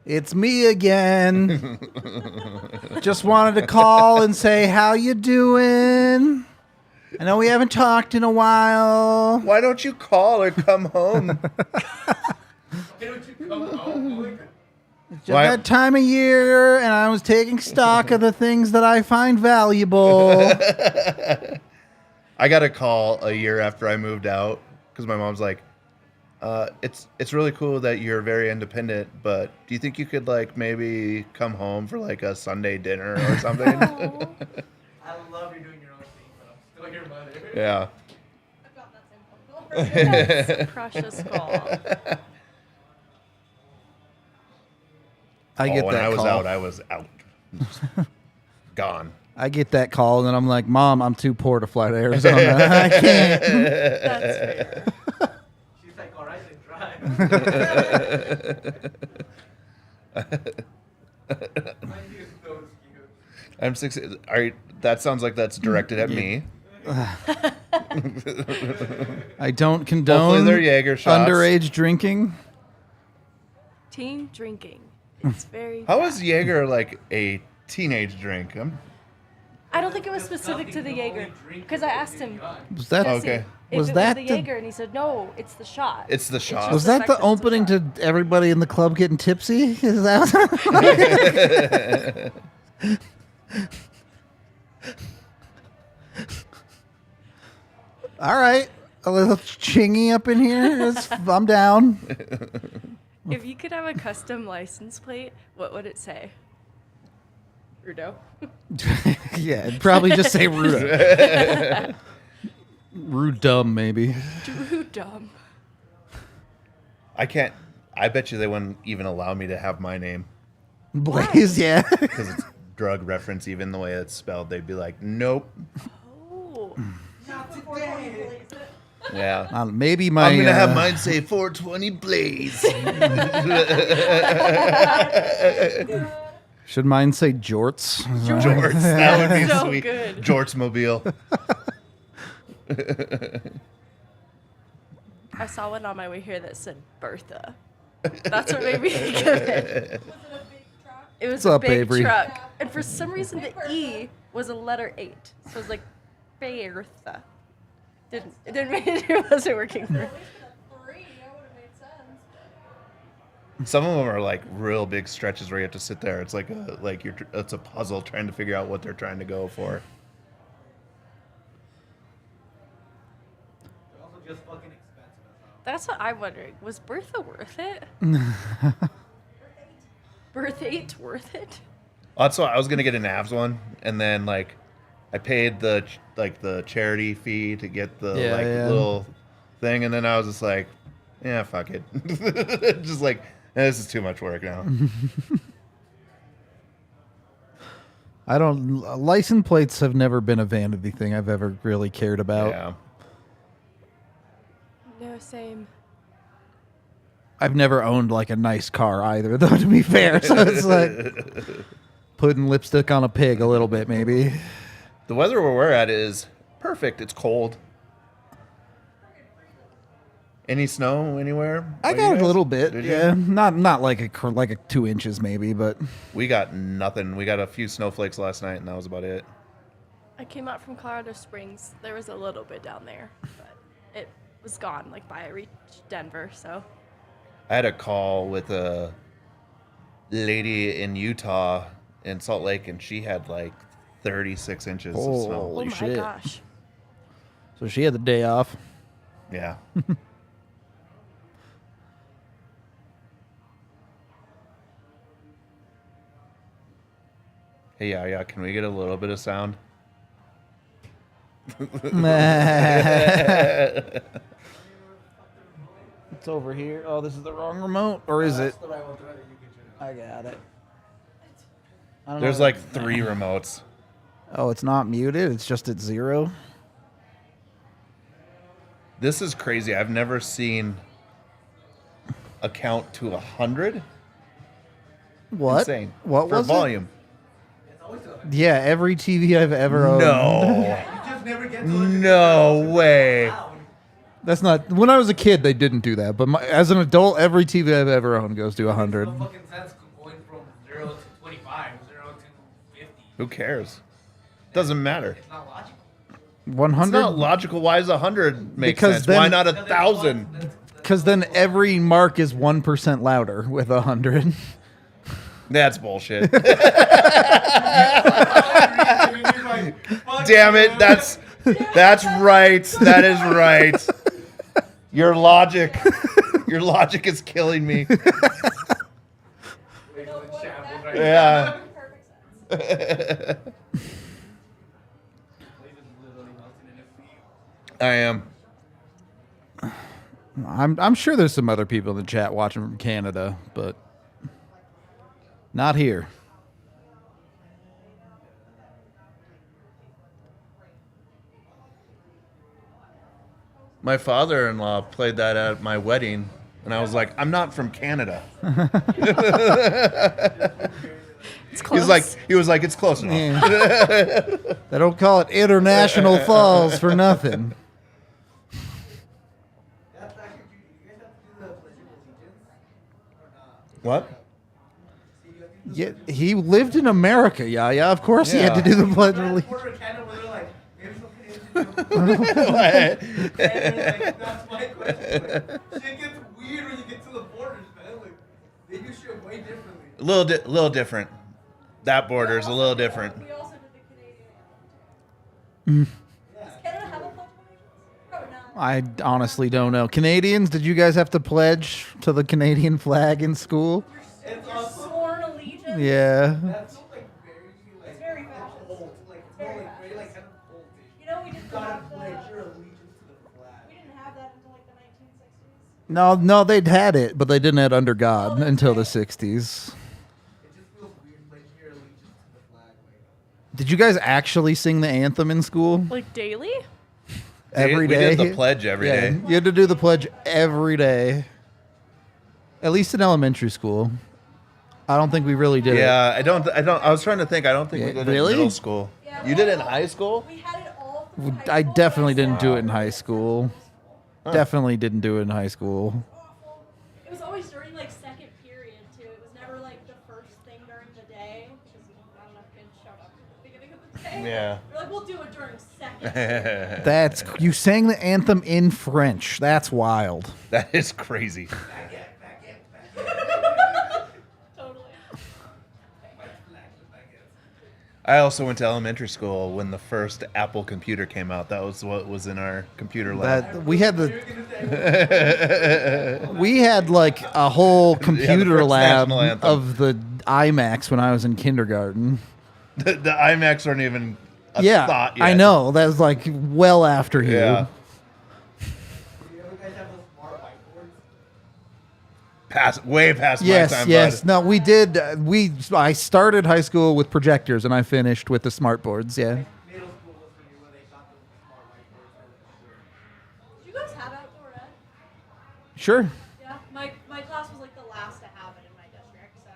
It's me again. Just wanted to call and say, how you doing? I know we haven't talked in a while. Why don't you call or come home? It's just that time of year, and I was taking stock of the things that I find valuable. I got a call a year after I moved out because my mom's like, it's really cool that you're very independent, but do you think you could like maybe come home for like a Sunday dinner or something? I love you doing your own thing, but I'm still your mother. Yeah. I've got that same phone call. That's a precious call. I get when that I was call. out, I was out. Gone. I get that call, and then I'm like, Mom, I'm too poor to fly to Arizona. I can't. That's fair. She's like, all right, then drive. My dude, so cute. I'm 6. All right, that sounds like that's directed at me. I don't condone Hopefully they're Jaeger shots. underage drinking. Team drinking. It's very How bad. is Jaeger like a teenage drink? I don't think it was specific to the Jaeger. Because I asked him Was that Okay. if Was it that was the- the Jaeger, and he said, no, it's the shot. It's the shot. just was that the effective as a opening shot. to everybody in the club getting tipsy? Is that? All right, a little chingy up in here. I'm down. If you could have a custom license plate, what would it say? Rudo. Yeah, it'd probably just say Ruda. Rude dumb, maybe. Rudum. I can't. I bet you they wouldn't even allow me to have my name Blaze, yeah. because it's drug reference. Even the way it's spelled, they'd be like, "Nope." Oh. Not today. Yeah. Maybe my. I'm gonna have mine say 420 Blaze. Should mine say Jorts? Jorts. That would be So sweet. good. Jorts Mobile. I saw one on my way here that said Bertha. That's what made me think of it. Was it a big truck? It was What's a up, big Avery? truck. And for some reason, the E was a letter 8. So it was like Bertha. It wasn't working for me. At least a 3, that would have made sense. Some of them are like real big stretches where you have to sit there. It's like it's a puzzle trying to figure out what they're trying to go for. They're also just fucking expensive as hell. That's what I'm wondering. Was Bertha worth it? Birth 8 worth it? Also, I was gonna get an abs one, and then like I paid the charity fee to get the little thing, and then I was just like, yeah, fuck it. Just like, this is too much work now. I don't. License plates have never been a vanity thing I've ever really cared about. Yeah. No, same. I've never owned like a nice car either, though. To be fair, so it's like putting lipstick on a pig a little bit, maybe. The weather where we're at is perfect. It's cold. Any snow anywhere? I by got you a guys? little bit, Did you? yeah. Not like a 2 inches maybe, but We got nothing. We got a few snowflakes last night, and that was about it. I came out from Colorado Springs. There was a little bit down there, but it was gone like by I reached Denver. So I had a call with a lady in Utah in Salt Lake, and she had like 36 inches of snow. oh Holy my shit. gosh. So she had the day off. Yeah. Hey, yeah, can we get a little bit of sound? It's over here. Oh, this is the wrong remote, or is it? That's the right one, the right one, you can choose. I got it. I don't There's know. like 3 remotes. Oh, it's not muted. It's just at 0. This is crazy. I've never seen a count to 100. What? Insane. What For was volume. It's always a... it? Yeah, every TV I've ever owned. No. You just never get to No way. That's not. When I was a kid, they didn't do that. But as an adult, every TV I've ever owned goes to 100. No fucking sense Who cares? Doesn't matter. It's not logical. 100. It's not logical. Why does 100 make Because sense? then- Why not 1,000? Because then every mark is 1% louder with 100. That's bullshit. He's like, Damn it. That's right. That is right. Your logic is killing me. Yeah. Perfect sense. I am. I'm sure there's some other people in the chat watching from Canada, but not here. My father-in-law played that at my wedding, and I was like, I'm not from Canada. It's close. He was like, it's close enough. Yeah. They don't call it International Falls for nothing. That's actually, you guys have to do the Pledge of Allegiance or not? What? Yeah, he lived in America, yeah. Of course he had to do the Pledge of Allegiance. Border of Canada where they're like, maybe some Canadians do. And like, that's my question. Like, shit gets weird when you get to the borders, man. Like, they do shit way differently. A little different. That border is a little different. We also did the Canadian. Does Canada have a pledge of allegiance? Probably not. I honestly don't know. Canadians, did you guys have to pledge to the Canadian flag in school? It's Your also, sworn allegiance. Yeah. that's like very, like, It's very fascist. old. Like, It's no, very like, very, like, fascist. kind of old. You know, we didn't Gotta have pledge the, your allegiance to the flag. we didn't have that until like the 1960s. No, they'd had it, but they didn't have Under God until the 60s. It just feels weird pledging your allegiance to the flag. Like, Did you guys actually sing the anthem in school? Like daily? Every we day? did the pledge every Yeah, day. you had to do the pledge every day. At least in elementary school. I don't think we really did it. Yeah, I don't. I was trying to think. I don't think we Yeah, did it really? in middle school. Yeah, You did it in high school? We had it all through high I school, definitely but I didn't still do it in high school. Definitely didn't do it in high school. awful. It was always during like second period too. It was never like the first thing during the day because not enough kids showed up at the beginning of the day. Yeah. We're like, we'll do it during second. period. That's you sang the anthem in French. That's wild. That is crazy. Totally. I also went to elementary school when the first Apple computer came out. That was what was in our computer lab. That we had we had like a whole computer first lab national anthem. of the IMAX when I was in kindergarten. The IMAX aren't even a Yeah, thought yet. I know. That was like well after you. Yeah. do you ever guys have those smart whiteboards? Way past my Yes, time, yes. bud. No, we did. I started high school with projectors, and I finished with the smart boards. Yeah. Middle school was for me when they got the smart whiteboards. Did you guys have outdoor ed? Sure. Yeah. My class was like the last to have it in my district. So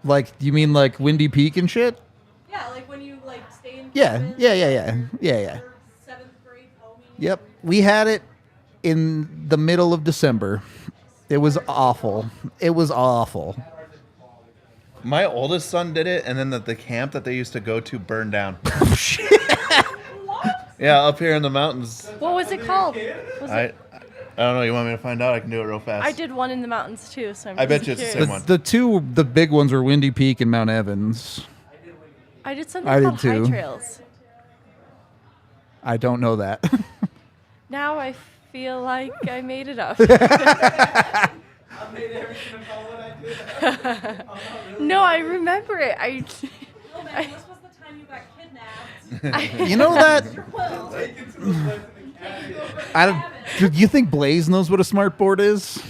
Like, you mean like Windy Peak and shit? yeah, like when you like stay in. Yeah, cabins yeah. for 7th grade homie. Yep. We had it in the middle of December. It was awful. It was awful. My oldest son did it, and then the camp that they used to go to burned down. What? Yeah, up here in the mountains. What was it called? Was I it, don't know. You want me to find out? I can do it real fast. I did one in the mountains too, so I'm I bet just you it's the curious. same one. The big ones were Windy Peak and Mount Evans. I did something I did called too. High Trails. I don't know that. Now I feel like I made it up. I made everything about what I did. I'm not really No, I remember it. No man, this was the time you got kidnapped. You know that? Well, taken to the place in the cabin. I don't. Do you think Blaze knows what a smart board is?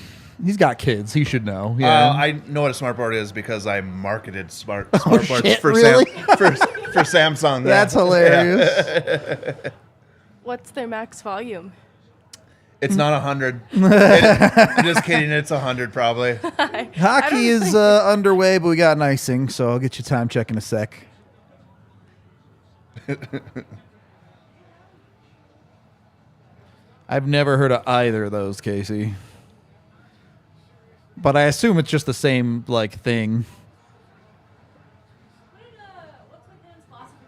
He's got kids. He should know. Yeah. I know what a smartboard is because I marketed smartboards shit, for really? for Samsung. Yeah. That's hilarious. What's their max volume? It's not 100. I'm just kidding. It's 100 probably. Hockey is underway, but we got an icing, so I'll get you time check in a sec. I've never heard of either of those, Casey. But I assume it's just the same like thing. what's McKinnon's classification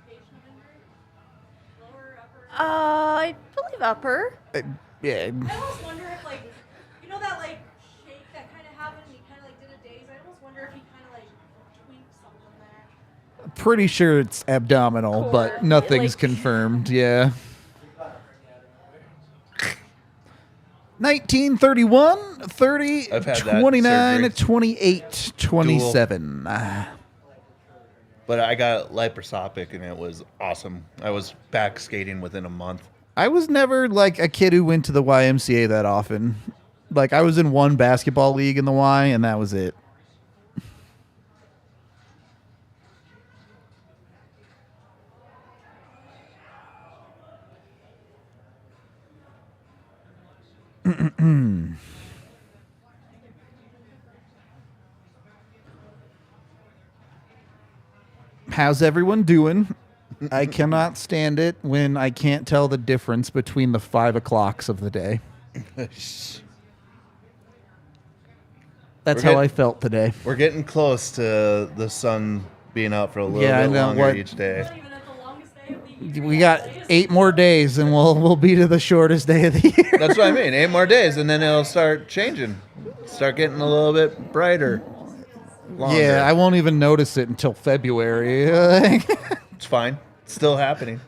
I believe upper. Yeah. I almost wonder if, like, you know that, like, shake that kind of happened and he kind of, like, did a daze? I almost wonder if he kind of, like, tweaked something there. Pretty sure it's abdominal, Core, but nothing's like- confirmed. Yeah. 1931, 30, I've had that 29, surgery. 28, 27. But I got laparoscopic, and it was awesome. I was back skating within a month. I was never like a kid who went to the YMCA that often. Like I was in one basketball league in the Y, and that was it. How's everyone doing? I cannot stand it when I can't tell the difference between the 5 o'clocks of the day. That's We're how good. I felt today. We're getting close to the sun being out for a little Yeah, I bit know, longer what- each day. Not even at the longest day of the year. We got 8 more days, and we'll be to the shortest day of the year. That's what I mean. 8 more days, and then it'll start changing. Start getting a little bit brighter. Longer. Yeah, I won't even notice it until February. It's fine. It's still happening.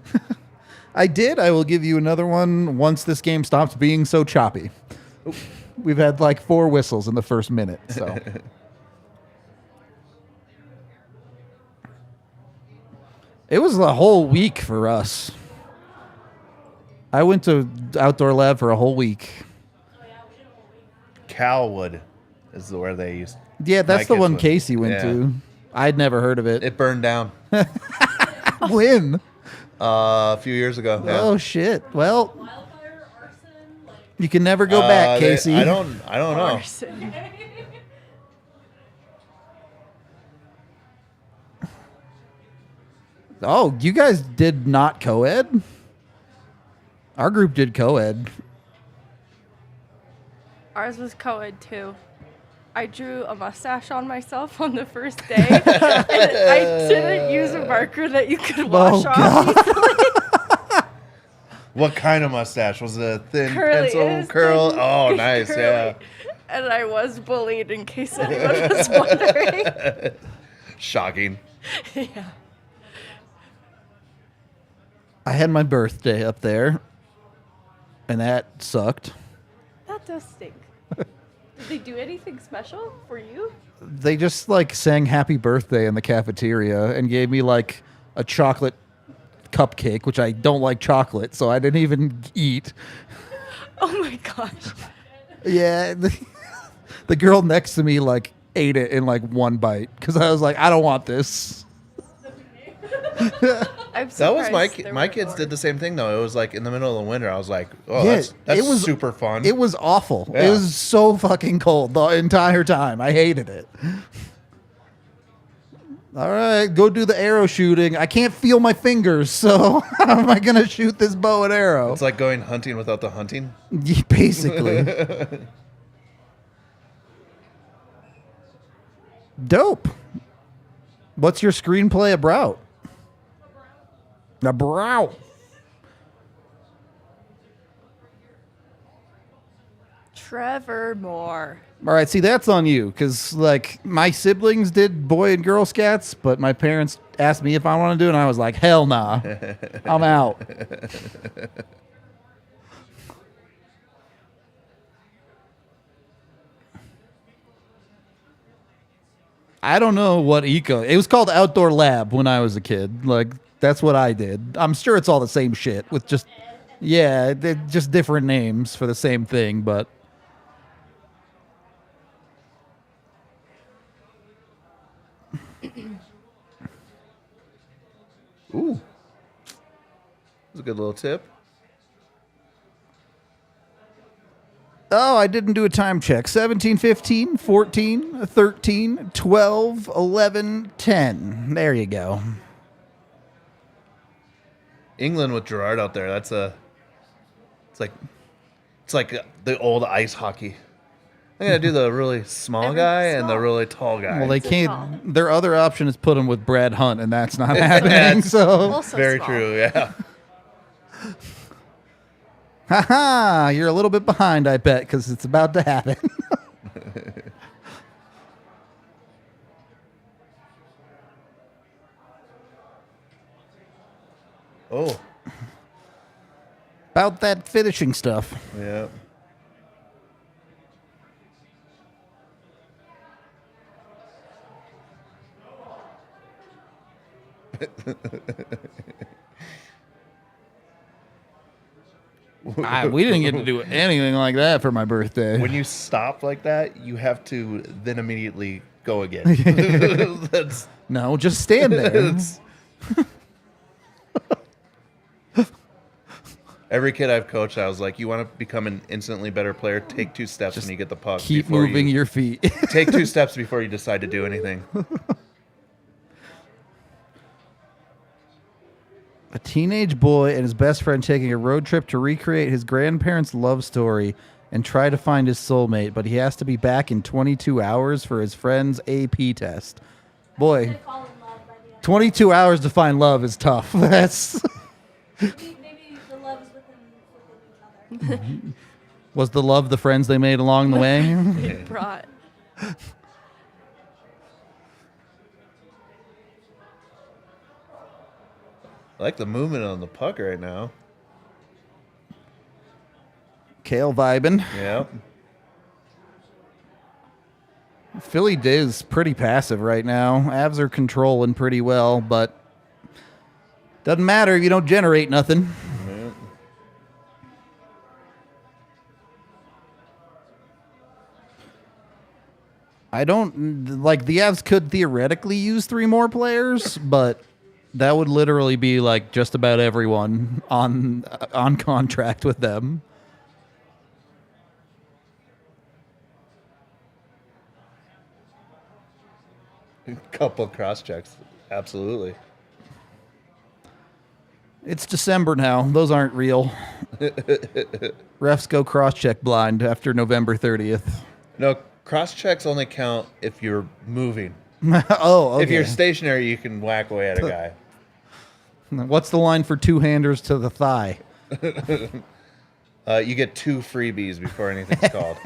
I did. I will give you another one once this game stops being so choppy. We've had like 4 whistles in the first minute, so. It was a whole week for us. I went to outdoor lab for a whole week. Calwood is where they used. Yeah, that's the kids one went. Casey went Yeah. to. I'd never heard of it. It burned down When? a few years ago. Yeah. Oh shit. Well, Wildfire, arson, like, you can never go back, Casey. I don't know. Arson. Oh, you guys did not co-ed? Our group did co-ed. Ours was co-ed too. I drew a mustache on myself on the first day, and I didn't use a marker that you could wash off. What kind of mustache? Was it a thin Curly. It pencil was curl? thin, Oh, nice. curly. Yeah. And I was bullied, in case anyone was wondering. Shocking. Yeah. I had my birthday up there, and that sucked. That does stink. Did they do anything special for you? They just like sang happy birthday in the cafeteria and gave me like a chocolate cupcake, which I don't like chocolate, so I didn't even eat. Oh my gosh. Yeah, the girl next to me like ate it in like one bite because I was like, I don't want this. I'm That was surprised there my were kids more. did the same thing though. It was like in the middle of the winter. I was like, oh, Yeah, that's it was super fun. It was awful. It Yeah. was so fucking cold the entire time. I hated it. All right, go do the arrow shooting. I can't feel my fingers, so how am I going to shoot this bow and arrow? It's like going hunting without the hunting. Yeah, basically. Dope. What's your screenplay about? About. Trevor Moore. All right, see, that's on you, because, like, my siblings did Boy and Girl Scouts, but my parents asked me if I want to do it, and I was like, hell nah. I'm out. I don't know what eco... It was called Outdoor Lab when I was a kid. Like, that's what I did. I'm sure it's all the same shit with just... Yeah, they're just different names for the same thing, but... Ooh, that's a good little tip. Oh, I didn't do a time check. 17, 15, 14, 13, 12, 11, 10. There you go. England with Gerard out there. It's like the old ice hockey. I'm gonna do the really small Every guy and the small. really tall guy. Well, they It's a can't. Their other option is put them with Brad Hunt, and that's not happening. So Also Very small. true. Yeah. Haha, you're a little bit behind, I bet, because it's about to happen. Oh. About that finishing stuff. Yeah. We didn't get to do anything like that for my birthday. When you stop like that, you have to then immediately go again. That's, No, just stand there. that's- Every kid I've coached, I was like, you want to become an instantly better player, take 2 steps when you get the puck. Keep before moving you, your feet. Take 2 steps before you decide to do anything. A teenage boy and his best friend taking a road trip to recreate his grandparents' love story and try to find his soulmate, but he has to be back in 22 hours for his friend's AP test. Boy, They fall in love by the end. 22 hours to find love is tough. That's Maybe the love is within each other. was the love the friends they made along the way. It brought. I like the movement on the puck right now. Kale vibing. Yeah. Philly is pretty passive right now. Avs are controlling pretty well, but doesn't matter if you don't generate nothing. Yeah. I don't like the Avs could theoretically use 3 more players, but that would literally be like just about everyone on contract with them. Couple cross checks. Absolutely. It's December now. Those aren't real. Refs go cross-check blind after November 30th. No, cross checks only count if you're moving. Oh, okay. If you're stationary, you can whack away at a guy. What's the line for 2-handers to the thigh? You get 2 freebies before anything's called.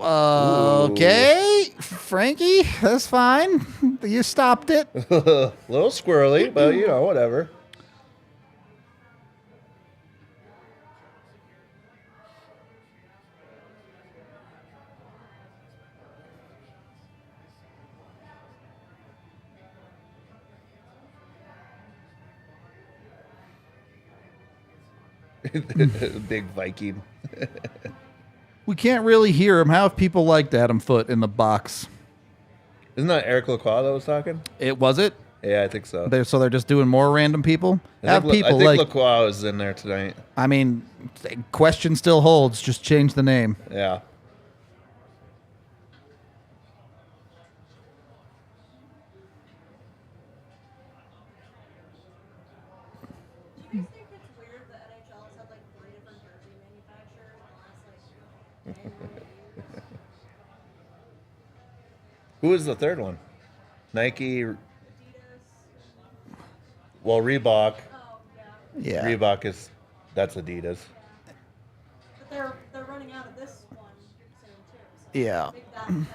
Okay, Frankie, that's fine. You stopped it. A little squirrely, but you know, whatever. Big Viking. We can't really hear him. How if people liked Adam Foote in the box? Isn't that Eric Lacroix that was talking? It was it. Yeah, I think so. They're just doing more random people. I think Lacroix was in there tonight. I mean, question still holds. Just change the name. Yeah. Do you guys think it's weird the NHL has had like 3 different jersey manufacturers in the last like 10 years? Who was the third one? Nike. Adidas. Well, Reebok. Oh yeah. Yeah. Reebok that's Adidas. But they're running out of this one soon too. So Yeah. I think that'll be the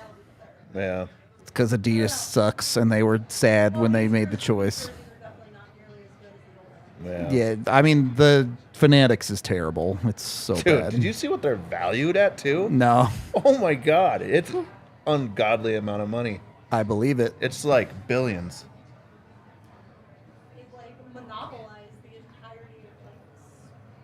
third. Yeah. It's because Adidas sucks, and they were sad when they made the choice. They're definitely not nearly as good as the old ones. Yeah. Yeah, I mean the Fanatics is terrible. It's so Dude, bad. did you see what they're valued at too? No, Oh my god, it's ungodly amount of money. I believe it. It's like billions. They've like monopolized the entirety of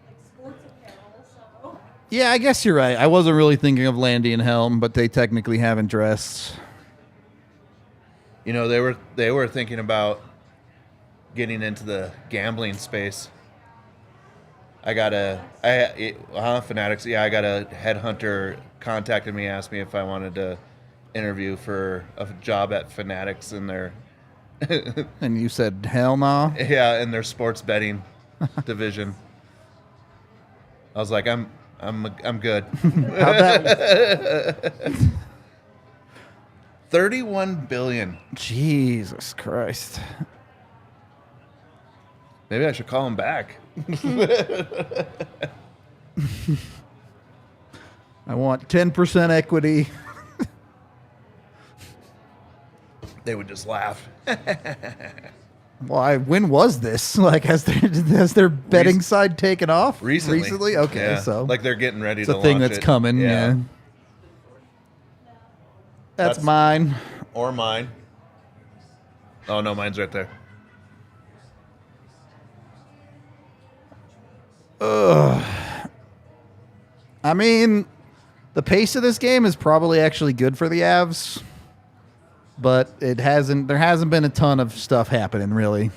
like sports apparel. So Yeah, I guess you're right. I wasn't really thinking of Landy and Helm, but they technically haven't dressed. You know, they were thinking about getting into the gambling space. Fanatics. Yeah, I got a headhunter contacted me, asked me if I wanted to interview for a job at Fanatics in their And you said, hell no. in their sports betting division. I was like, I'm I'm good. How'd that? 31 billion. Jesus Christ. Maybe I should call him back. I want 10% equity. They would just laugh. Why? When was this? Like, has their betting side taken off Recently. Okay, Yeah. so like they're getting ready it's to a thing launch that's it. coming. Yeah. That's mine. Or mine. Oh no, mine's right there. I mean, the pace of this game is probably actually good for the Avs, but there hasn't been a ton of stuff happening really.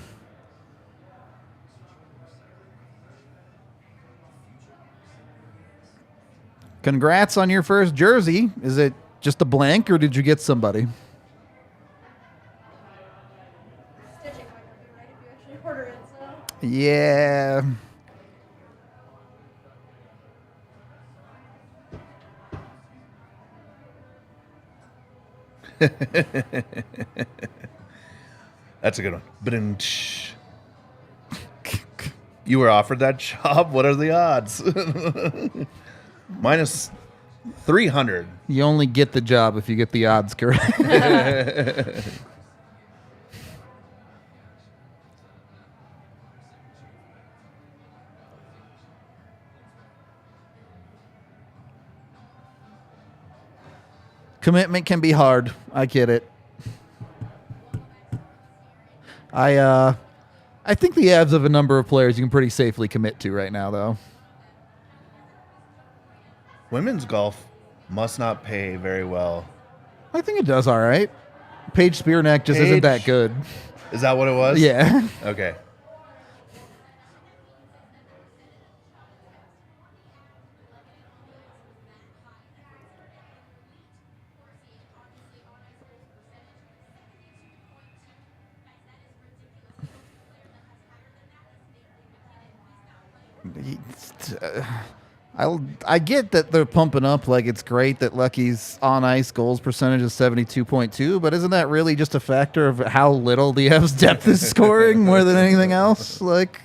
Congrats on your first jersey. Is it just a blank or did you get somebody? Stitching might not be right if you actually order it, so. Yeah. That's a good one. Ba-dum-tsh. You were offered that job. What are the odds? Minus 300. You only get the job if you get the odds correct. Commitment can be hard. I get it. I think the Avs have a number of players you can pretty safely commit to right now, though. Women's golf must not pay very well. I think it does all right. Paige Spearneck just isn't that good. Is that what it was? Yeah. Okay. I get that they're pumping up like it's great that Lucky's on ice goals percentage is 72.2, but isn't that really just a factor of how little the Avs depth is scoring more than anything else? Like,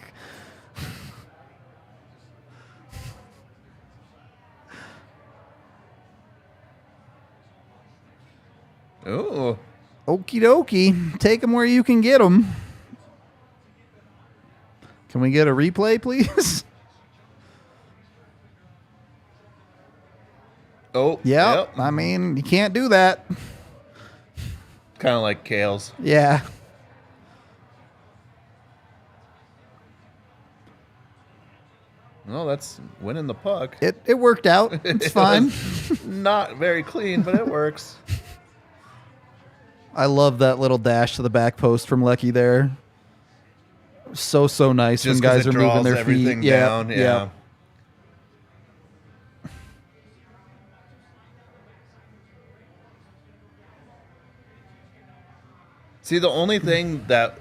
Ooh. okie dokie, take them where you can get them. Can we get a replay, please? Oh. Yep. I mean, you can't do that. Kind of like Kale's. Yeah. No, that's winning the puck. It worked out. It's It fine. was not very clean, but it works. I love that little dash to the back post from Lecky there. So nice Just when 'cause guys it are moving draws their everything feet. down. Yeah. Yeah. See, the only thing that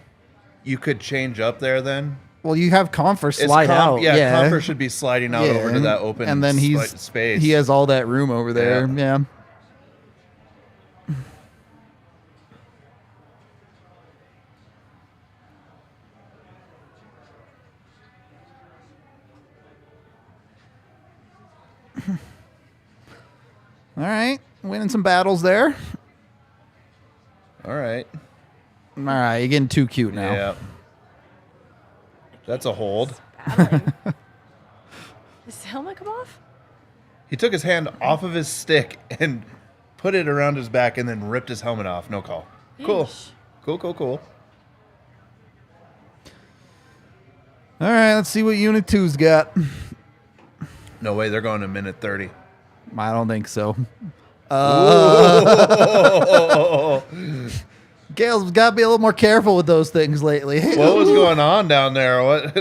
you could change up there then Well, you have Comfer is slide out. Yeah, Comfer should be sliding out over to and- that open and then space. He has all that room over there. Yeah. All right, winning some battles there. All right. All right, you're getting too cute now. Yeah. That's a hold. Battling. Does the helmet come off? He took his hand off of his stick and put it around his back and then ripped his helmet off. No call. Cool. Yeesh. Cool. All right, let's see what Unit 2's got. No way, they're going to minute 30. I don't think so. Gale's got to be a little more careful with those things lately. What was going on down there? What?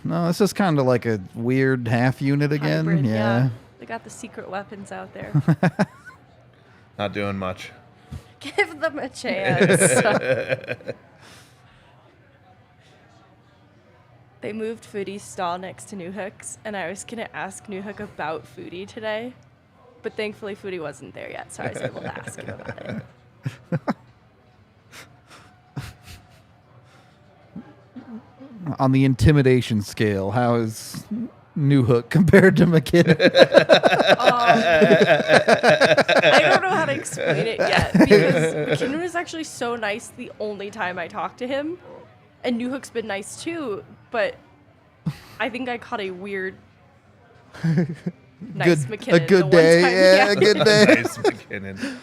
No, it's just kind of like a weird half unit again. Hybrid, Yeah. They got the secret weapons out there. Not doing much. Give them a chance. They moved Foodie's stall next to New Hook's, and I was going to ask New Hook about Foodie today, but thankfully Foodie wasn't there yet, so I was able to ask him about it. On the intimidation scale, how is New Hook compared to McKinnon? I don't know how to explain it yet, because McKinnon was actually so nice the only time I talked to him, and New Hook's been nice too, but I think I caught a weird, nice McKinnon. A good the one day, time- yeah, a good day. Nice McKinnon.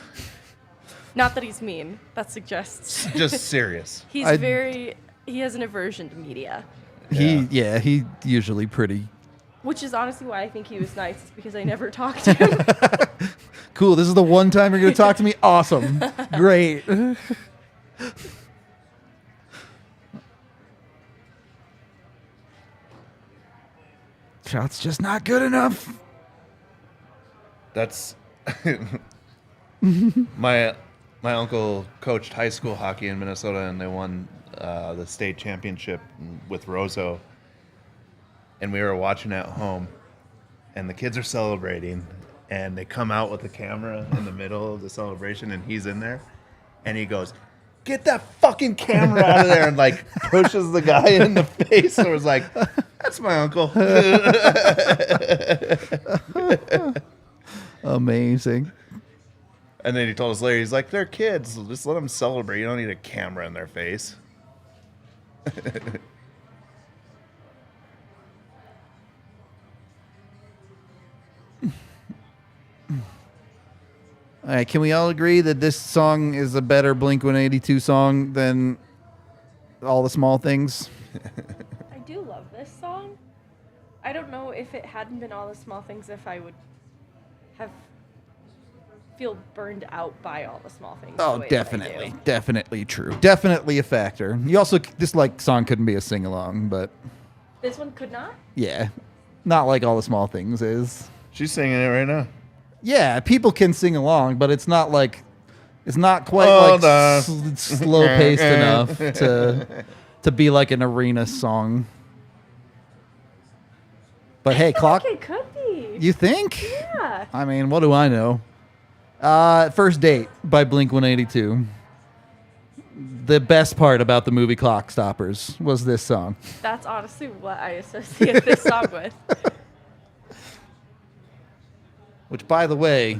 Not that he's mean. That suggests Just serious. he has an aversion to media, He usually pretty which is honestly why I think he was nice, is because I never talked to him. cool. This is the one time you're gonna talk to me. Awesome, great. Shot's just not good enough. That's my uncle coached high school hockey in Minnesota, and they won the state championship with Roseau. And we were watching at home, and the kids are celebrating, and they come out with the camera in the middle of the celebration, and he's in there, and he goes, "Get that fucking camera out of there!" and like pushes the guy in the face. So it was like, "That's my uncle." Amazing. And then he told us later, he's like, "They're kids. Just let them celebrate. You don't need a camera in their face." All right, can we all agree that this song is a better Blink-182 song than All the Small Things? I do love this song. I don't know if it hadn't been All the Small Things, if I would have feel burned out by All the Small Things. Oh, the way that I definitely. do. Definitely true. Definitely a factor. You also, this like song couldn't be a sing-along, but This one could not? yeah. Not like All the Small Things is. She's singing it right now. Yeah, people can sing along, but it's not like, it's not quite Hold like on. slow-paced enough to be like an arena song. But hey, clock. It could be. You think? Yeah. I mean, what do I know? First Date by Blink-182. The best part about the movie Clock Stoppers was this song. That's honestly what I associate this song with. Which, by the way,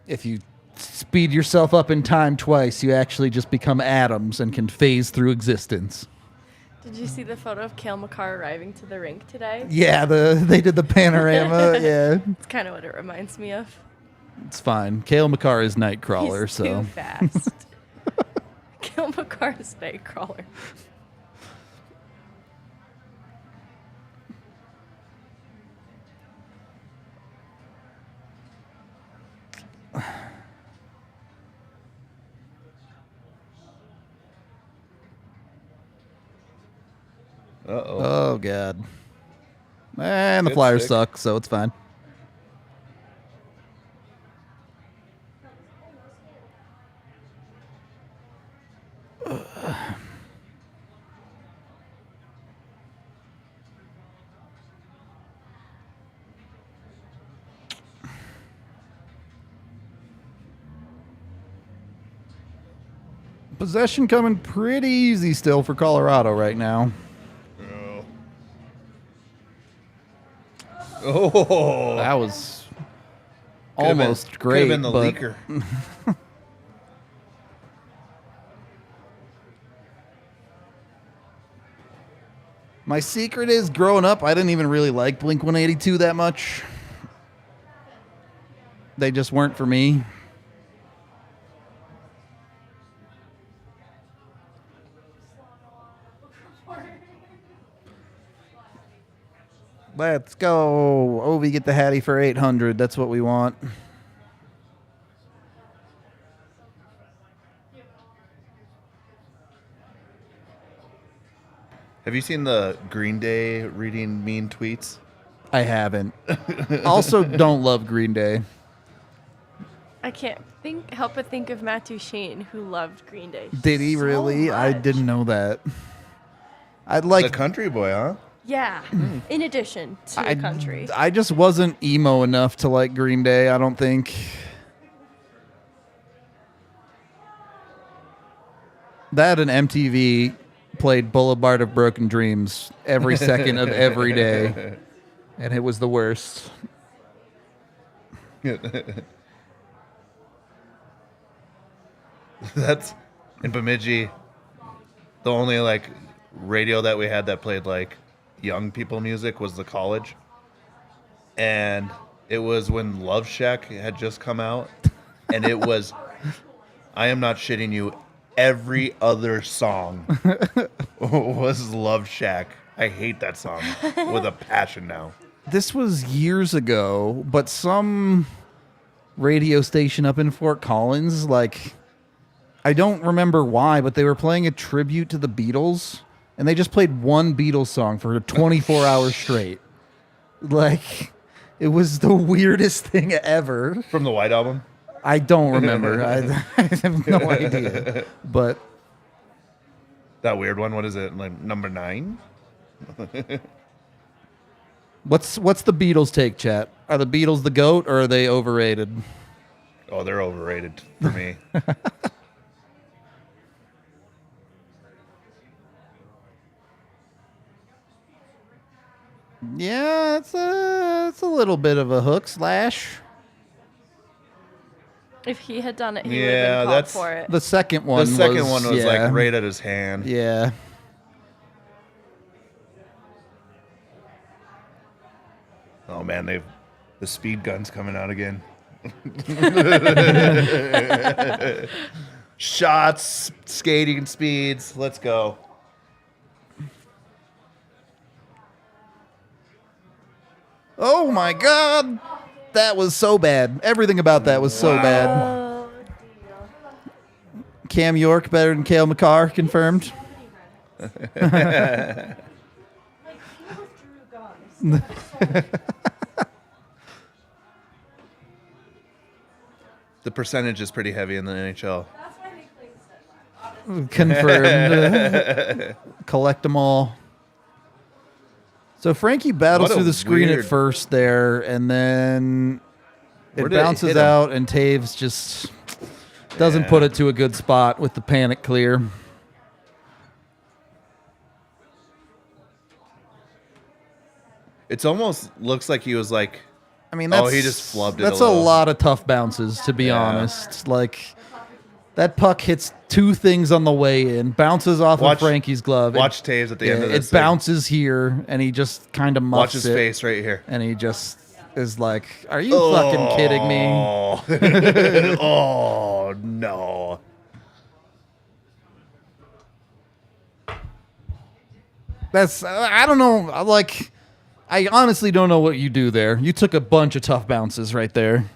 if you speed yourself up in time twice, you actually just become atoms and can phase through existence. Did you see the photo of Cale Makar arriving to the rink today? Yeah, they did the panorama. Yeah, It's kind of what it reminds me of. it's fine. Cale Makar is Nightcrawler, He's so too fast. Cale Makar is Nightcrawler. Uh-oh. oh god. And the Good Flyers stick. suck, so it's fine. Possession coming pretty easy still for Colorado right now. Oh. That was Could've been- almost great. Could've been the but leaker. my secret is, growing up, I didn't even really like Blink-182 that much. They just weren't for me. Let's go. Ovi, get the Hattie for 800. That's what we want. Have you seen the Green Day reading mean tweets? I haven't. Also, don't love Green Day. I can't help but think of Matt Duchene, who loved Green Day. Did he so really? I much. didn't know that. I'd like The country boy, huh? Yeah. In addition to the country. I just wasn't emo enough to like Green Day, I don't think. That and MTV played Boulevard of Broken Dreams every second of every day. And it was the worst. That's in Bemidji. The only like radio that we had that played like young people music was the college. And it was when Love Shack had just come out. And it was, I am not shitting you, every other song was Love Shack. I hate that song with a passion now. This was years ago, but some radio station up in Fort Collins, like, I don't remember why, but they were playing a tribute to the Beatles, and they just played one Beatles song for 24 hours straight. Like, it was the weirdest thing ever. From the White Album? I don't remember. I have no idea. But that weird one, what is it? Like number 9? What's the Beatles take, chat? Are the Beatles the GOAT or are they overrated? Oh, they're overrated for me. Yeah, it's a little bit of a hook slash. If he had done it, he would have been called for it. The second one was like right at his hand. Yeah. Oh man, the speed gun's coming out again. Shots, skating speeds, let's go. Oh my god. That was so bad. Everything about that was so bad. Oh, Cam York better than Cale McCarr, confirmed. The percentage is pretty heavy in the NHL. Confirmed. Collect them all. So Frankie battles through the screen at first there, and then it bounces out, and Taves just doesn't put it to a good spot with the panic clear. It's almost looks like he was like, I mean, that's, he just flubbed it. That's a lot of tough bounces, to be honest. Like, that puck hits two things on the way in, bounces off of Frankie's glove. Watch Taves at the end of this. It bounces here, and he just kind of muffs it. Watch his face right here. And he just is like, are you fucking kidding me? Oh, no. That's, I don't know, like, I honestly don't know what you do there. You took a bunch of tough bounces right there.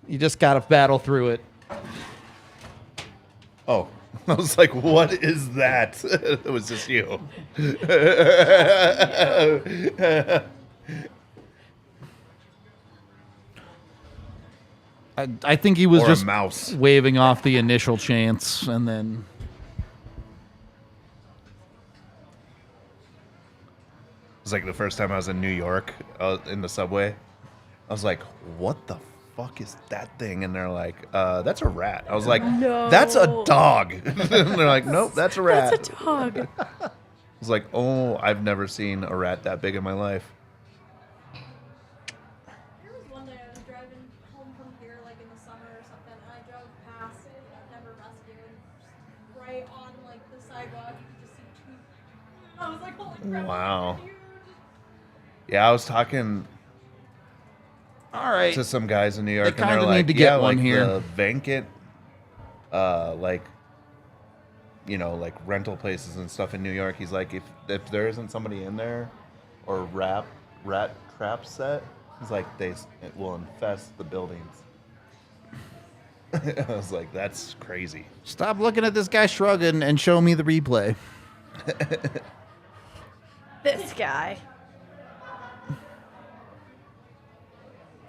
You just got to battle through it. Oh, I was like, what is that? It was just you. I think he was just a mouse. waving off the initial chance, and then... It was like the first time I was in New York, in the subway. I was like, what the fuck is that thing? And they're like, that's a rat. I was like, no. That's a dog. And they're like, nope, that's a rat. That's a dog. I was like, oh, I've never seen a rat that big in my life. There was one day I was driving home from here, like in the summer or something, and I drove past it, and I've never rescued, right on like the sidewalk, you could just see two. I was like, holy crap. Wow. Yeah, I was talking to some guys in New York, and they're like, need to get one like here. The vacant, like, you know, like rental places and stuff in New York. He's like, if there isn't somebody in there, or rat trap set, he's like, it will infest the buildings. I was like, that's crazy. Stop looking at this guy shrugging and show me the replay. This guy.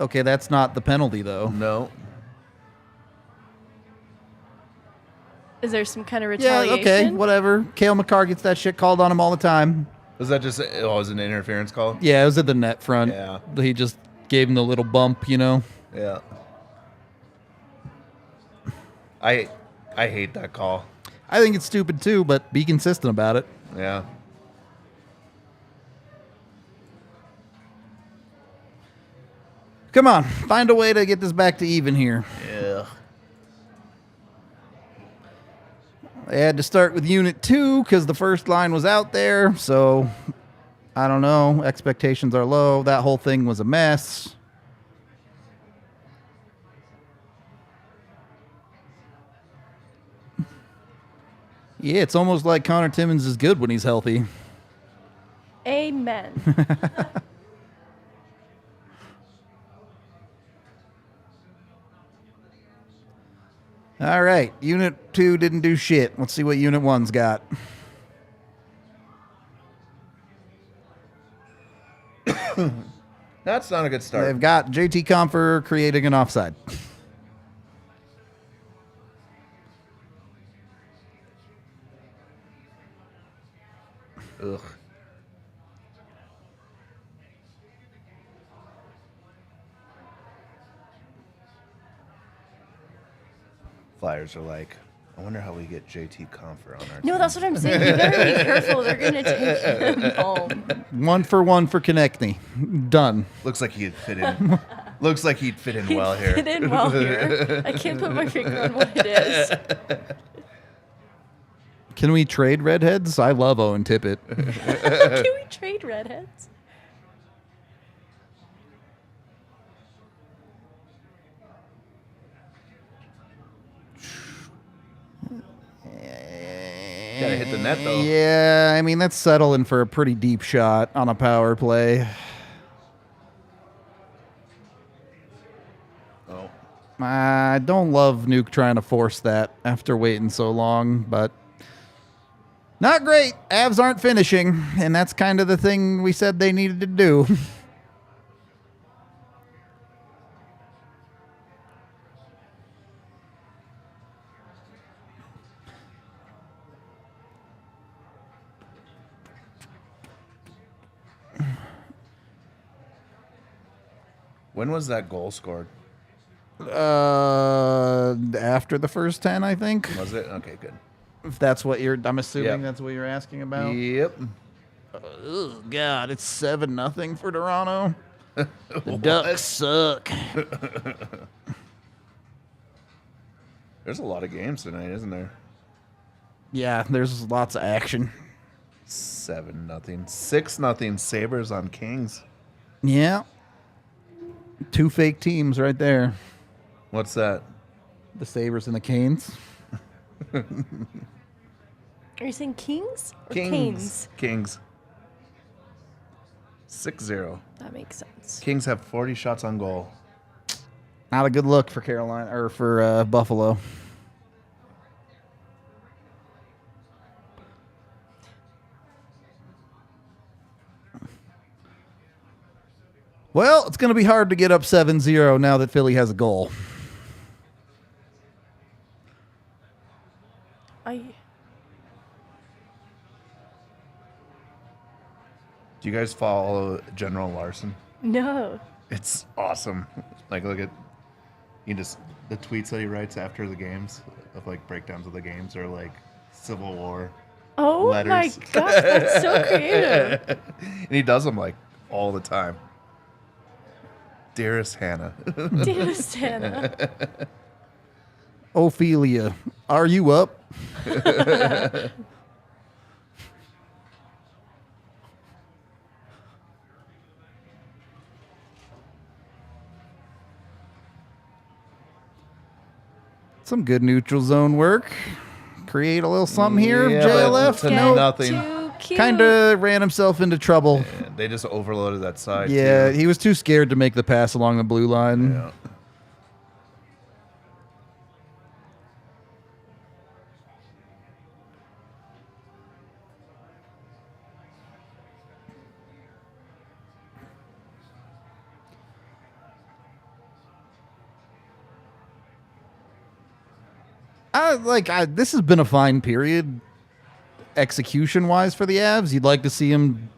Okay, that's not the penalty, though. No. Is there some kind of Yeah, retaliation? okay, whatever. Cale McCarr gets that shit called on him all the time. Was that just was it an interference call? Yeah, it was at the net front. Yeah. He just gave him the little bump, you know. Yeah. I hate that call. I think it's stupid too, but be consistent about it. Yeah. Come on, find a way to get this back to even here. Yeah. They had to start with Unit 2 because the first line was out there, so I don't know. Expectations are low. That whole thing was a mess. Yeah, it's almost like Connor Timmins is good when he's healthy. Amen. All right, Unit 2 didn't do shit. Let's see what Unit 1's got. That's not a good start. They've got JT Comfer creating an offside. Ugh. Flyers are like, I wonder how we get JT Comfer on our team. No, that's what I'm saying. You better be careful. They're going to take him home. 1 for 1 for Konechny. Done. Looks like he'd fit in. Looks like he'd fit in well here. Fit in well here. I can't put my finger on what it is. Can we trade redheads? I love Owen Tippett. Can we trade redheads? Gotta hit the net though. Yeah, I mean, that's settling for a pretty deep shot on a power play. Oh. I don't love Nuke trying to force that after waiting so long, but not great. Avs aren't finishing, and that's kind of the thing we said they needed to do. When was that goal scored? After the first 10, I think. Was it? Okay, good. If that's what I'm assuming Yep. that's what you're asking about. Yep. Oh God, it's 7-0 for Toronto. The Ducks suck. There's a lot of games tonight, isn't there? Yeah, there's lots of action. 7-0. 6-0 Sabres on Kings. Yeah. 2 fake teams right there. What's that? The Sabres and the Canes. Are you saying Kings or Canes? Kings. 6-0. That makes sense. Kings have 40 shots on goal. Not a good look for Carolina or for Buffalo. Well, it's going to be hard to get up 7-0 now that Philly has a goal. Do you guys follow General Larson? No. It's awesome. Like, look at the tweets that he writes after the games of like breakdowns of the games are like Civil War. Oh letters. my gosh, that's so creative. And he does them like all the time. Dearest Hannah. Dearest Hannah. Ophelia, are you up? Some good neutral zone work. Create a little something here. Yeah, JLF. but No, nothing. Too cute. kind of ran himself into trouble. Yeah, they just overloaded that side. Yeah, too. he was too scared to make the pass along the blue line. Yeah. This has been a fine period, execution-wise for the Avs. You'd like to see him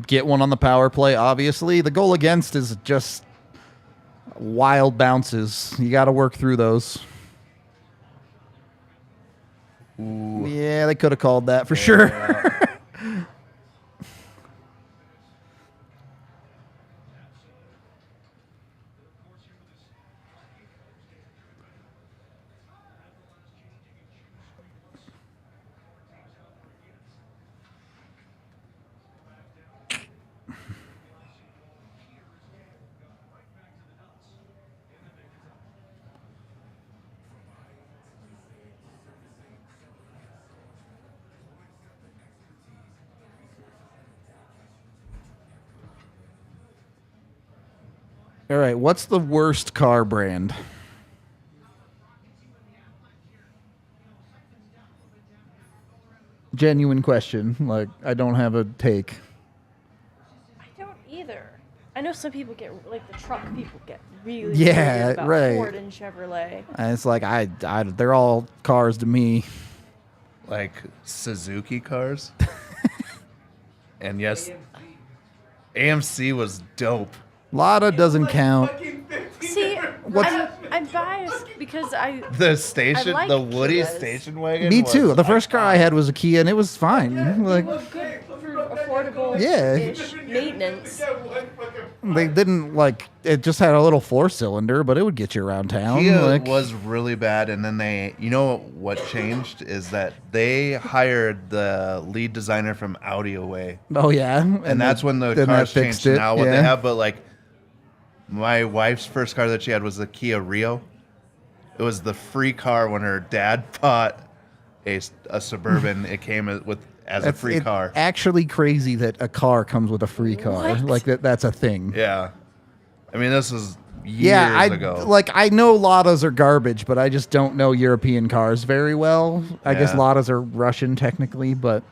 get one on the power play. Obviously, the goal against is just wild bounces. You got to work through those. Ooh. Yeah, they could have called that for sure. All right, what's the worst car brand? Genuine question. Like, I don't have a take. I don't either. I know some people get, like the truck people get really Yeah, weird about right. Ford and Chevrolet. And it's like, they're all cars to me. Like Suzuki cars. And yes, AMC was dope. Lada doesn't count. See, I'm biased because The station, like the Woody Kias. station wagon. Me too. was The first car I had was a Kia, and it was fine. Like, good for affordable Yeah. maintenance. they didn't like it. Just had a little 4-cylinder, but it would get you around town. Kia like, was really bad, and then you know what changed is that they hired the lead designer from Audi away, oh yeah, and that's when the then cars that fixed changed to it, now what they yeah. have. But like, my wife's first car that she had was the Kia Rio. It was the free car when her dad bought a Suburban. It came as a free car. Actually, crazy that a car comes with a free car. What? Like that's a thing. Yeah, I mean this was years Yeah, ago. I know Ladas are garbage, but I just don't know European cars very well. I guess Yeah. Ladas are Russian technically, but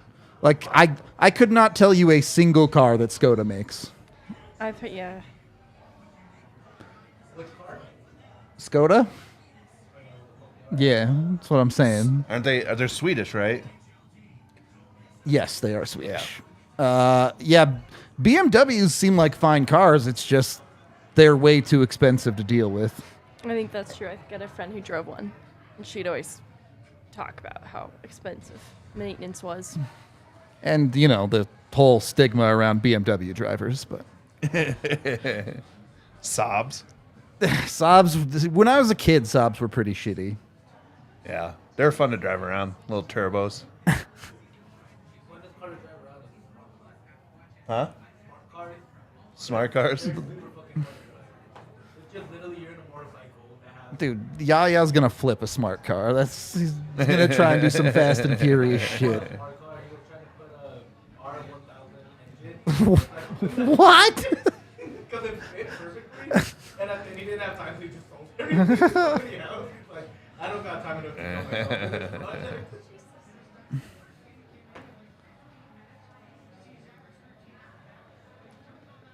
like I could not tell you a single car that Skoda makes. Yeah. Skoda? Yeah, that's what I'm saying. Aren't they? They're Swedish, right? Yes, they are Swedish. Yeah, BMWs seem like fine cars. It's just they're way too expensive to deal with. I think that's true. I got a friend who drove one, and she'd always talk about how expensive maintenance was. And, you know, the whole stigma around BMW drivers. But Saabs. Saabs, when I was a kid, Saabs were pretty shitty. Yeah, they're fun to drive around. Little turbos. Huh? Smart cars. Dude, Yaya's gonna flip a smart car. He's gonna try and do some Fast and Furious shit. What? Because it fit perfectly, and he didn't have time, so he just sold everything. Somebody else. He's like, I don't got time enough to sell myself.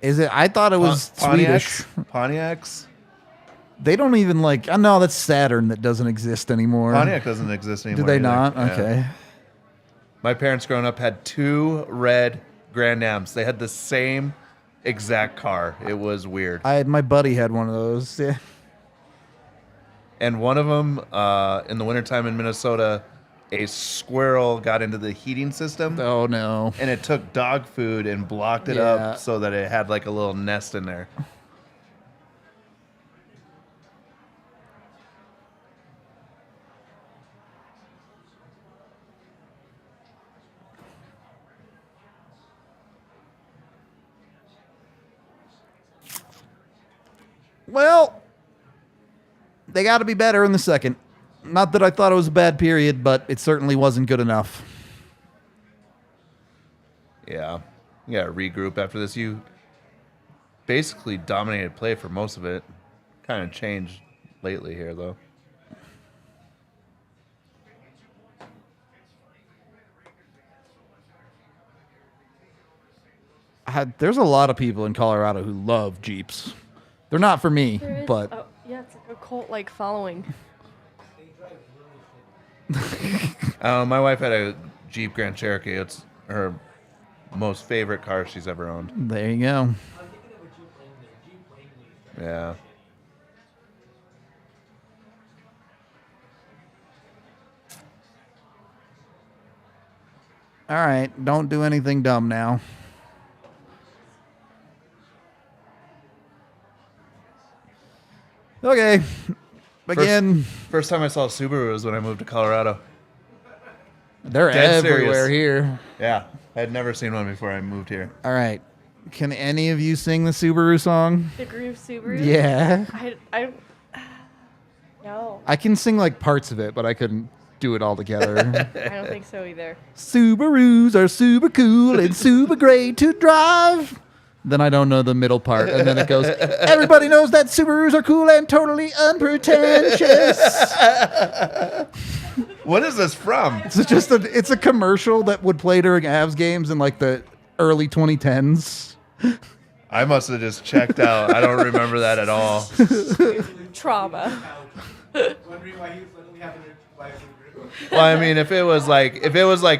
Is it? I thought it was Swedish. Pontiacs. They don't even like. Oh no, that's Saturn that doesn't exist anymore. Pontiac doesn't exist anymore. Did they either. not? Yeah. Okay. My parents growing up had 2 red Grand Ams. They had the same exact car. It was weird. My buddy had one of those. Yeah. And one of them, in the wintertime in Minnesota, a squirrel got into the heating system. Oh no. And it took dog food and blocked it Yeah. up so that it had like a little nest in there. Well, they got to be better in the second. Not that I thought it was a bad period, but it certainly wasn't good enough. Yeah. You got to regroup after this. You basically dominated play for most of it. Kind of changed lately here, though. There's a lot of people in Colorado who love Jeeps. They're not for me, There is- but oh, yeah, it's like a cult-like following. My wife had a Jeep Grand Cherokee. It's her most favorite car she's ever owned. There you go. Yeah. All right, don't do anything dumb now. Okay. Again, First time I saw a Subaru was when I moved to Colorado. they're dead everywhere serious. here. Yeah. I had never seen one before I moved here. All right. Can any of you sing the Subaru song? The Groove Subaru? Yeah. I no. I can sing like parts of it, but I couldn't do it all together. I don't think so either. Subarus are super cool and super great to drive. Then I don't know the middle part, and then it goes, everybody knows that Subarus are cool and totally unpretentious. What is this from? It's a commercial that would play during Avs games in like the early 2010s. I must have just checked out. I don't remember that at all. Trauma. Wondering why he was suddenly having to buy a Subaru. Well, I mean, if it was like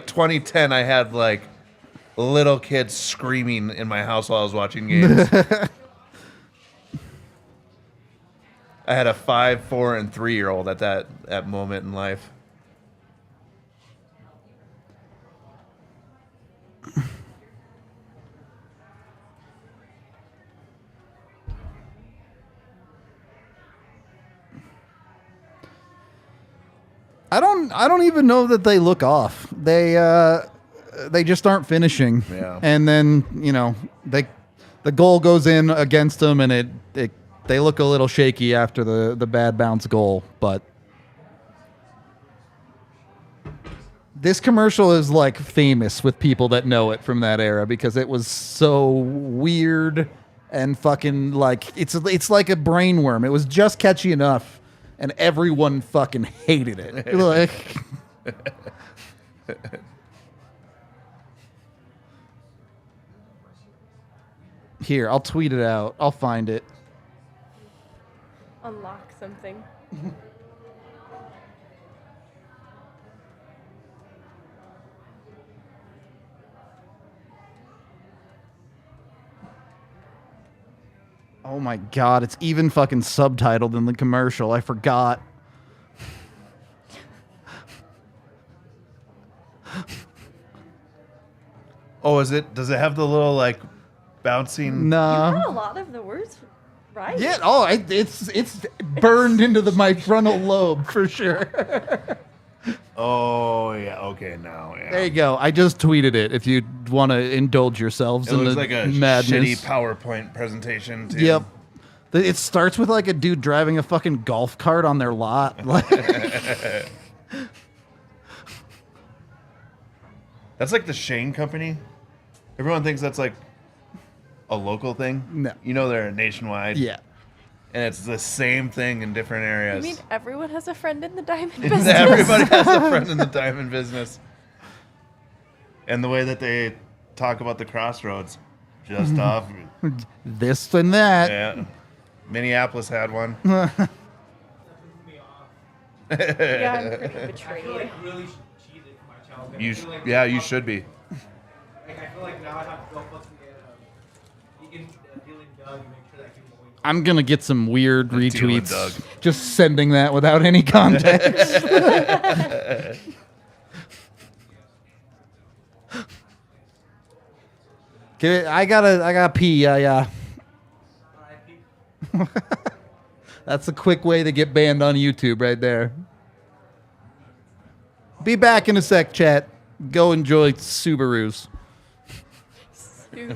2010, I had like little kids screaming in my house while I was watching games. I had a 5, 4, and 3-year-old at that moment in life. I don't even know that they look off. They just aren't finishing. Yeah. And then, the goal goes in against them, and they look a little shaky after the bad bounce goal, but this commercial is like famous with people that know it from that era because it was so weird and fucking like it's like a brainworm. It was just catchy enough and everyone fucking hated it. Like here, I'll tweet it out. I'll find it. Unlock something. Oh my god, it's even fucking subtitled in the commercial. I forgot. Oh, is it? Does it have the little like bouncing? You Nah. got a lot of the words right. Yeah, it's burned into my frontal lobe for sure. Oh yeah. Okay, now yeah. There you go. I just tweeted it if you want to indulge yourselves It in looks the like a madness. shitty PowerPoint presentation too. Yep. It starts with like a dude driving a fucking golf cart on their lot. Like, That's like the Shane Company. Everyone thinks that's like a local thing. No. You know they're nationwide. yeah. And it's the same thing in different areas. You mean everyone has a friend in the diamond business? Everybody has a friend in the diamond business. And the way that they talk about the crossroads, just off. This and that. Yeah. Minneapolis had one. Yeah, I'm pretty I betrayed. feel like really cheated for my childhood. You I feel like, yeah, you should be. Like I feel like now I have to go fucking get Dealing Doug and make sure that he's always. I'm going to get some weird Dealing retweets. Doug. Just sending that without any context. I gotta pee. Yeah. That's a quick way to get banned on YouTube right there. Be back in a sec, chat. Go enjoy Subarus. Subaru.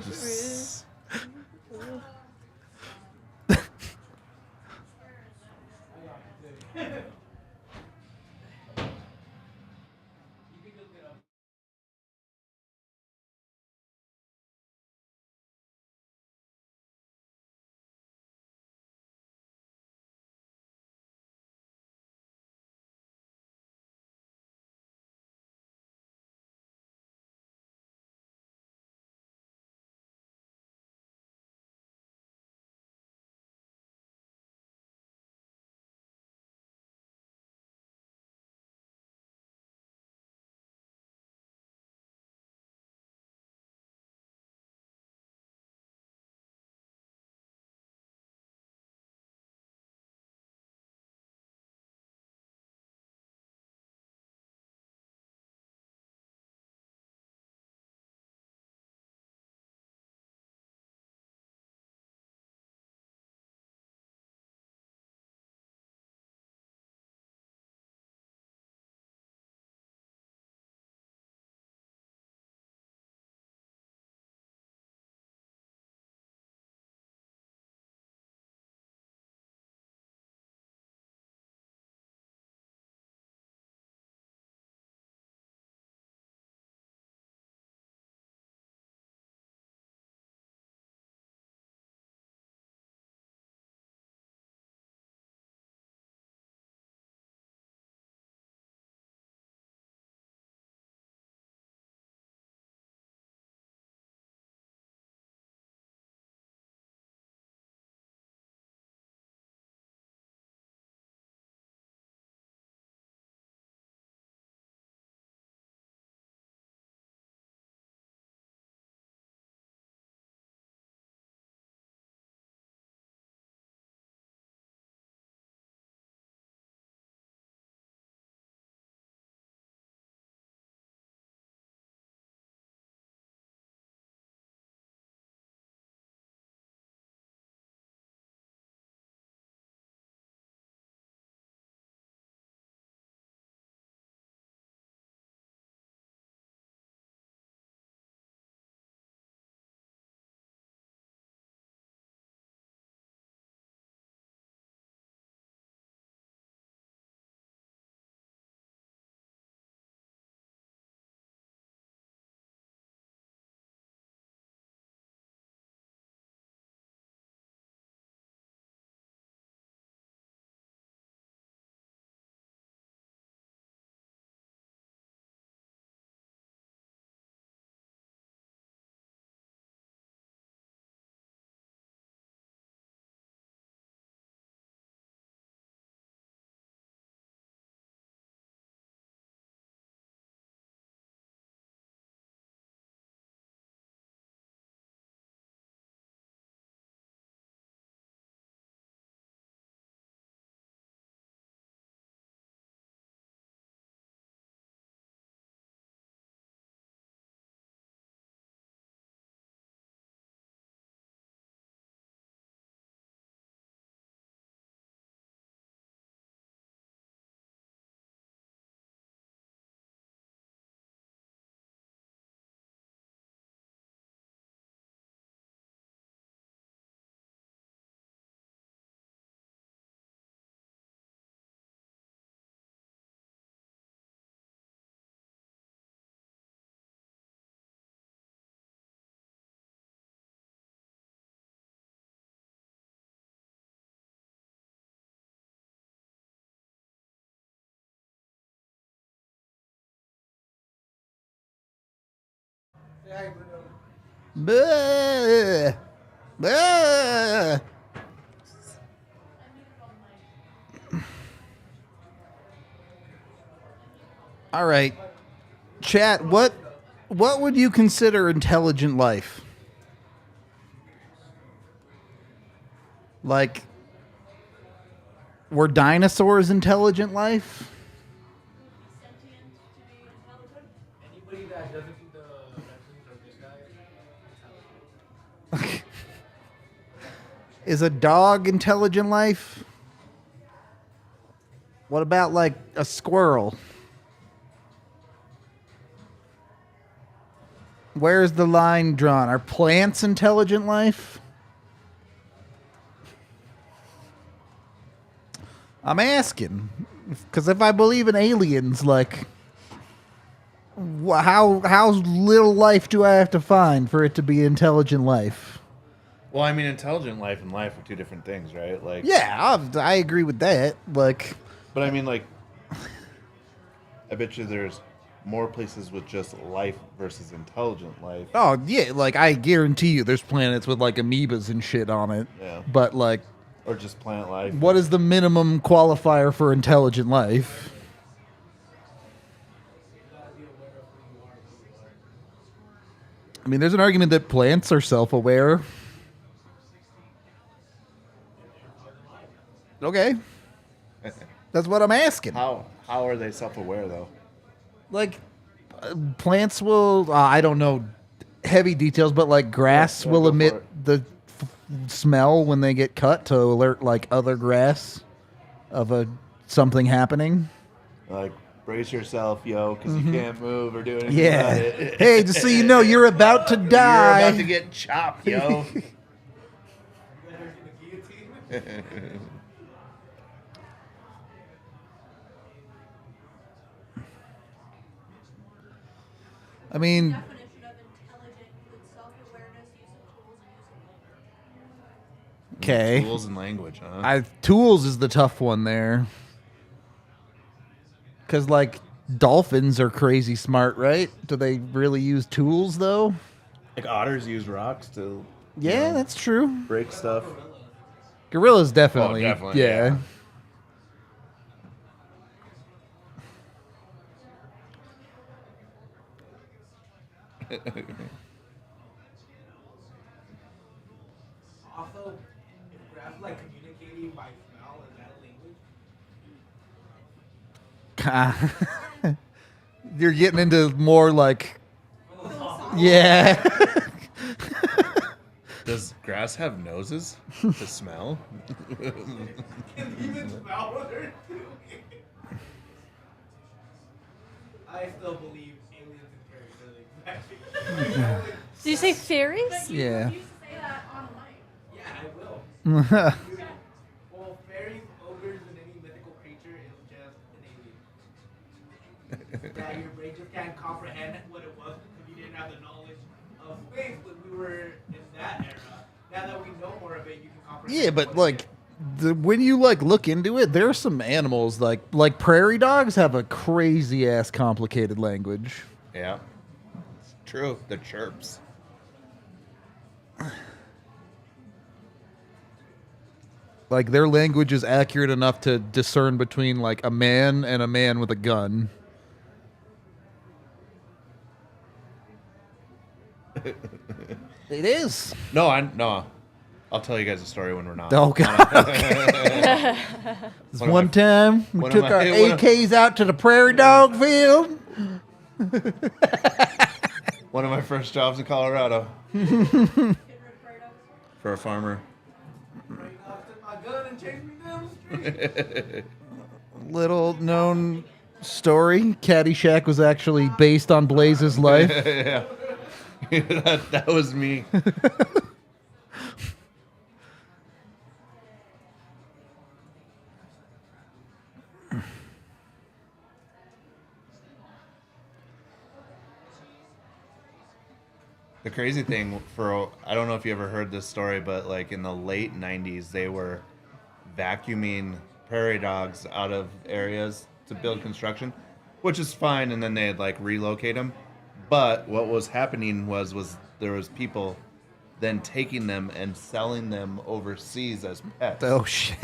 Bah. Bah. All right, chat. What would you consider intelligent life? Like, were dinosaurs intelligent life? Sentient to be intelligent. Anybody that doesn't think the Russians are good guys, intelligent. Is a dog intelligent life? What about like a squirrel? Where's the line drawn? Are plants intelligent life? I'm asking, because if I believe in aliens, like, how little life do I have to find for it to be intelligent life? Well, I mean, intelligent life and life are two different things, right? Like, Yeah, I agree with that. Like, but I mean, like, I bet you there's more places with just life versus intelligent life. oh yeah, like I guarantee you, there's planets with like amoebas and shit on it. Yeah. But like, Or just plant life. what is the minimum qualifier for intelligent life? I mean, there's an argument that plants are self-aware. Okay, that's what I'm asking. How are they self-aware though? Like, plants will, I don't know heavy details, but like grass Yeah, will go emit for it. the smell when they get cut to alert like other grass of something happening. Like, brace yourself, yo, because you can't move or do anything Yeah. about it. Hey, just so you know, you're about to die. You're about to get chopped, yo. I mean, Definition of intelligent includes self-awareness, use of tools, and use of okay. Tools and language, huh? Tools is the tough one there. Because, like, dolphins are crazy smart, right? Do they really use tools, though? Like, otters use rocks to Yeah, that's true. break stuff. Gorillas definitely. definitely, Yeah. yeah. Also, if graphs like communicating by smell, is that language? You're getting into more like, yeah. Does grass have noses to smell? Can even smell what they're doing? I still believe aliens and fairies are the exact same. Did you say fairies? Yeah. You used to say that on mic. Yeah, I will. Well, fairies, ogres, and any mythical creature is just an alien. That your brain just can't comprehend what it was because you didn't have the knowledge of space when we were in that era. Now that we know more of it, you can comprehend. Yeah, but what like, it when you like look into it, there are some animals like prairie dogs have a crazy ass complicated language. Yeah. It's true. The chirps. Like their language is accurate enough to discern between like a man and a man with a gun. It is. No. I'll tell you guys a story when we're not. Oh god. This one time we one of took my- our one of- AKs out to the prairie dog field. One of my first jobs in Colorado Get rid of prairie dogs. for a farmer. is. Took my gun and chased me down the street. Little known story. Caddyshack was actually based on Blaze's life. Yeah. that was me. The crazy thing I don't know if you ever heard this story, but like in the late 90s, they were vacuuming prairie dogs out of areas to build construction, which is fine. And then they'd like relocate them. But what was happening was there was people then taking them and selling them overseas as pets. Oh shit.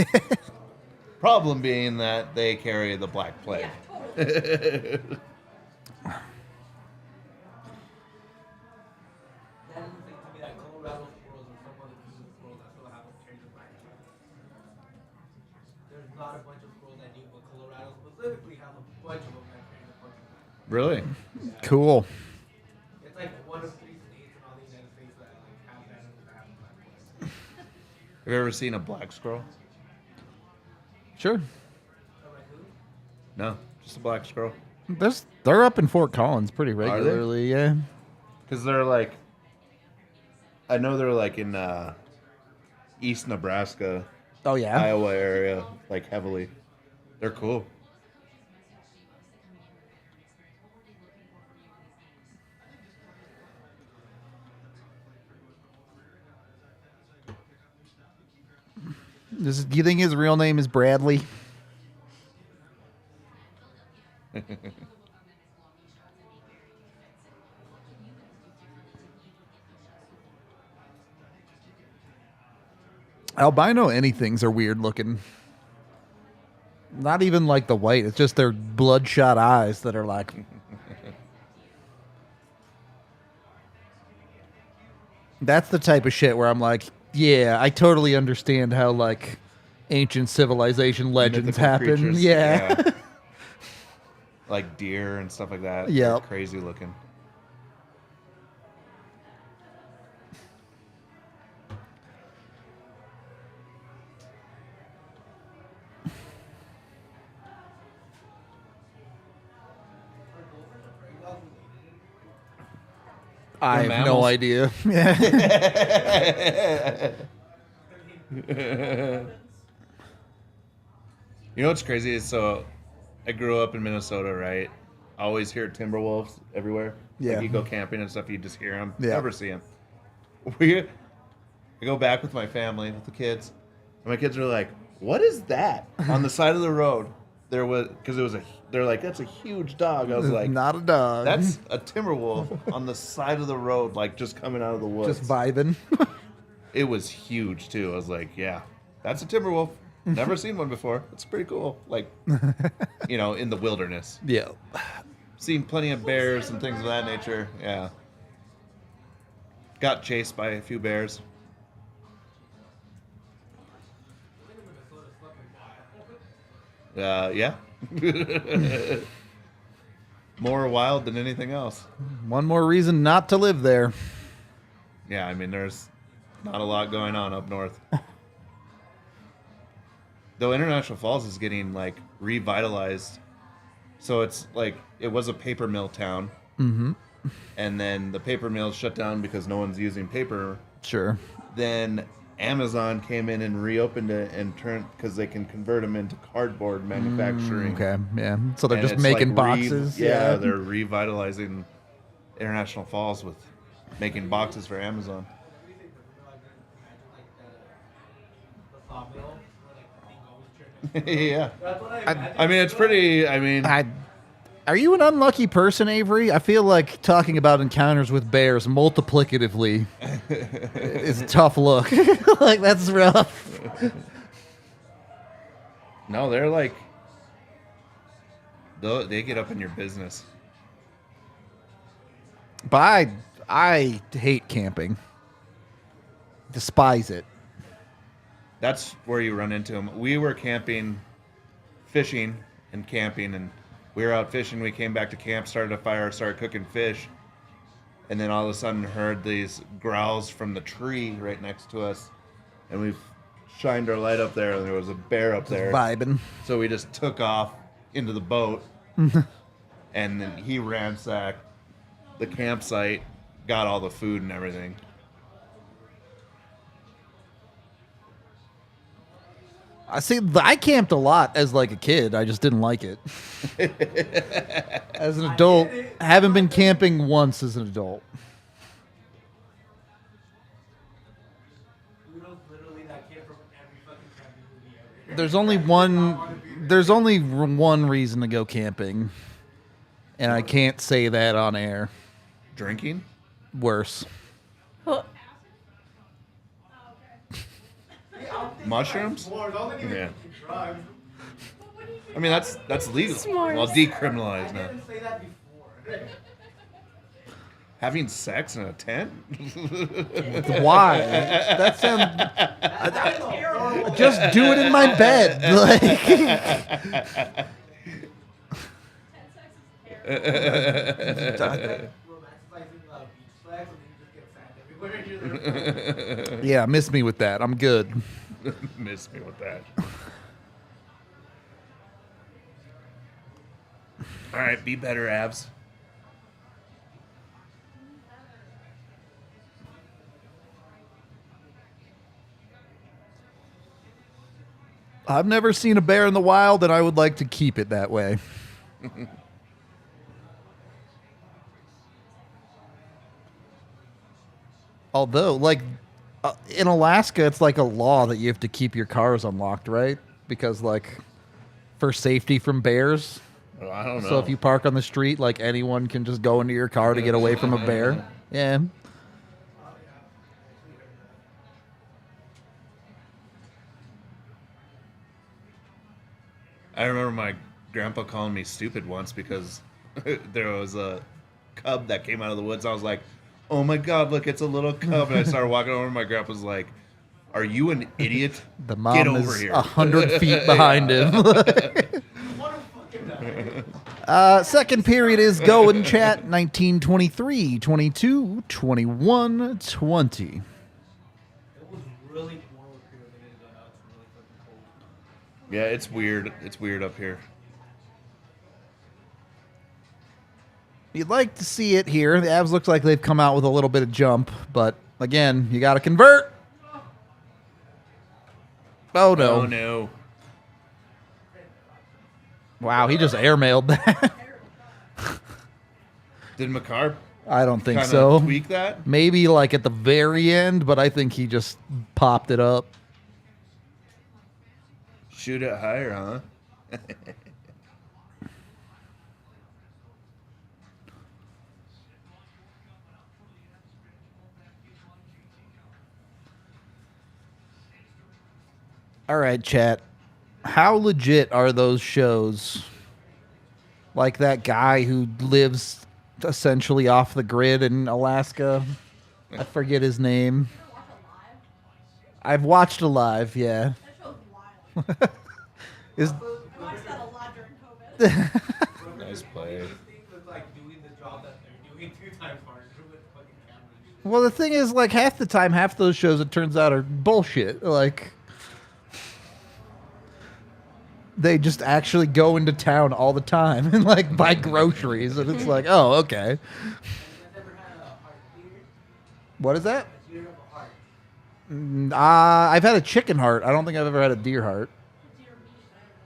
Problem being that they carry the Black Plague. That is the thing to me that Colorado squirrels are some of the few squirrels that still haven't changed their mind. There's not a bunch of squirrels that do, but Colorado specifically has a bunch of them that change the fucking mind. Really? Cool. It's like one of 3 states in all the United States that like have that and that have black plague. Have you ever seen a black squirrel? Sure. I'm like, who? No, just a black squirrel. They're up in Fort Collins pretty they? regularly, yeah. Because they're like, I know they're like in East Nebraska, Oh yeah. Iowa area, like heavily. They're cool. Do you think his real name is Bradley? Albino anythings are weird looking. Not even like the white. It's just their bloodshot eyes that are like. That's the type of shit where I'm like, yeah, I totally understand how like ancient civilization legends Mythical happen. creatures, Yeah. Like deer and stuff like that. Yep. They're crazy looking. I have no mammals. idea. Yeah. You know what's crazy is so I grew up in Minnesota, right? I always hear timber wolves everywhere. Yeah. Like you go camping and stuff, you just hear them. Yeah. Never see them. I go back with my family, with the kids, and my kids are like, "What is that on the side of the road?" There was because it was they're like, "That's a huge dog." I was like, Not a dog. "That's a timber wolf on the side of the road, like just coming out of the woods." just vibing. It was huge too. I was like, "Yeah, that's a timber wolf. Never seen one before. It's pretty cool." Like, in the wilderness. Yeah. Seen plenty of bears and things of that nature. Yeah. Got chased by a few bears. Yeah. More wild than anything else. One more reason not to live there. Yeah, I mean, there's not a lot going on up north. Though International Falls is getting, like, revitalized. So it's, like, it was a paper mill town. Mm-hmm. And then the paper mills shut down because no one's using paper. Sure. Then Amazon came in and reopened it and turned because they can convert them into cardboard manufacturing. Okay. Yeah. So they're And just it's making like boxes. Yeah, they're revitalizing International Falls with making boxes for Amazon. Yeah. I mean, it's pretty. I mean, Are you an unlucky person, Avery? I feel like talking about encounters with bears multiplicatively is a tough look. Like, that's rough. no, they're like, they get up in your business. But I hate camping. Despise it. That's where you run into them. We were fishing and camping, and we were out fishing. We came back to camp, started a fire, started cooking fish, and then all of a sudden heard these growls from the tree right next to us, and we shined our light up there, and there was a bear up there. Vibing. So we just took off into the boat, and then he ransacked the campsite, got all the food and everything. I camped a lot as like a kid. I just didn't like it. As an adult, haven't been camping once as an adult. There's only one reason to go camping, and I can't say that on air. drinking? Worse. Huh. Mushrooms? Don't even Yeah. drugs. I mean, that's legal. S'mores. Well, decriminalized I now. didn't say that before. Having sex in a tent? Why? That sounds. Just do it in my bed. Like. Romanticizing beach flags and then you just get sand everywhere. Yeah, miss me with that. I'm good. Miss me with that. All right, be better, abs. I've never seen a bear in the wild, and I would like to keep it that way. Although, like, in Alaska, it's like a law that you have to keep your cars unlocked, right? Because, like, for safety from bears. Well, I don't know. So if you park on the street, like, anyone can just go into your car to get away from a bear. Yeah. I remember my grandpa calling me stupid once because there was a cub that came out of the woods. I was like, "Oh my god, look, it's a little cub!" And I started walking over. And my grandpa's like, "Are you an idiot? The mom Get over is here." 100 feet behind him. What a fucking guy. Second period is going, chat. 19, 23, 22, 21, 20. It was really warm up here, but it's really fucking cold. Yeah, it's weird. It's weird up here. You'd like to see it here. The Avs looks like they've come out with a little bit of jump, but again, you got to convert. Oh, no. Oh no. Wow, he just airmailed that. Did McCarr I don't think kind so. of tweak that? Maybe like at the very end, but I think he just popped it up. Shoot it higher, huh? All right, chat. How legit are those shows? Like that guy who lives essentially off the grid in Alaska. I forget his name. I've watched Alive, yeah. That show's wild. Is I watched that a lot during COVID. Nice play. Things with like doing the job that they're doing 2 times harder with fucking cameras. well, the thing is, like half the time, half those shows it turns out are bullshit. Like they just actually go into town all the time and like buy groceries, and it's like, oh, okay. You never had a heart theater? What is that? You have a heart. I've had a chicken heart. I don't think I've ever had a deer heart.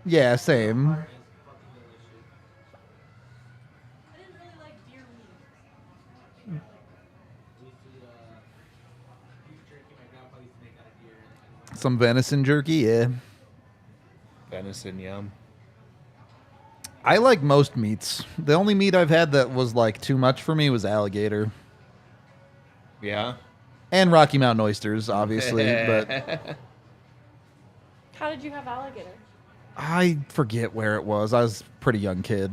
Yeah, same. Heart is fucking delicious. I didn't really like deer meat. We used to beef jerky. My grandpa used to make out of deer. And Some venison jerky, yeah. Venison yum. I like most meats. The only meat I've had that was like too much for me was alligator. Yeah. And Rocky Mountain oysters, obviously, but How did you have alligator? I forget where it was. I was a pretty young kid.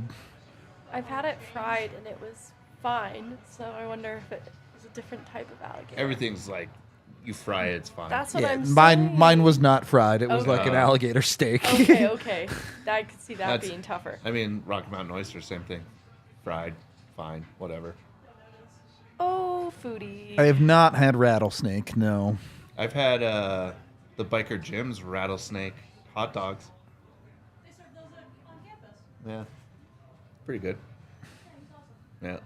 I've had it fried and it was fine, so I wonder if it was a different type of alligator. Everything's like, you fry it, it's fine. That's what Yeah, I'm saying. mine was not fried. It was like an Okay. alligator steak. Okay, okay. I could see that That's- being tougher. I mean, Rocky Mountain oysters, same thing. Fried, fine, whatever. Oh, foodie. I have not had rattlesnake, no. I've had the Biker Jim's rattlesnake hot dogs. They serve those on campus. Yeah. Pretty good. Yeah.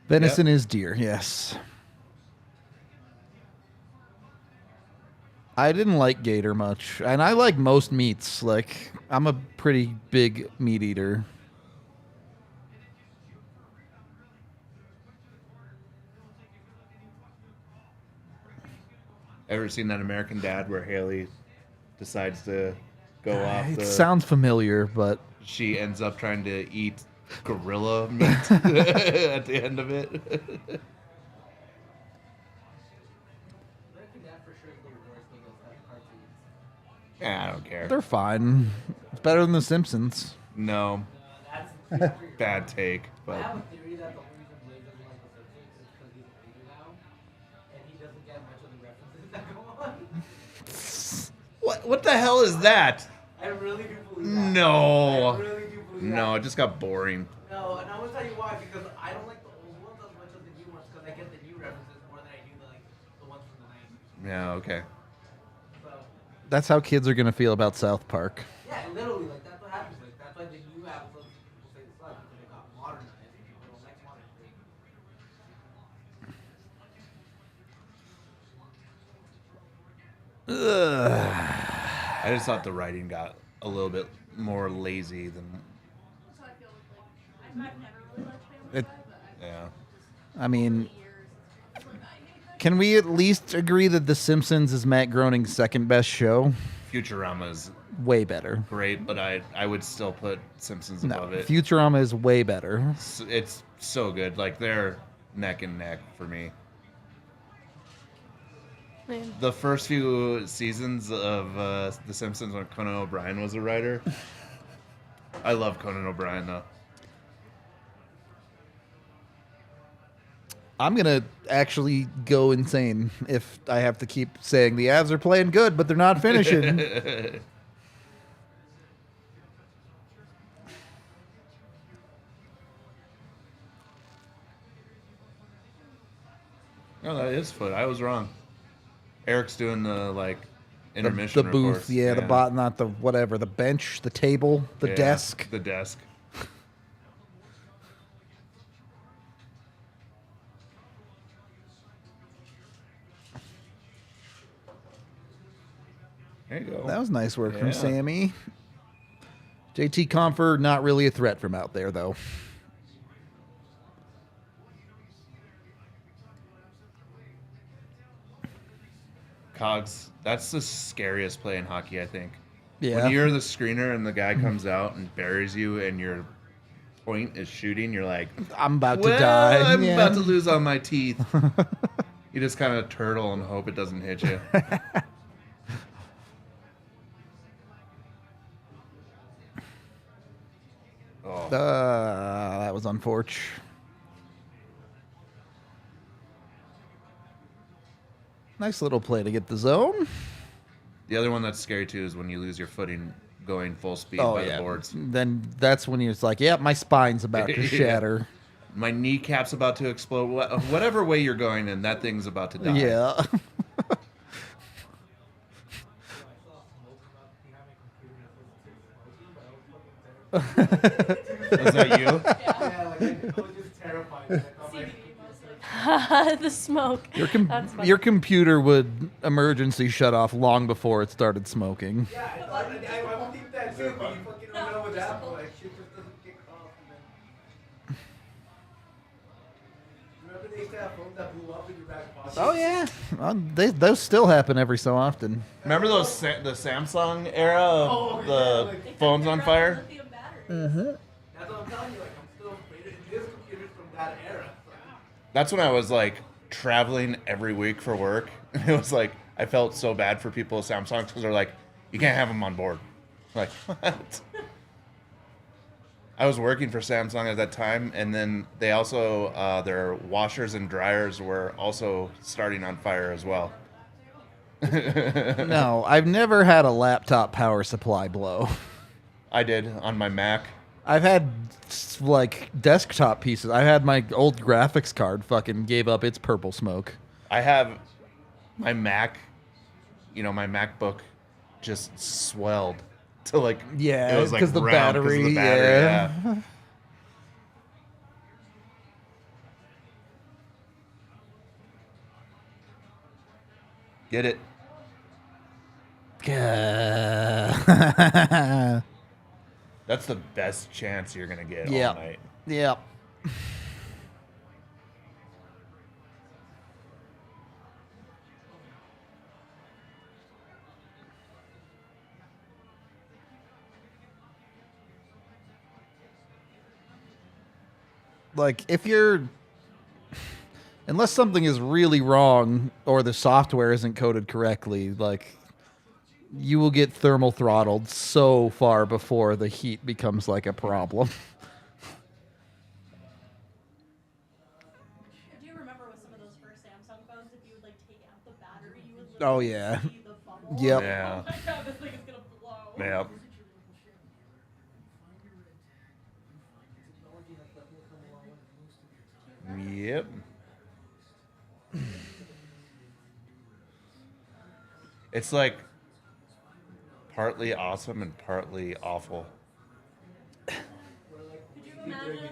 Venison is deer, yes. I didn't like gator much, and I like most meats. Like, I'm a pretty big meat eater. Ever seen that American Dad where Haley decides to go off It the... sounds familiar, but She ends up trying to eat gorilla meat at the end of it. I think that for sure is the worst of those cartoons. Yeah, I don't care. They're fine. It's better than The Simpsons. No, That's bad take, I but have a theory that the only reason Blaze doesn't like the Simpsons is because he's older now, and he doesn't get much of the references that go on. what the hell is that? I really do believe that. No. I really do believe that. No, it just got boring. No, and I'm gonna tell you why. Because I don't like the old ones as much as the new ones. Because I get the new references more than I do the ones from the '90s. Yeah, okay. So That's how kids are gonna feel about South Park. yeah, literally, like that's what happens. Like that's why the new episodes people say they suck because they got modernized and people don't like modern things. I just thought the writing got a little bit more lazy than. So I feel like I've never really liked Family It- Guy, but Yeah. I mean, years it's like I hate that. can we at least agree that The Simpsons is Matt Groening's second best show? Futurama is Way better. great, but I would still put Simpsons No, above it. Futurama is way better. It's so good. Like they're neck and neck for me. Man. The first few seasons of The Simpsons when Conan O'Brien was a writer. I love Conan O'Brien though. I'm gonna actually go insane if I have to keep saying the Avs are playing good, but they're not finishing. No, that is foot. I was wrong. Eric's doing the like the intermission booth, reports. yeah, the bot, not the whatever, the bench, the table, the Yeah, desk. The desk. There you go. That was nice work Yeah. from Sammy. JT Comfort, not really a threat from out there, though. Cogs. That's the scariest play in hockey, I think. Yeah. When you're the screener and the guy comes out and buries you and your point is shooting, you're like, I'm about well, to die. I'm Yeah. about to lose all my teeth. You just kind of turtle and hope it doesn't hit you. Oh, That was unfortunate. Nice little play to get the zone. the other one that's scary too is when you lose your footing going full speed Oh, by yeah. the boards. Then that's when you're like, yeah, my spine's about to Yeah. shatter. My kneecap's about to explode. Whatever way you're going in, that thing's about to die. Yeah. Is that you? Yeah, like I was just terrified. Like, I'm like, CBD mostly. The smoke. That's funny. Your computer would emergency shut off long before it started smoking. yeah, I would think that too, but you fucking don't know with Apple. Like shit just doesn't kick off. And then... Remember they used to have phones that blew up in your back pocket? Oh yeah, those still happen every so often. Remember those the Samsung era of the phones on fire? Lithium batteries. That's what I'm telling you. Like I'm still afraid of this computer's from that era. That's when I was like traveling every week for work. It was like I felt so bad for people with Samsungs because they're like, you can't have them on board. Like what? I was working for Samsung at that time, and then they also their washers and dryers were also starting on fire as well. No, I've never had a laptop power supply blow. I did on my Mac. I've had like desktop pieces. I had my old graphics card fucking gave up its purple smoke. I have my Mac, my MacBook just swelled to like Yeah, it was like 'cause the round 'cause of battery, the battery, yeah. yeah. Get it? That's the best chance you're gonna get all night. Yep. like if you're unless something is really wrong or the software isn't coded correctly, like you will get thermal throttled so far before the heat becomes like a problem. Do you remember with some of those first Samsung phones, if you would like take out the battery, you would Oh, literally yeah. see the bubble? Yep. Yeah. Oh my god, this thing is gonna blow. Yep. Yep. It's like partly awesome and partly awful. Could you imagine?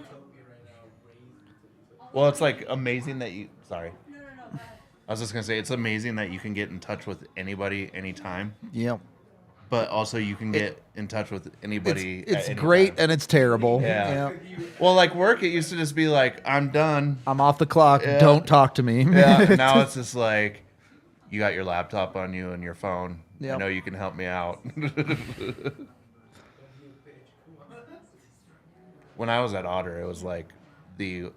Well, it's like amazing that you. Sorry. No, go ahead. I was just gonna say it's amazing that you can get in touch with anybody anytime, Yep. but also you can get in touch with anybody. It's at any great time. and it's terrible. Yeah. Yep. Well, like work, it used to just be like, I'm done. I'm off the clock. Yeah. Don't talk to me. Yeah. Now it's just like, you got your laptop on you and your phone. Yep. I know you can help me out. When I was at Otter, it was like the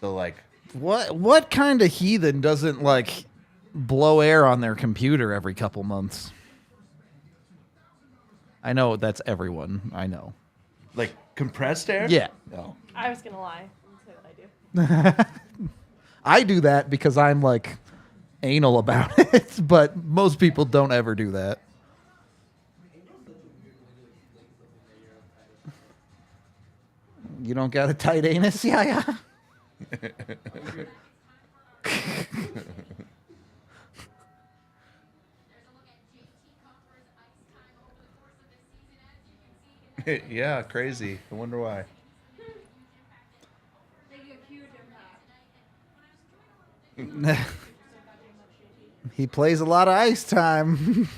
like. What kind of heathen doesn't like blow air on their computer every couple months? I know that's everyone. I know. Like compressed air? Yeah. No. I was gonna lie and say that I do. I do that because I'm like anal about it, but most people don't ever do that. You don't got a tight anus? Yeah. Yeah, crazy. I wonder why. Making a huge impact. He plays a lot of ice time.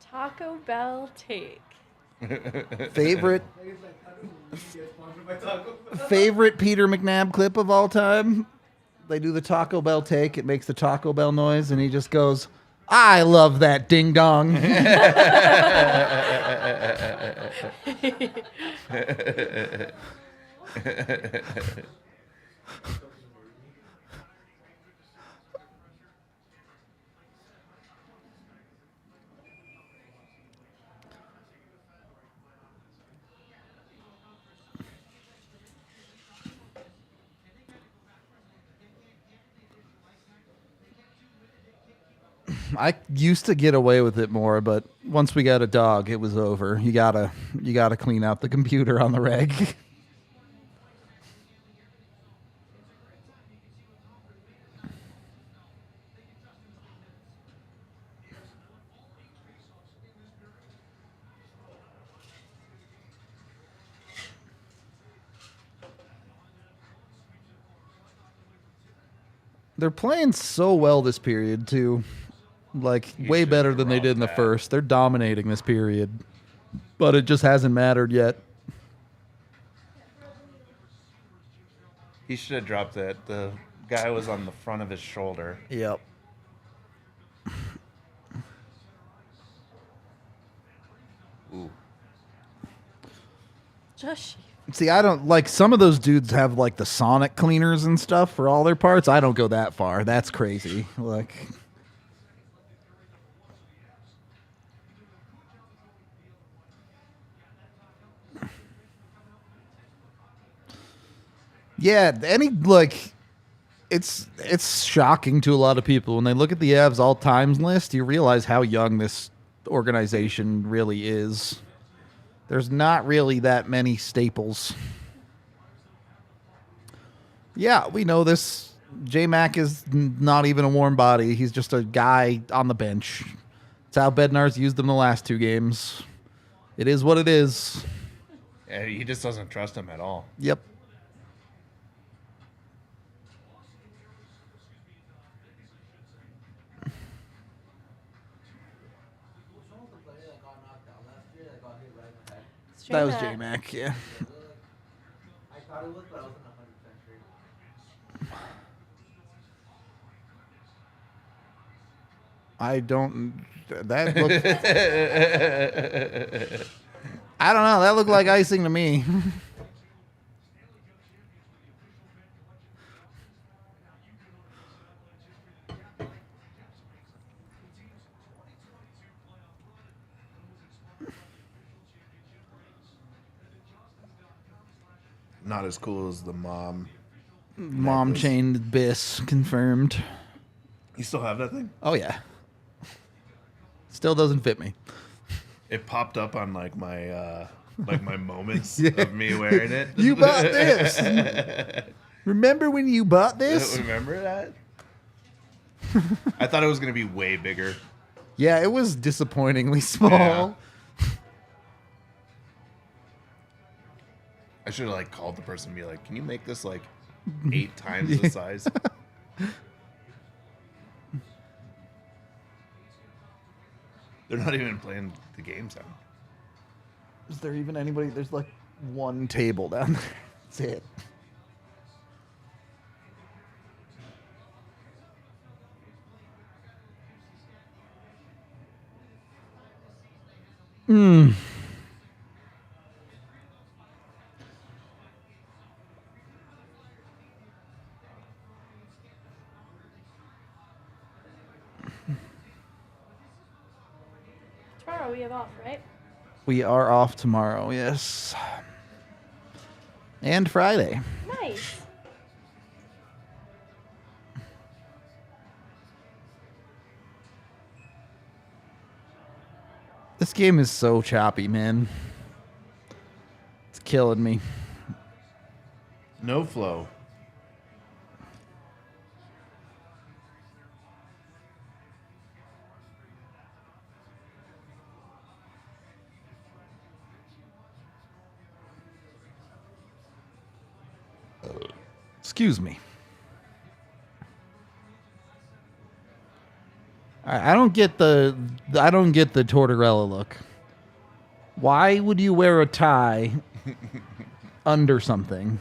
Taco Bell take. Favorite Sponsored by Taco Bell. favorite Peter McNabb clip of all time? They do the Taco Bell take. It makes the Taco Bell noise, and he just goes, "I love that ding dong." I used to get away with it more, but once we got a dog, it was over. You gotta clean out the computer on the reg. They're playing so well this period too. Like way should better than they did in the drop that. first. They're dominating this period. But it just hasn't mattered yet. He should have dropped it. The guy was on the front of his shoulder. Yep. Ooh. Just See, I don't like some of those dudes have like the sonic cleaners and stuff for all their parts. I don't go that far. That's crazy. Like yeah, any like it's shocking to a lot of people when they look at the Avs all times list. You realize how young this organization really is. There's not really that many staples. Yeah, we know this. J-Mac is not even a warm body. He's just a guy on the bench. It's how Bednar's used him the last two games. It is what it is. Yeah, he just doesn't trust him at all. Yep. it's That was J-Mac. J-Mac, yeah. I thought it was, but I wasn't 100% sure. I don't. That looked. I don't know. That looked like icing to me. Not as cool as the mom. Mom necklace. chain bis confirmed. You still have that thing? Oh yeah. Still doesn't fit me. It popped up on like my moments Yeah. of me wearing it. You bought this. Remember when you bought this? Remember that? I thought it was gonna be way bigger. Yeah, it was disappointingly small. Yeah. I should have like called the person and be like, "Can you make this like 8 times the size?" They're not even playing the games on. Is there even anybody? There's like one table down there. That's it. Tomorrow we have off, right? We are off tomorrow, yes. And Friday. Nice. This game is so choppy, man. It's killing me. No flow. Excuse me. I don't get the Tortorella look. Why would you wear a tie under something?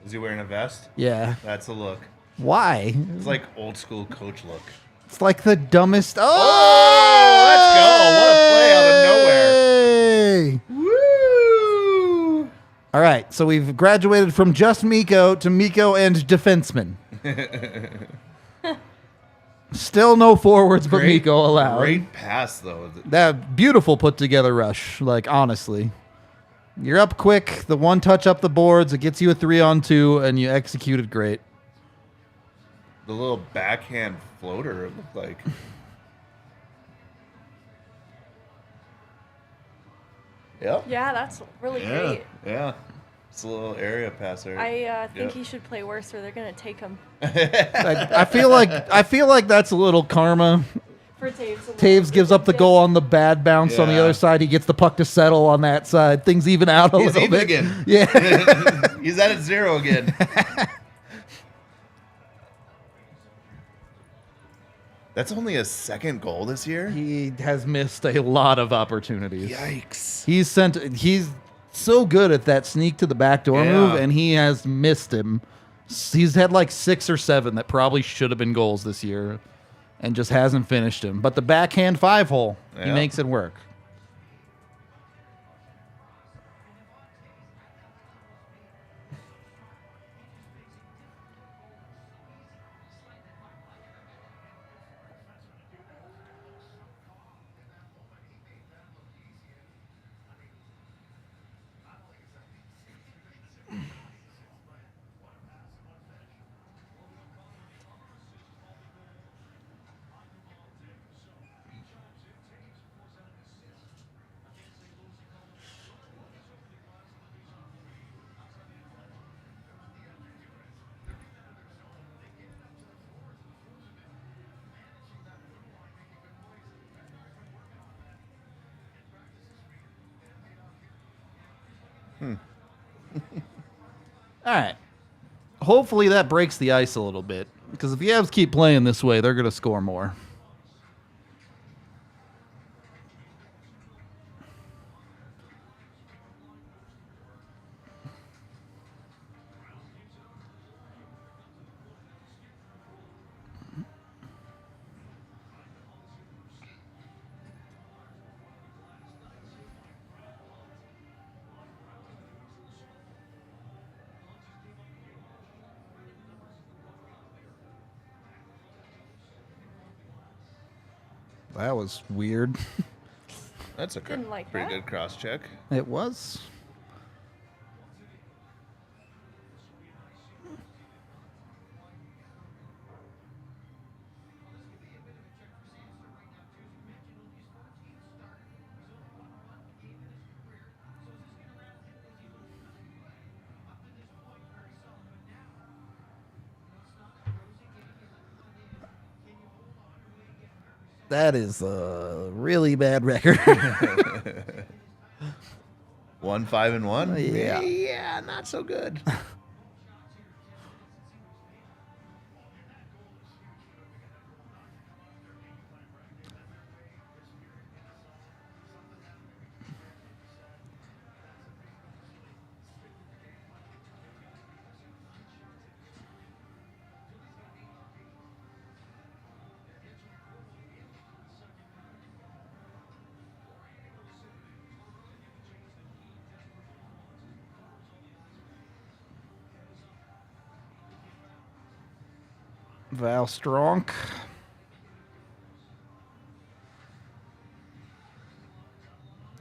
Is he wearing a vest? Yeah. That's a look. Why? It's like old school coach look. It's like the dumbest. Oh, let's go. What a play out of nowhere. Woo! All right, so we've graduated from just Miko to Miko and defenseman. Still no forwards, but Miko allowed. Great pass, though. That beautiful put together rush, like honestly. You're up quick, the one touch up the boards, it gets you a 3-on-2, and you executed great. The little backhand floater, it looked like. Yep. Yeah, that's really great. Yeah. It's a little area passer. I think he should play worse, or they're gonna take him. I feel like that's a little karma. For Taves. Taves gives up the goal on the bad bounce on the Yeah. other side. He gets the puck to settle on that side. Things even out a He's little even bit. again. Yeah. He's at 0 again. That's only his second goal this year? He has missed a lot of opportunities. Yikes. He's so good at that sneak to the backdoor move, and he has missed him. He's had like 6 or 7 that probably should have been goals this year and just hasn't finished him. But the backhand 5-hole, he Yeah. makes it work. All right. Hopefully that breaks the ice a little bit, because if the Avs keep playing this way, they're going to score more. That was weird. That's a Didn't like pretty that. good cross check. It was. That is a really bad record. 1-5-1. Yeah. Yeah, not so good. Val Stronk.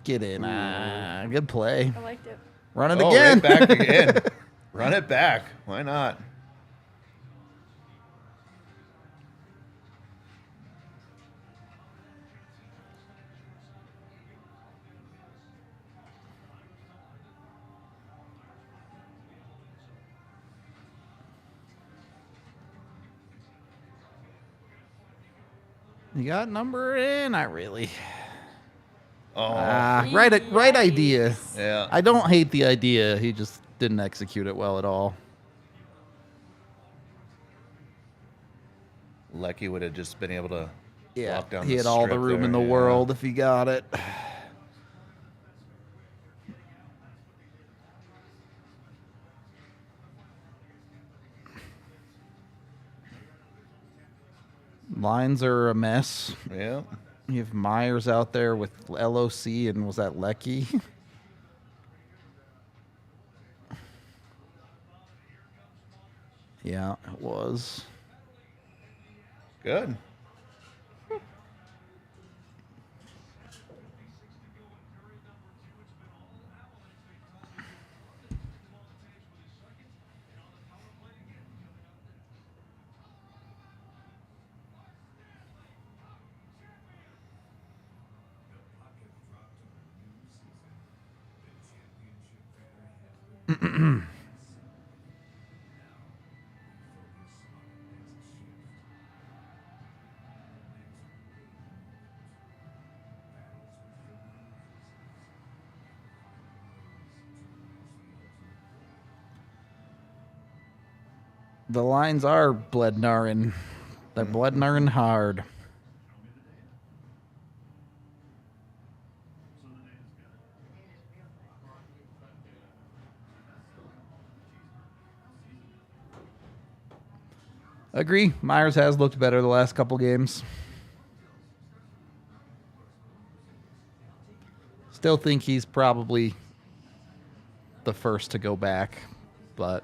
Get in. Good play. I liked it. Run it Oh, again. right back again. Run it back. Why not? You got number in? Not really. Oh, Right idea. Yikes. yeah. I don't hate the idea. He just didn't execute it well at all. Lecky would have just been able to walk down he the had all the strip room there, in the yeah. world if he got it. Lines are a mess. Yeah. You have Myers out there with LOC, and was that Lecky? Yeah, it was. Good. The lines are Blednarin. They're Blednarin hard. Agree. Myers has looked better the last couple games. Still think he's probably the first to go back, but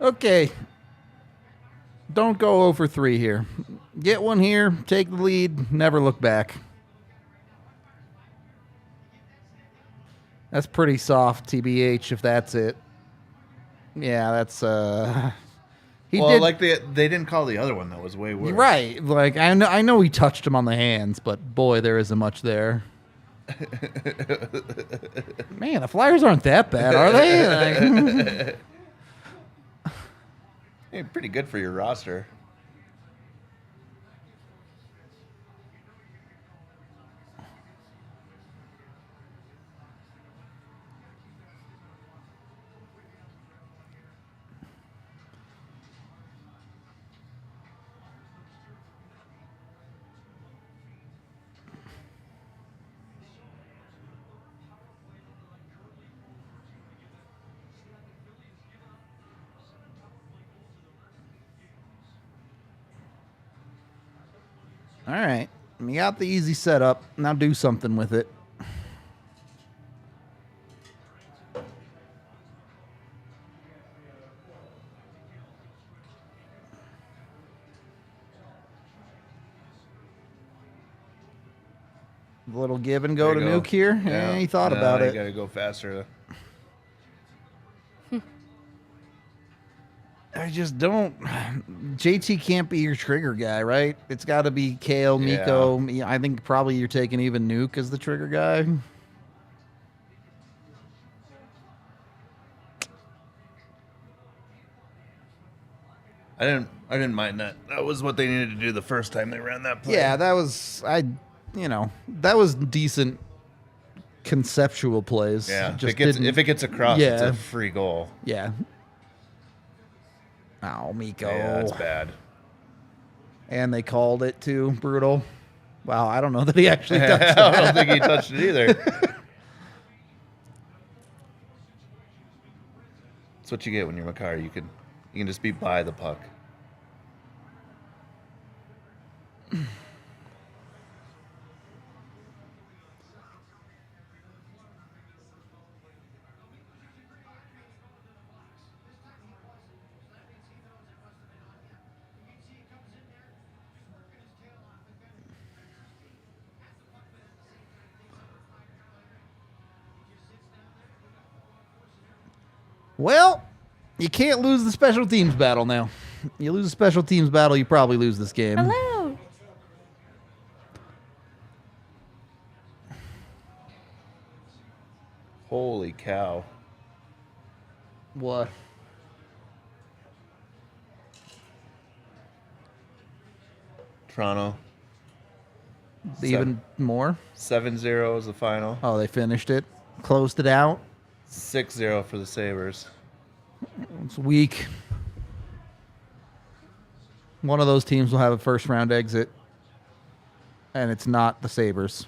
okay. Don't go over 3 here. Get one here, take the lead, never look back. That's pretty soft, TBH, if that's it. Yeah, that's he Well, did like they didn't call the other one that was way worse. right. Like I know he touched him on the hands, but boy, there isn't much there. Man, the Flyers aren't that bad, are they? Like, Hey, pretty good for your roster. all right, you got the easy setup. Now do something with it. little give and go There to you go. nuke here. Yeah. He thought No, about you it. gotta go faster. I just don't. JT can't be your trigger guy, right? It's got to be Kale, Miko. Yeah, I think probably you're taking even Nuke as the trigger guy. I didn't mind that. That was what they needed to do the first time they ran that play. Yeah, that was that was decent conceptual plays. Yeah. Just If it gets across, it's Yeah. a free goal. yeah. Oh, Miko. Yeah, that's bad. And they called it too. Brutal. Wow, I don't know that he actually touched I that. don't think he touched it either. That's what you get when you're Makar. You can just be by the puck. Well, you can't lose the special teams battle now. You lose the special teams battle, you probably lose this game. Hello. Holy cow. What? Toronto. Even more? 7-0 is the final. Oh, they finished it. Closed it out. 6-0 for the Sabres. It's weak. One of those teams will have a first round exit. And it's not the Sabres.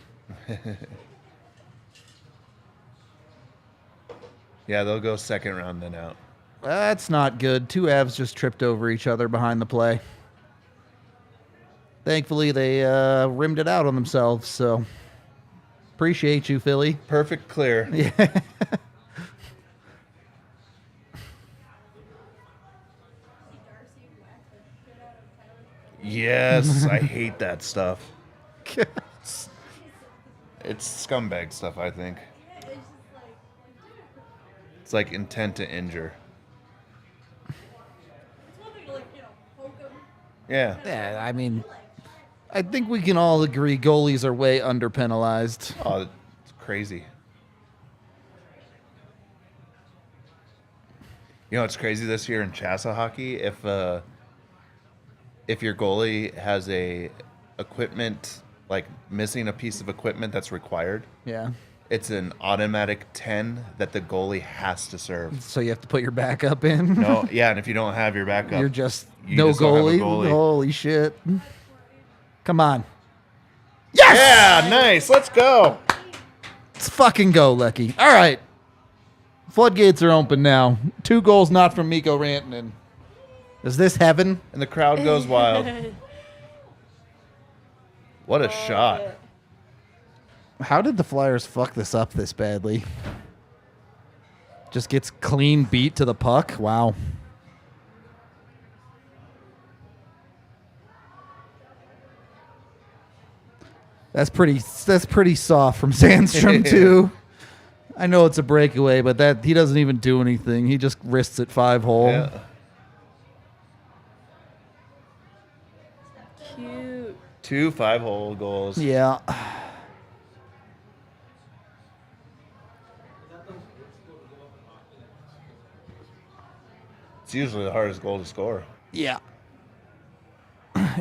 Yeah, they'll go second round then out. That's not good. Two Avs just tripped over each other behind the play. Thankfully, they rimmed it out on themselves, so appreciate you, Philly. Perfect clear. Yeah. Yes, I hate that stuff. It's scumbag stuff, I think. It's like intent to injure. Yeah. Yeah, I mean, I think we can all agree goalies are way underpenalized. Oh, it's crazy. You know what's crazy this year in Chassa hockey? If your goalie has a equipment, like missing a piece of equipment that's required, Yeah. it's an automatic 10 that the goalie has to serve. So you have to put your backup in. No, yeah, and if you don't have your backup, You're just you no just don't have a goalie. goalie. Holy shit. Come on. Yeah, nice. Let's go. Let's fucking go, Lecky. All right. Floodgates are open now. 2 goals not from Mikko Rantanen. Is this heaven? And the crowd goes wild. What a shot. How did the Flyers fuck this up this badly? Just gets clean beat to the puck? Wow. That's pretty soft from Sandstrom too. I know it's a breakaway, but that he doesn't even do anything. He just wrists it 5-hole. Yeah. Cute. 2 5-hole goals. Yeah. It's usually the hardest goal to score. Yeah.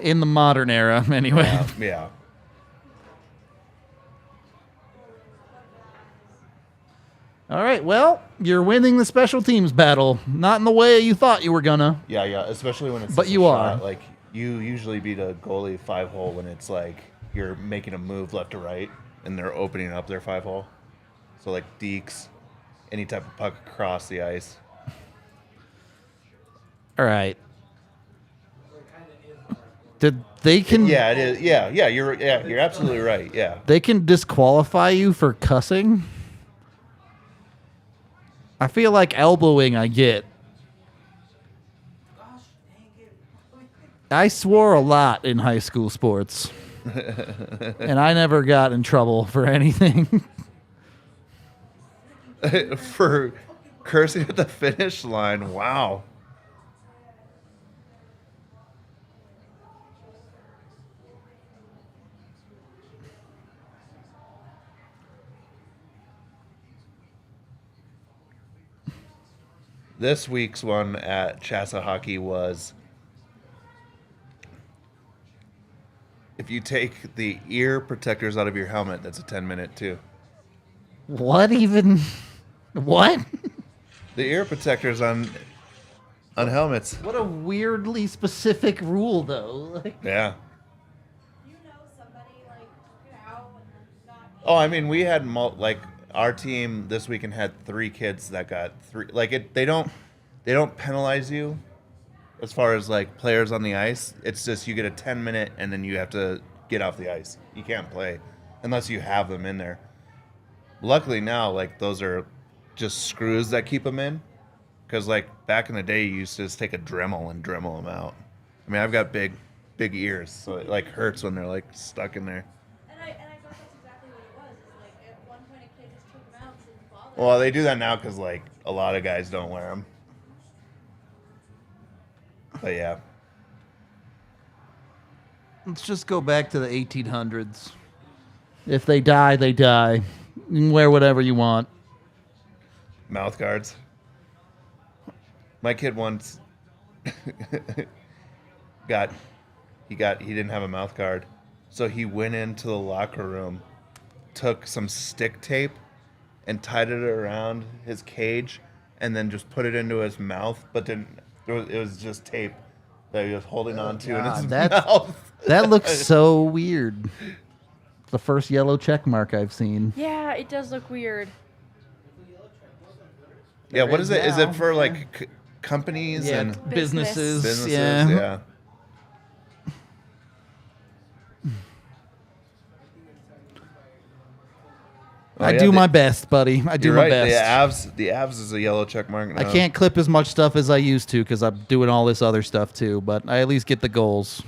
In the modern era, anyway. Yeah. All right, well, you're winning the special teams battle. Not in the way you thought you were gonna. Yeah, especially when it's But just a you shot. are. Like, you usually beat a goalie 5-hole when it's like you're making a move left to right and they're opening up their 5-hole. So, like, dekes, any type of puck across the ice. All right. Did they can Yeah, it is. Yeah, you're absolutely right. Yeah. they can disqualify you for cussing? I feel like elbowing I get. I swore a lot in high school sports. And I never got in trouble for anything. For cursing at the finish line. Wow. This week's one at Chassa Hockey was if you take the ear protectors out of your helmet, that's a 10-minute too. What even? What? The ear protectors on helmets. What a weirdly specific rule, though. Like, Yeah. You know somebody like took it out and not. Oh, I mean, we had like our team this weekend had 3 kids that got 3. Like they don't penalize you as far as like players on the ice. It's just you get a 10-minute and then you have to get off the ice. You can't play unless you have them in there. Luckily now, like those are just screws that keep them in. Because like back in the day, you used to just take a Dremel and Dremel them out. I mean, I've got big ears, so it like hurts when they're like stuck in there. And I thought that's exactly what it was. Is like at one point a kid just took them out and didn't bother. Well, they do that now because like a lot of guys don't wear them. But yeah, let's just go back to the 1800s. If they die, they die. You can wear whatever you want. mouth guards. My kid once he didn't have a mouth guard, so he went into the locker room, took some stick tape, and tied it around his cage, and then just put it into his mouth. But then it was just tape that he was holding on to in his mouth. That looks so weird. It's the first yellow check mark I've seen. Yeah, it does look weird. Yeah, what is it? Is it now. for like companies Yeah, and businesses. businesses? Yeah. Yeah. I do my best, buddy. I do You're my right. best. The abs is a yellow check mark now. I can't clip as much stuff as I used to because I'm doing all this other stuff too, but I at least get the goals.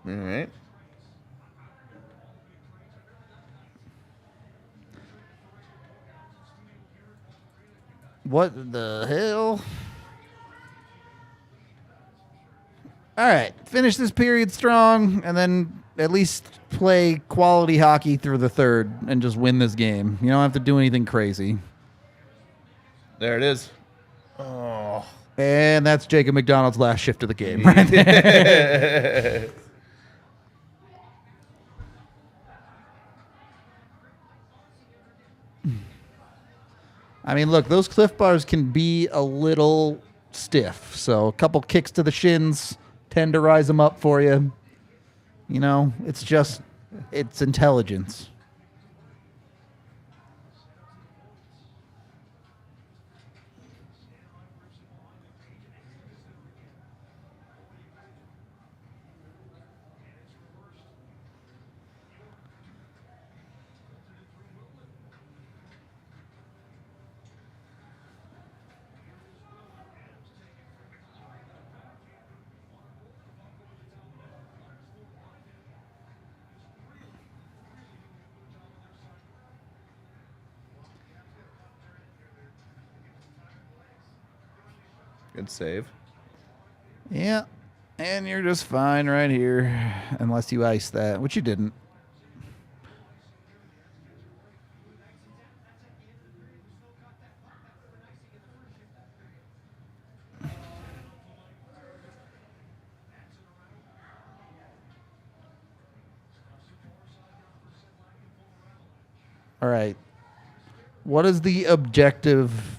All right. What the hell? All right, finish this period strong, and then at least play quality hockey through the third and just win this game. You don't have to do anything crazy. There it is. Oh. And that's Jacob McDonald's last shift of the game right there. I mean, look, those Cliff Bars can be a little stiff, so a couple kicks to the shins tend to rise them up for you. You know, it's intelligence. Good save. Yeah, and you're just fine right here, unless you ice that, which you didn't. All right. What is the objective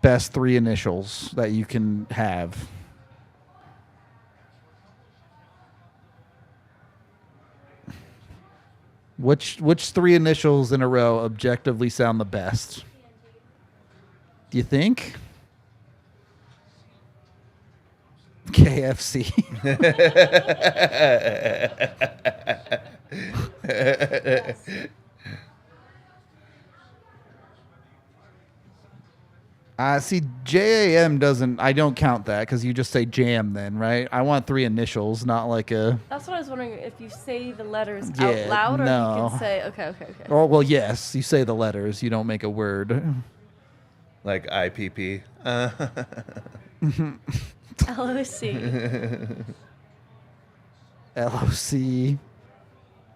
best 3 initials that you can have? Which 3 initials in a row objectively sound the best? Do you think? Okay. KFC. See, JAM doesn't. I don't count that because you just say jam then, right? I want 3 initials, not like a. That's what I was wondering, if you say the letters Yeah, out loud, or if no. you can say, okay. Oh well, yes. You say the letters. You don't make a word. Like IPP. LOC. LOC.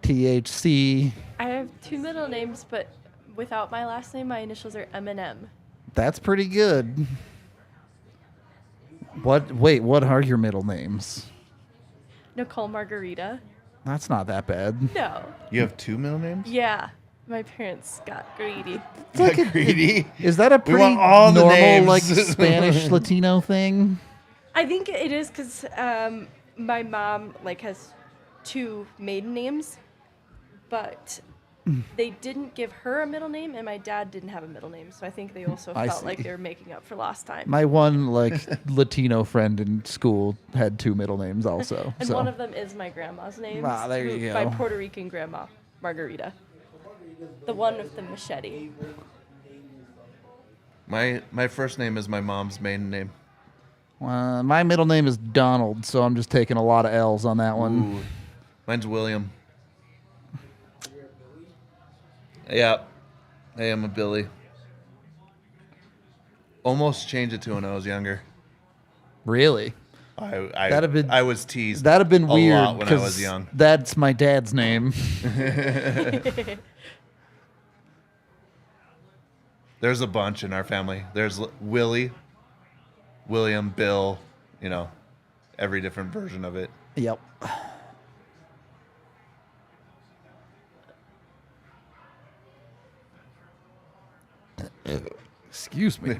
THC. I have 2 middle names, but without my last name, my initials are M&M. That's pretty good. Wait, what are your middle names? Nicole Margarita. That's not that bad. No. You have 2 middle names? Yeah. My parents got greedy. Greedy. Is that a We pretty want all the normal, names. like, Spanish Latino thing? I think it is because my mom has 2 maiden names, but they didn't give her a middle name, and my dad didn't have a middle name, so I think they also I felt like see. they were making up for lost time. My one, Latino friend in school had 2 middle names also. And so. one of them is my grandma's name. Ah, there you My go. Puerto Rican grandma, Margarita. The one with the machete. My first name is my mom's maiden name. My middle name is Donald, so I'm just taking a lot of L's on that one. Ooh. Mine's William. Yeah. I am a Billy. Almost changed it to when I was younger. Really? I was teased. That'd have been a weird lot when I was 'cause young. That's my dad's name. There's a bunch in our family. There's Willie, William, Bill, every different version of it. Yep. Excuse me.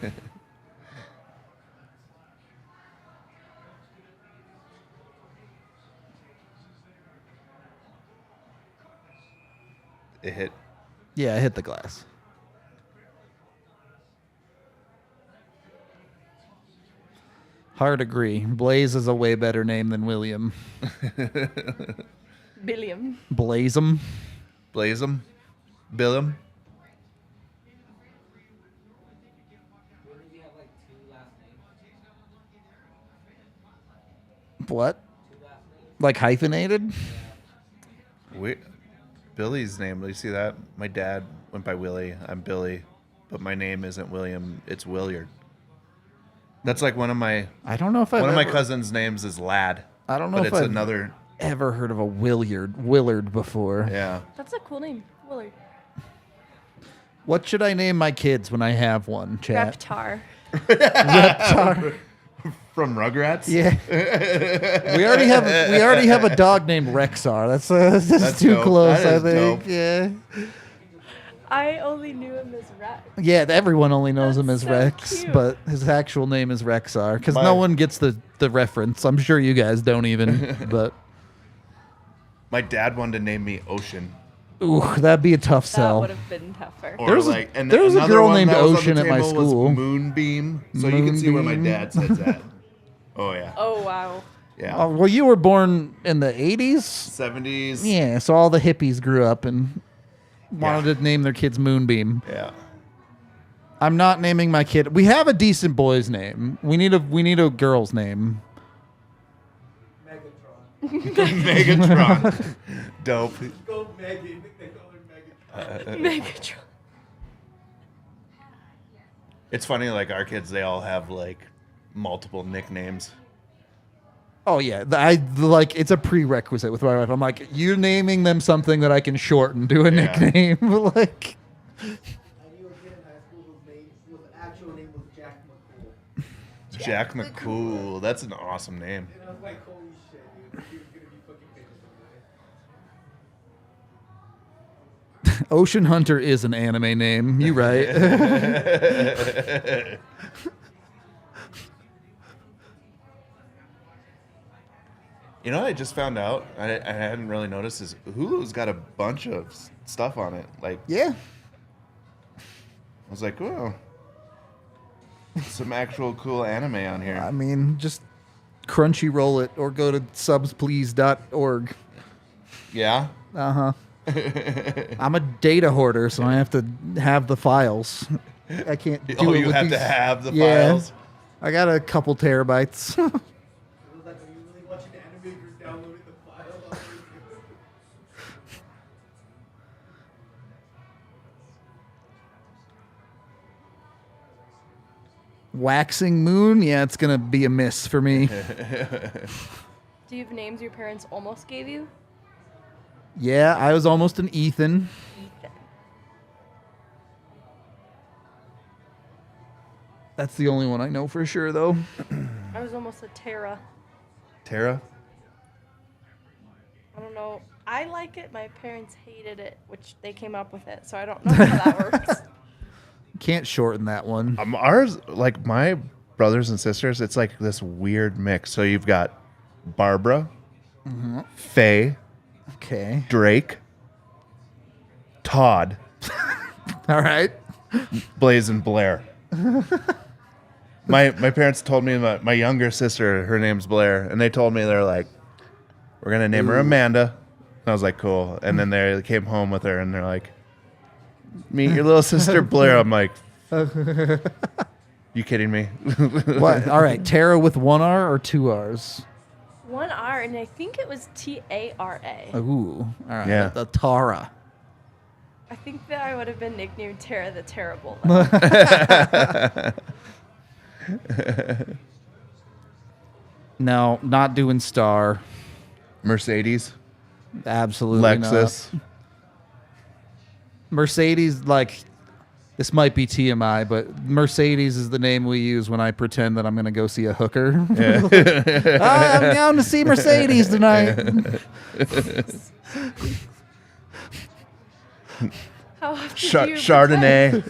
It hit. Yeah, I hit the glass. Hard agree. Blaze is a way better name than William. Billiam. Blaze'em. Blaze'em, Billum. What? Like hyphenated? Billy's name. Do you see that? My dad went by Willie. I'm Billy, but my name isn't William. It's Williard. That's like one of my I don't know if I've one of my ever- cousins' names is Lad. I don't know but if it's I've another. ever heard of a Willard before. Yeah. That's a cool name. Willard. What should I name my kids when I have one, chat? Reptar. Reptar. From Rugrats. Yeah. we already have a dog named Rexar. That's too dope. close, That I is think. dope. Yeah. I only knew him as Rex. Yeah, everyone only knows him as That's so Rex, cute. but his actual name is Rexar because My- no one gets the reference. I'm sure you guys don't even, but My dad wanted to name me Ocean. ooh, that'd be a tough That sell. would have been tougher. Or There was a- like, and there was a another girl one named that was on the Ocean at my table was school. Moonbeam. So you can see where my Moonbeam. dad says that. Oh yeah. Oh, wow. Yeah. Oh, well, you were born in the 80s? 70s. Yeah, so all the hippies grew up and wanted Yeah. to name their kids Moonbeam. Yeah. I'm not naming my kid. We have a decent boy's name. We need a girl's name. Megatron. Megatron. Dope. Go Maggie. They call her Megatron. Megatron. It's funny, like our kids, they all have like multiple nicknames. Oh yeah, it's a prerequisite with my wife. I'm like, you're naming them something that I can shorten to a Yeah. nickname. Like, I knew a kid in high school whose actual name was Jack McCool. Jack McCool. That's an awesome name. And I was like, holy shit, dude. He was gonna be fucking famous someday. Ocean Hunter is an anime name. You right? You know what I just found out? I hadn't really noticed is Hulu's got a bunch of stuff on it. Like, Yeah. I was like, oh, some actual cool anime on here. I mean, just Crunchyroll it or go to subsplease.org. Yeah. I'm a data hoarder, so I have to have the files. I can't do Oh, it you with have these. to have the Yeah. files. I got a couple terabytes. Like, are you really watching anime? You're downloading the file. Waxing Moon, yeah, it's gonna be a miss for me. Do you have names your parents almost gave you? Yeah, I was almost an Ethan. Ethan. That's the only one I know for sure, though. I was almost a Tara. Tara? I don't know. I like it. My parents hated it, which they came up with it, so I don't know how that works. Can't shorten that one. Ours, like my brothers and sisters, it's like this weird mix. So you've got Barbara, Faye, Okay. Drake, Todd, All right. Blaze, and Blair. My parents told me my younger sister, her name's Blair, and they told me, they're like, we're gonna name her Amanda. And I was like, cool. And then they came home with her, and they're like, meet your little sister Blair. I'm like, you kidding me? What? All right. Tara with one R or two R's? One R, and I think it was Tara. Ooh. All right. Yeah. The Tara. I think that I would have been nicknamed Tara the Terrible. No, not doing Star. Mercedes, Absolutely Lexus. not. Mercedes, like, this might be TMI, but Mercedes is the name we use when I pretend that I'm going to go see a hooker. I'm going to see Mercedes tonight. How often do you Chardonnay.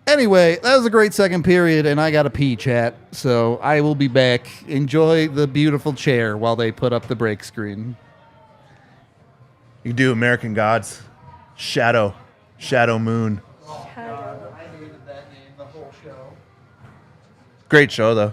Anyway, that was a great second period, and I got a pee, chat. So I will be back. Enjoy the beautiful chair while they put up the break screen. You can do American Gods, Shadow Moon. Shadow. I hated that name the whole show. Great show though.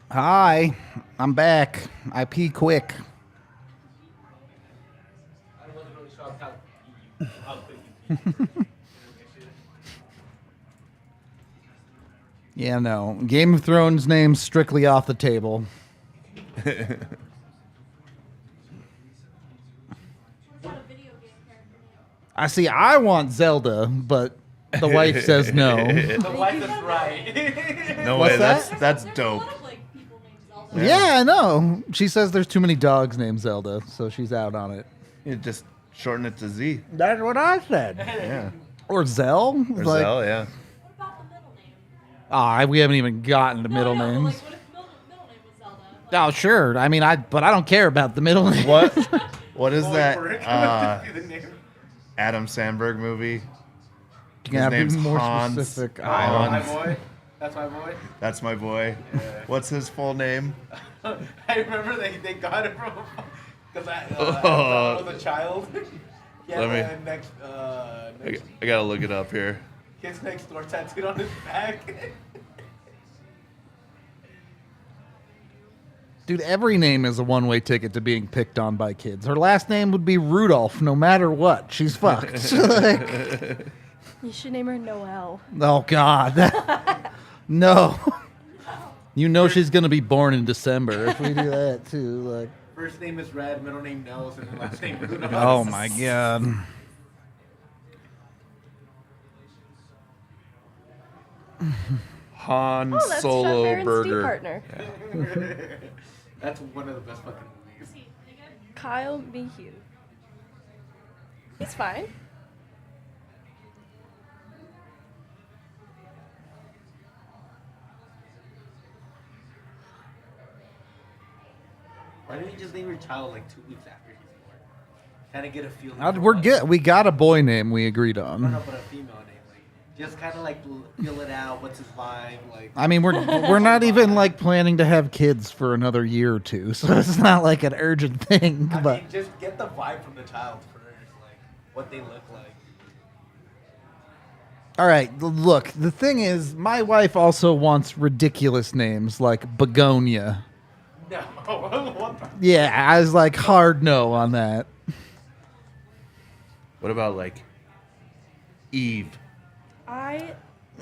Hi, I'm back. I pee quick. Yeah, no. Game of Thrones names strictly off the table. What about a video game character name? I see. I want Zelda, but the wife says no. The wife is right. No What's way. that? That's There's dope. a lot of like people named Zelda. Yeah, I know. She says there's too many dogs named Zelda, so she's out on it. You just shorten it to Z. That's what I said. Yeah. Or Zell. Or Like, Zell, yeah. What about the middle name? we haven't even gotten to middle No, I know, but, names. like, what if middle name was Zelda? Like, Oh, sure. I mean, but I don't care about the middle name. What? What is Goldberg. that Would be the name. Adam Sandberg movie? Yeah, His name's be more Hans. specific. Oh, my Hans. boy. That's my boy. That's my boy. Yeah. What's his full name? I remember they got it from because I was a child. Yeah, Let me- next I gotta look it up here. kids next door tattooed on his back. Dude, every name is a one-way ticket to being picked on by kids. Her last name would be Rudolph, no matter what. She's fucked. Like, You should name her Noelle. oh, God. No. You know she's going to be born in December if we do that, too. Like, First name is Red, middle name Nels, and then last name Rudolph. oh, my God. Han Oh, that's Solo Chef Aaron's tea Burger. partner. That's one of the best fucking movies. Kyle Mayhew. He's fine. Why didn't you just name your child like 2 weeks after he's born? Kind of get a feeling. We're good. We got a boy name we agreed on. No, but a female name. Like, just kind of like feel it out. What's his vibe? Like, I mean, we're not even like planning to have kids for another year or two, so it's not like an urgent thing. I But mean, just get the vibe from the child first. Like, what they look like. all right, look. The thing is, my wife also wants ridiculous names like Begonia. No, what the? Yeah, I was like hard no on that. What about like Eve? I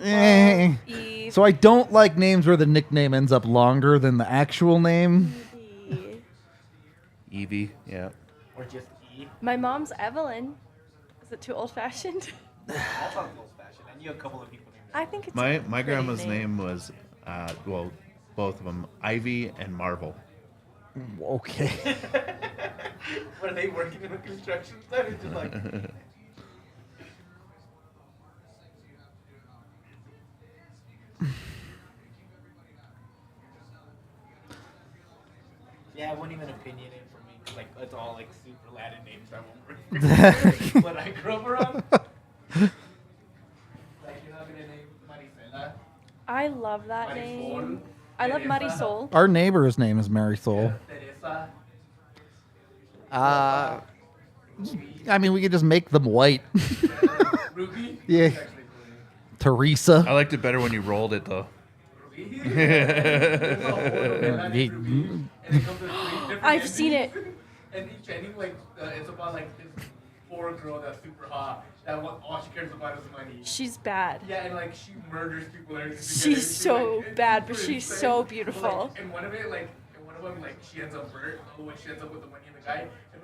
Eh. love Eve. So I don't like names where the nickname ends up longer than the actual name. Evie. Evie, yeah. Or just E. My mom's Evelyn. Is it too old-fashioned? That sounds old fashioned. I knew a couple of people named that. I think it's My a pretty grandma's name was well, both of them, Ivy and Marvel. Okay. Were they working in a construction site or just like? Yeah, I wouldn't even opinion it for me. 'Cause, like, it's all like super Latin names that won't work. What I grew up around. Like, you're not gonna name Maricela. I love that Marisol, name. I love Teresa, Marisol. Our neighbor's name is Marisol. Teresa. I mean, we could just make them white. Ruby. Yeah. That's actually cool. Teresa. I liked it better when you rolled it though. Ruby. There's a whole other Ye- Ruby, and it comes with 3 different I've seen it. endings. And each ending, like, it's about like this poor girl that's super hot. That all she cares about is money. She's bad. Yeah, and like she murders people. And everything. She's so It's bad, but super she's insane. so But, beautiful. like, and one of it, like, in one of them, like she ends up burnt. The other one, she ends up with the money and the guy. And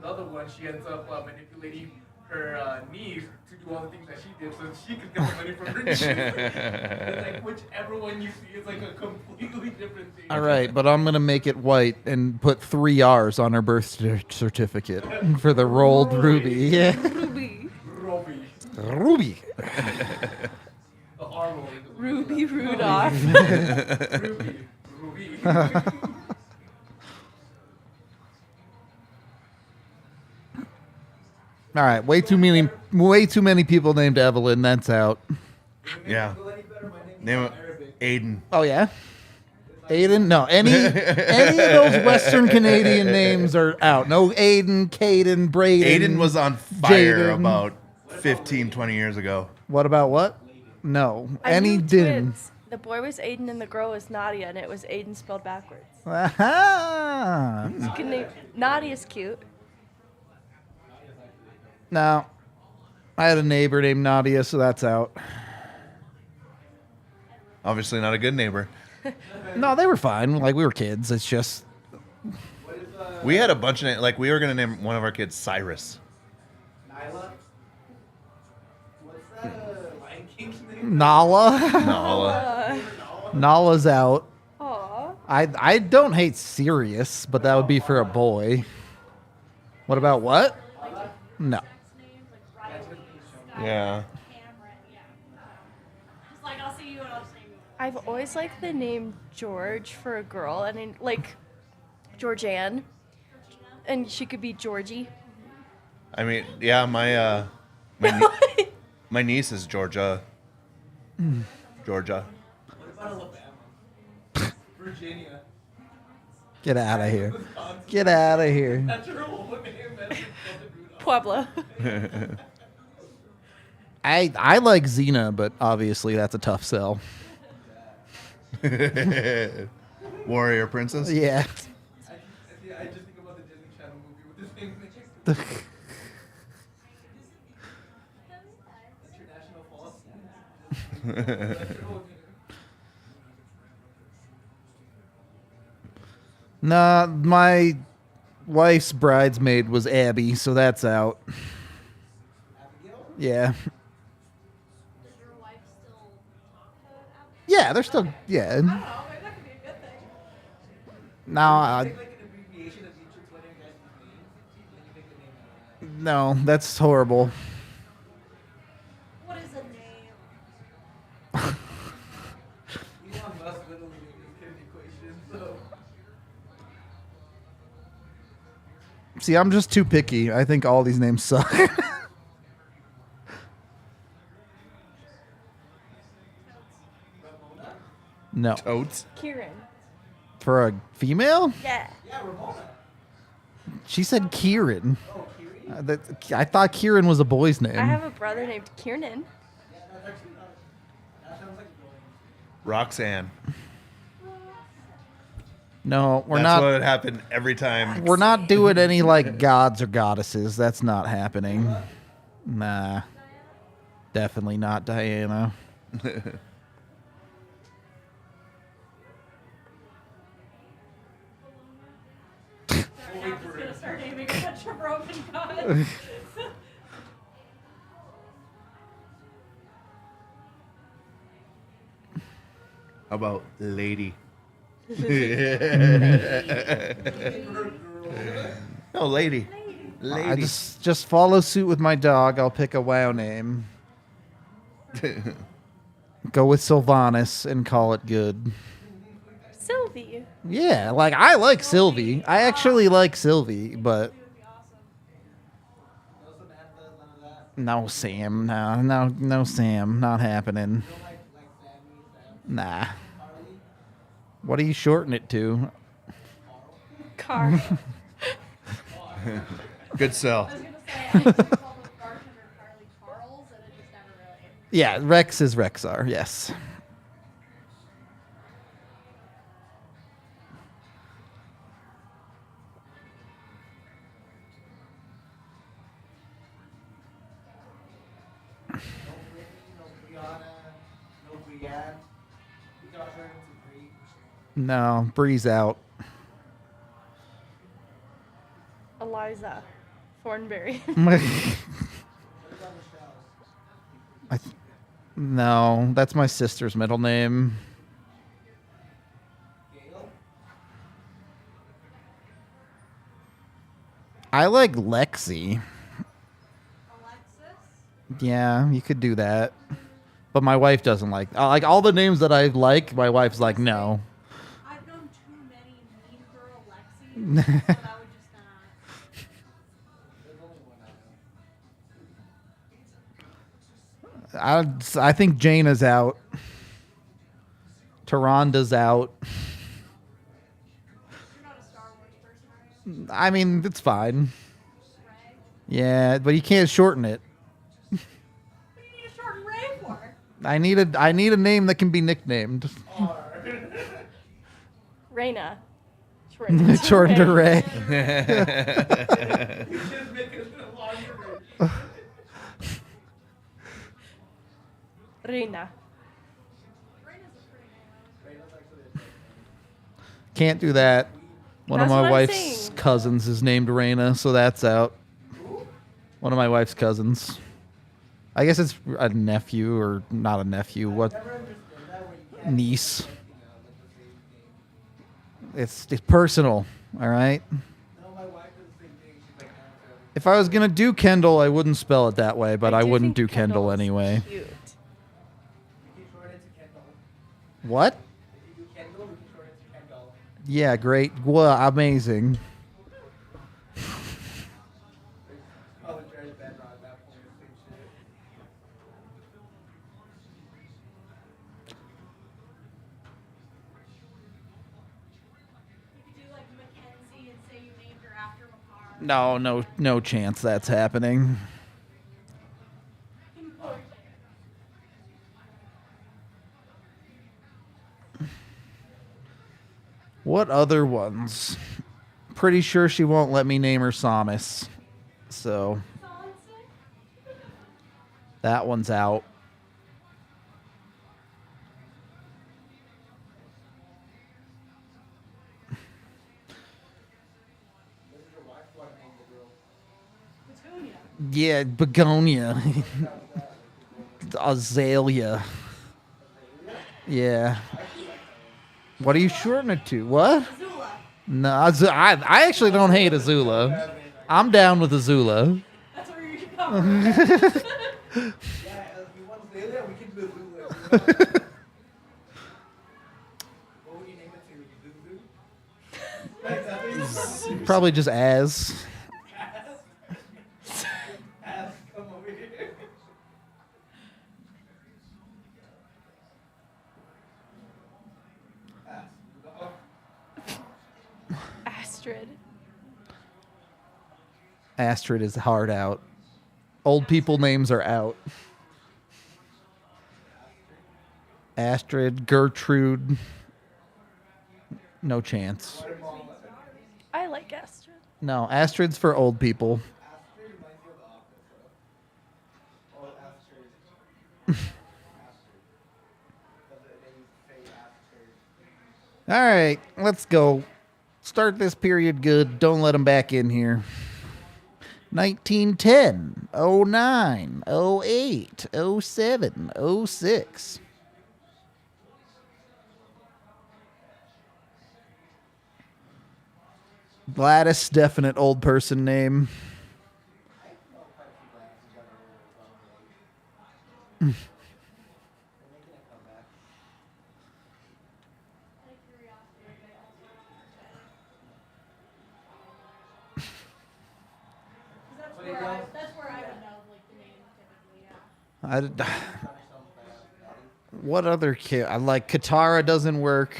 another one, she ends up manipulating her niece to do all the things that she did, so she could get the money from her niece. And, like, whichever one you see is like a completely different thing. All right, but I'm gonna make it white and put 3 R's on her birth certificate for the rolled ruby. Yeah, Ruby. Roby. ruby. The R roll. Ruby Rudolph. Ruby. Ruby. All right, way too many people named Evelyn. That's out. Yeah. Name it Aiden. Oh yeah, Aiden. No, any of those Western Canadian names are out. No Aiden, Caden, Braden. Aiden was on fire Jaden. about 15, 20 years ago. What about what? No, I any knew didn't. twins. The boy was Aiden and the girl was Nadia, and it was Aiden spelled backwards. Aha. You can name Nadia's cute. No. I had a neighbor named Nadia, so that's out. Obviously not a good neighbor. No, they were fine. Like, we were kids. It's just We had a bunch of like we were gonna name one of our kids Cyrus. Nyla? What's that Lion King's name? Nala. Nala. Nala's out. Aw. I don't hate Sirius, but that would be for a boy. What about what? No. Names like Riley, Scott, Yeah. Cameron, yeah. Just like I'll see you and I'll see you. I've always liked the name George for a girl, and like Georgianne, and she could be Georgie. I mean, yeah, my niece is Georgia. Georgia. What about Alabama? Virginia. Get out of here. Get out of here. That's her whole name. That's Pueblo. I like Xena, but obviously that's a tough sell. Warrior Princess. Yeah. I just think about the Disney Channel movie with the same name. International Falls. Nah, my wife's bridesmaid was Abby, so that's out. Yeah. Does your wife still talk to Abby? Yeah, they're still, yeah. Oh, maybe that could be a good thing. No, Take like an abbreviation of each of one of your guys' names, and then you make the name out of that. no, that's horrible. What is a name? Elon Musk literally made this kid an equation, so. See, I'm just too picky. I think all these names suck. No. Totes. Kieran. For a female? Yeah. Yeah, Ramona. She said Kieran. Oh, Kiri? I thought Kieran was a boy's name. I have a brother named Kieran. Yeah, that's actually not. That sounds like a boy. Roxanne. No, we're That's not. what happened every time. We're not doing any like gods or goddesses. That's not happening. Nah. Definitely not Diana. Sorry, I'm just gonna start naming a bunch of broken gods. How about Lady? No, Lady. Lady. I just follow suit with my dog. I'll pick a WoW name. Go with Sylvanas and call it good. Sylvie. Yeah, like I like Sylvie. I actually like Sylvie, but No Samantha, none of that. no Sam. No Sam. Not happening. Like Sammy, Sam, Nah. Harley. What are you shorting it to? Car. Good sell. I was gonna say, I used to call them bartender Carly Carls, and it just never really. Yeah, Rex is Rexar. Yes. No Brittany, no Brianna, no Brienne. We got her into Brie. No, Bree's out. Eliza. Thornberry. What about Michelle's? No, that's my sister's middle name. Gail? I like Lexi. Alexis? Yeah, you could do that. But my wife doesn't like all the names that I like, my wife's like, no. I've known too many mean girl Lexis, so that would just not. There's only one I know. I think Jaina's out. Taranda's out. You're not a Star Wars person, are you? I mean, it's fine. Ray? Yeah, but you can't shorten it. What do you need a short Ray for? I need a name that can be nicknamed. Raina. Shortened to Ray. You just make it a longer. Reina. Can't do that. One of That's my what I'm wife's saying. cousins is named Raina, so that's out. One of my wife's cousins. I guess it's a nephew or not a nephew. What? Niece. It's personal. All right. If I was gonna do Kendall, I wouldn't spell it that way, but I wouldn't do think Kendall Kendall's anyway. Cute. What? Yeah, great. Well, amazing. No chance that's happening. What other ones? Pretty sure she won't let me name her Samus. So that one's out. Yeah, Begonia. Azalea. Yeah. What are you shorting it to? What? Azula. No, I actually don't hate Azula. I'm down with Azula. That's where you should go. Yeah, if you want Azalea, we can do Azula. What would you name it to? Zuzu? Probably just as. Come over here. Astrid. Astrid is hard out. Old people names are out. Astrid, Gertrude. No chance. I like Astrid. No, Astrid's for old people. All right, let's go. Start this period good. Don't let them back in here. 1910, 09, 08, 07, 06. Gladys, definite old person name. That's where I would know like the name typically. Yeah. What other kid? I like Katara doesn't work.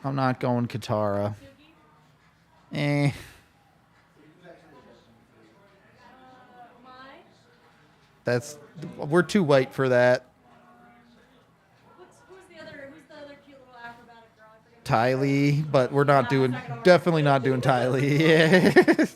I'm not going Katara. Eh. That's we're too white for that. Who's the other cute little acrobatic girl? I forget. Tylee, but we're not doing. Definitely not doing Tylee. Yeah.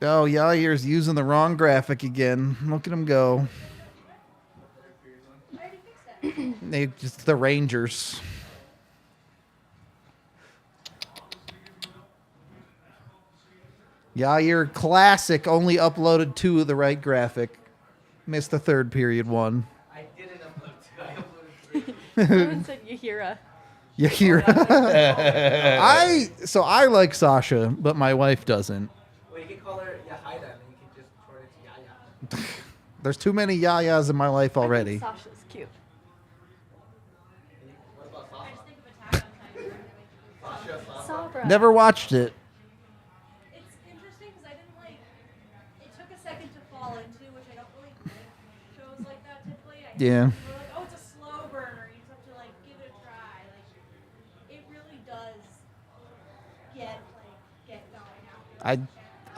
Oh, Yair's using the wrong graphic again. Look at him go. I already fixed it. They just the Rangers. Yair classic only uploaded 2 of the right graphic. Missed the third period one. I didn't upload 2. I uploaded 3. Someone said Yahira. Yair. I like Sasha, but my wife doesn't. Well, you can call her Yahaira, and then you can just short it to Yaya. There's too many Yayas in my life already. Sasha's cute. What about I Sasha? just think of Attack on Titan. Sasha. Sabra. Never watched it. It's interesting because I didn't like. It took a second to fall into, which I don't really like shows like that typically. Yeah. We're like, oh, it's a slow burner. You just have to like give it a try. Like, it really does get going after.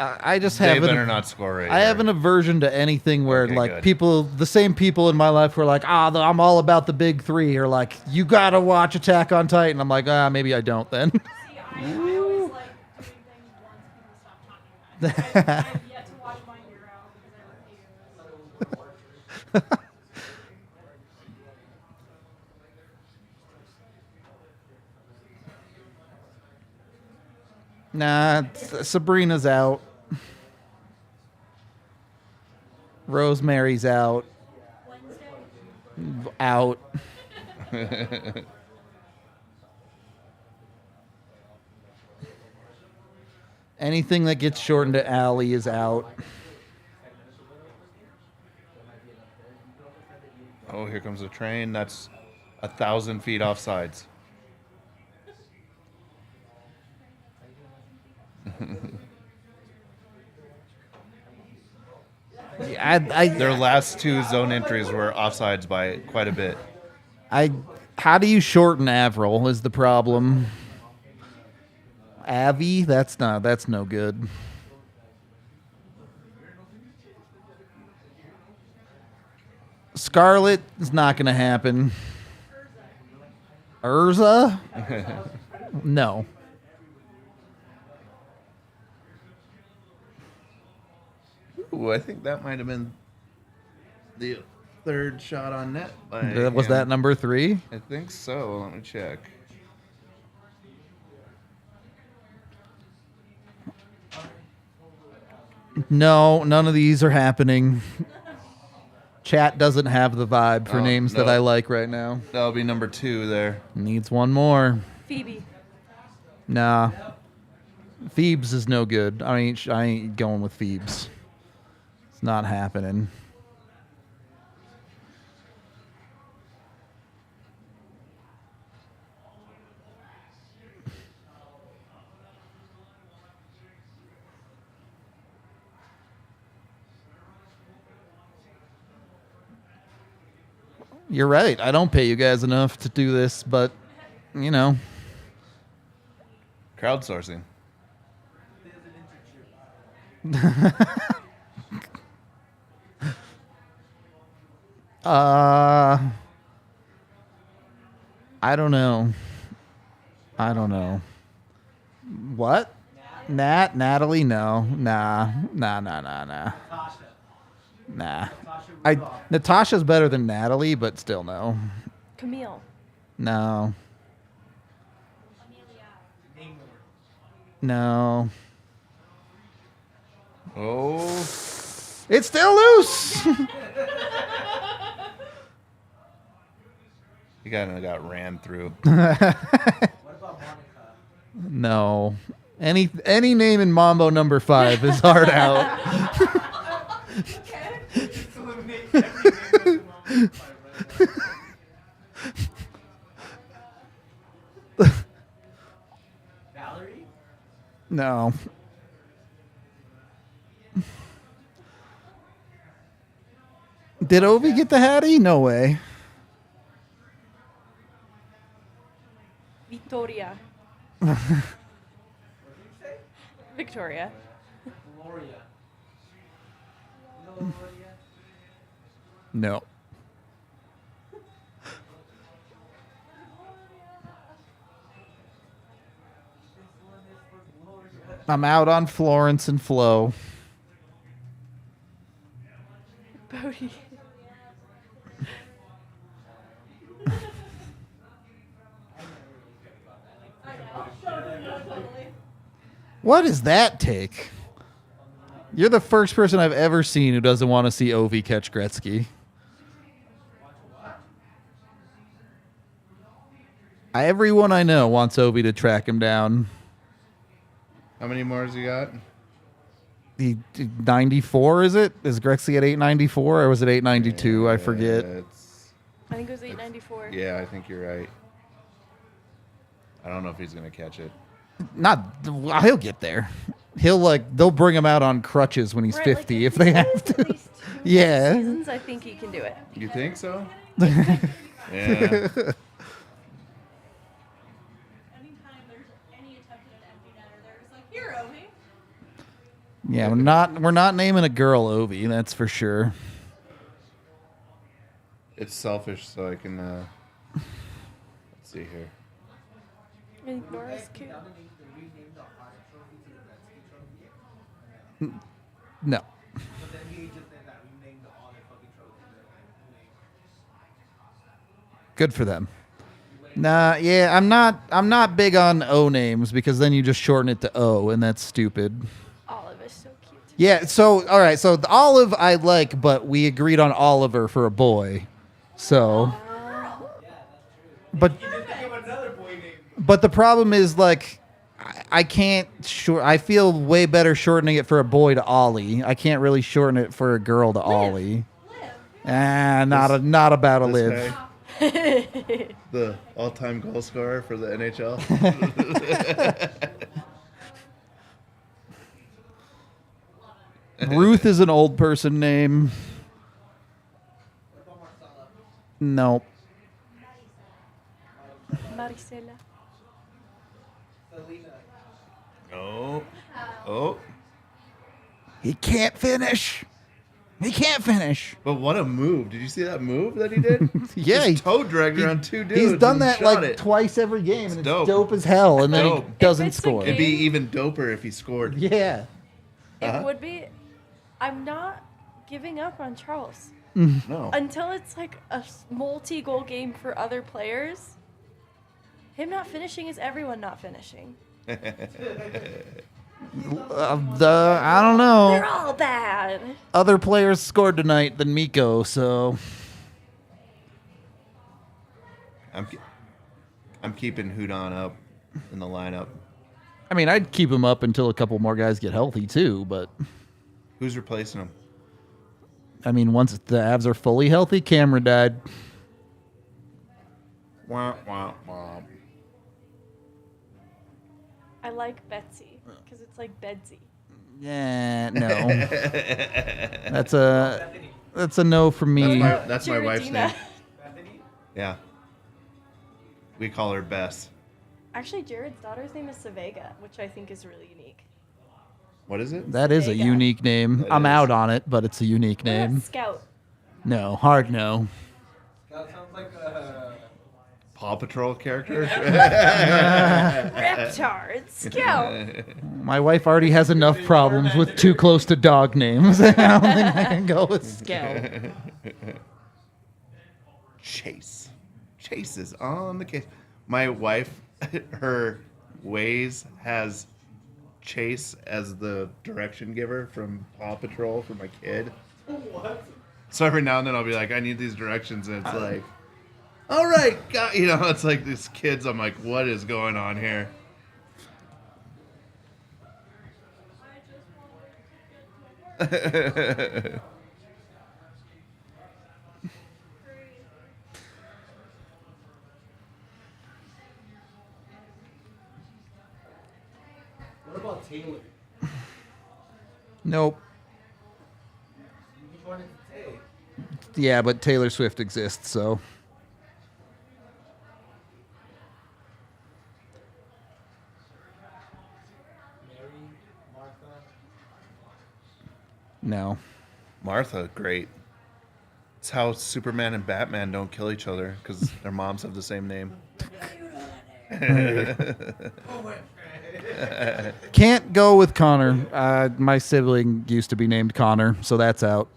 I just They have better not score right. I here. have an aversion to anything where Okay, like good. the same people in my life who are like, I'm all about the big 3, or like, you gotta watch Attack on Titan. I'm like, maybe I don't then. See, I always like doing things once people stop talking about it. I've yet to watch My Hero because I refuse. Nah, Sabrina's out. Rosemary's out. Wednesday. Out. Anything that gets shortened to Alley is out. Oh, here comes a train. That's 1,000 feet off sides. Their last 2 zone entries were offsides by quite a bit. How do you shorten Avril is the problem. Avi, that's no good. Scarlet is not going to happen. Urza? No. Ooh, I think that might have been the 3rd shot on net. Was that number 3? I think so. Let me check. No, none of these are happening. Chat doesn't have the vibe for names that I like right now. That'll be number 2 there. Needs one more. Phoebe. Nah. Phoebes is no good. I ain't going with Phoebes. It's not happening. You're right. I don't pay you guys enough to do this, but, you know. Crowdsourcing. I don't know. What? Natalie? No. Nah. Nah. Natasha's better than Natalie, but still no. Camille. No. No. Oh. It's still loose. You kind of got ran through. No. Any name in Mambo number 5 is hard out. Valerie? No. Did Ovi get the Hattie? No way. Victoria. Victoria. Gloria. No. I'm out on Florence and Flo. Bodhi. What is that take? You're the first person I've ever seen who doesn't want to see Ovi catch Gretzky. Everyone I know wants Ovi to track him down. How many more has he got? The 94, is it? Is Gretzky at 894 or was it 892? I forget. I think it was 894. Yeah, I think you're right. I don't know if he's going to catch it. He'll get there. They'll bring him out on crutches when he's Right, 50 if they have to. At least 2 Yeah. seasons, I think he can do it. You think so? Yeah. Anytime there's any attempt at an empty netter, they're just like, here, Ovi. Yeah, we're not naming a girl Ovi, that's for sure. It's selfish, so I can. Let's see here. I think Nora's cute. No. Good for them. Nah, yeah, I'm not big on O names because then you just shorten it to O, and that's stupid. Olive is so cute. Yeah, so all right, so the Olive I like, but we agreed on Oliver for a boy. So but the problem is like I can't I feel way better shortening it for a boy to Ollie. I can't really shorten it for a girl to Ollie. Not about a This live. guy, the all-time goal scorer for the NHL. Ruth is an old person name. No. Maricela. Oh. Oh. He can't finish. He can't finish. But what a move. Did you see that move that he did? Yeah, Just toe dragged around two dudes. He's done and that shot like it. twice every game, and it's dope. dope as hell, and then he Dope. doesn't If it's a score. It'd be even doper if he scored. Yeah. It would be. I'm not giving up on Charles No. until it's like a multi-goal game for other players. Him not finishing is everyone not finishing. I don't know. They're all bad. Other players scored tonight than Miko, so I'm keeping Hudon up in the lineup. I mean, I'd keep him up until a couple more guys get healthy too. But Who's replacing him? I mean, once the Avs are fully healthy, Cameron died. Wah, wah, wah. I like Betsy because it's like Bedsy. Yeah, no. That's a no from me. That's my wife's Jaredina. name. Yeah. We call her Bess. Actually, Jared's daughter's name is Savega, which I think is really unique. What is it? That is a Vega. unique name. That I'm is. out on it, but it's a unique What about name. Scout? No, hard no. That sounds like a. Paw Patrol character? Reptard. Scout. My wife already has enough problems with too close to dog names. I don't think I can go with Scout. Chase. Chase is on the case. My wife, her Waze has Chase as the direction giver from Paw Patrol for my kid. What? So every now and then I'll be like, I need these directions, and it's like, all right, got, you know, it's like these kids. I'm like, what is going on here? What about Taylor? Nope. Which one is Tay? Yeah, but Taylor Swift exists, so. Mary, Martha. No. Martha, great. It's how Superman and Batman don't kill each other because their moms have the same name. Can't go with Connor. My sibling used to be named Connor, so that's out.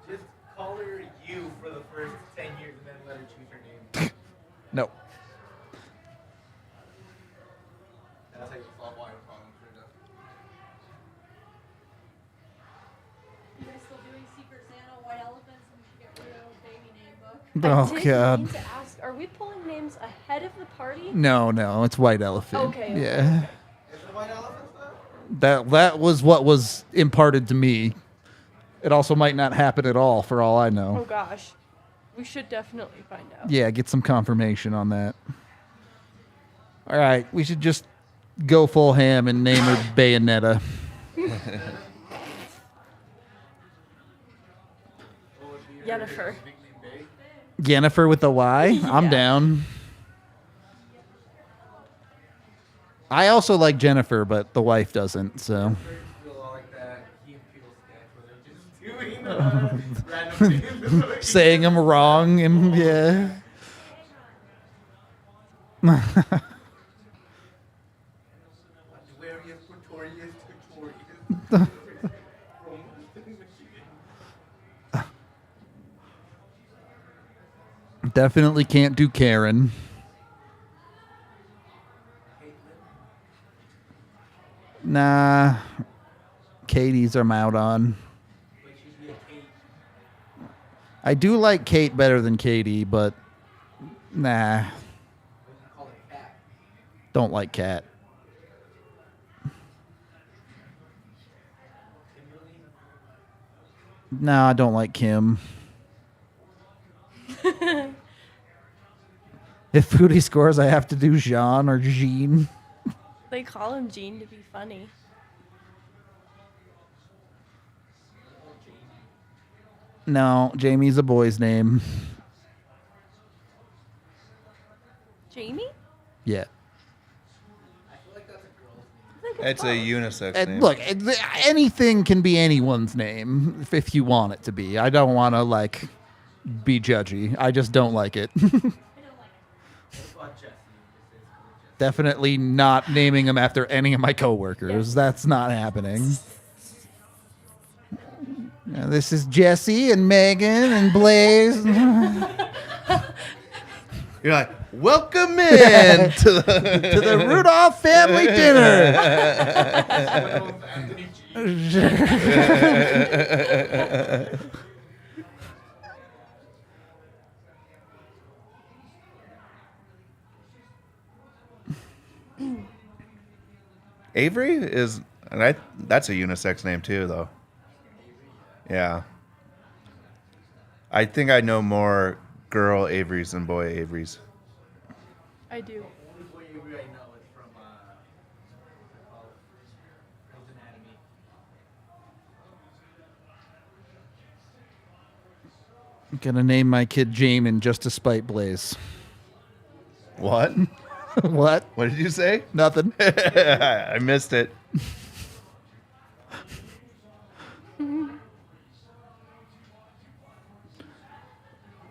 Just call her you for the first 10 years and then let her choose her name. No. That's how you solve all your problems. You guys still doing Secret Santa, White Elephants, and get rid of baby name book? Oh, I did God. mean to ask, are we pulling names ahead of the party? No, it's White Elephant. Okay, okay, Yeah. Is it White Elephants though? That was what was imparted to me. It also might not happen at all, for all I Oh know. gosh. We should definitely find out. Yeah, get some confirmation on that. All right, we should just go full ham and name her Bayonetta. Jennifer. Jennifer with a Y. I'm Yeah. down. I also like Jennifer, but the wife doesn't. So Feel all like that. Random things. Saying them wrong, and yeah. Aquarius, Pretorius, Tutorius. Definitely can't do Karen. Nah. Katie's I'm out on. Like she'd be a Kate. I do like Kate better than Katie, but nah. What do you call it? Cat. Don't like Kat. Kimberly. No, I don't like Kim. If Foodie scores, I have to do Jean or Jean. They call him Gene to be funny. No, Jamie's a boy's name. Jamie? Yeah. I feel like that's a girl's name. It's a unisex And name. look, anything can be anyone's name if you want it to be. I don't want to like be judgy. I just don't like it. What about Jesse? Definitely not naming him after any of my coworkers. That's not happening. Now, this is Jesse and Megan and Blaze. You're like, welcome in to the To the Rudolph family dinner. Anthony G. Avery is, and that's a unisex name too, though. Yeah. I think I know more girl Averys than boy Averys. I do. Only boy Avery I know is from Grey's Anatomy. I'm gonna name my kid Jamin just to spite Blaze. What? What? What did you say? Nothing. I missed it.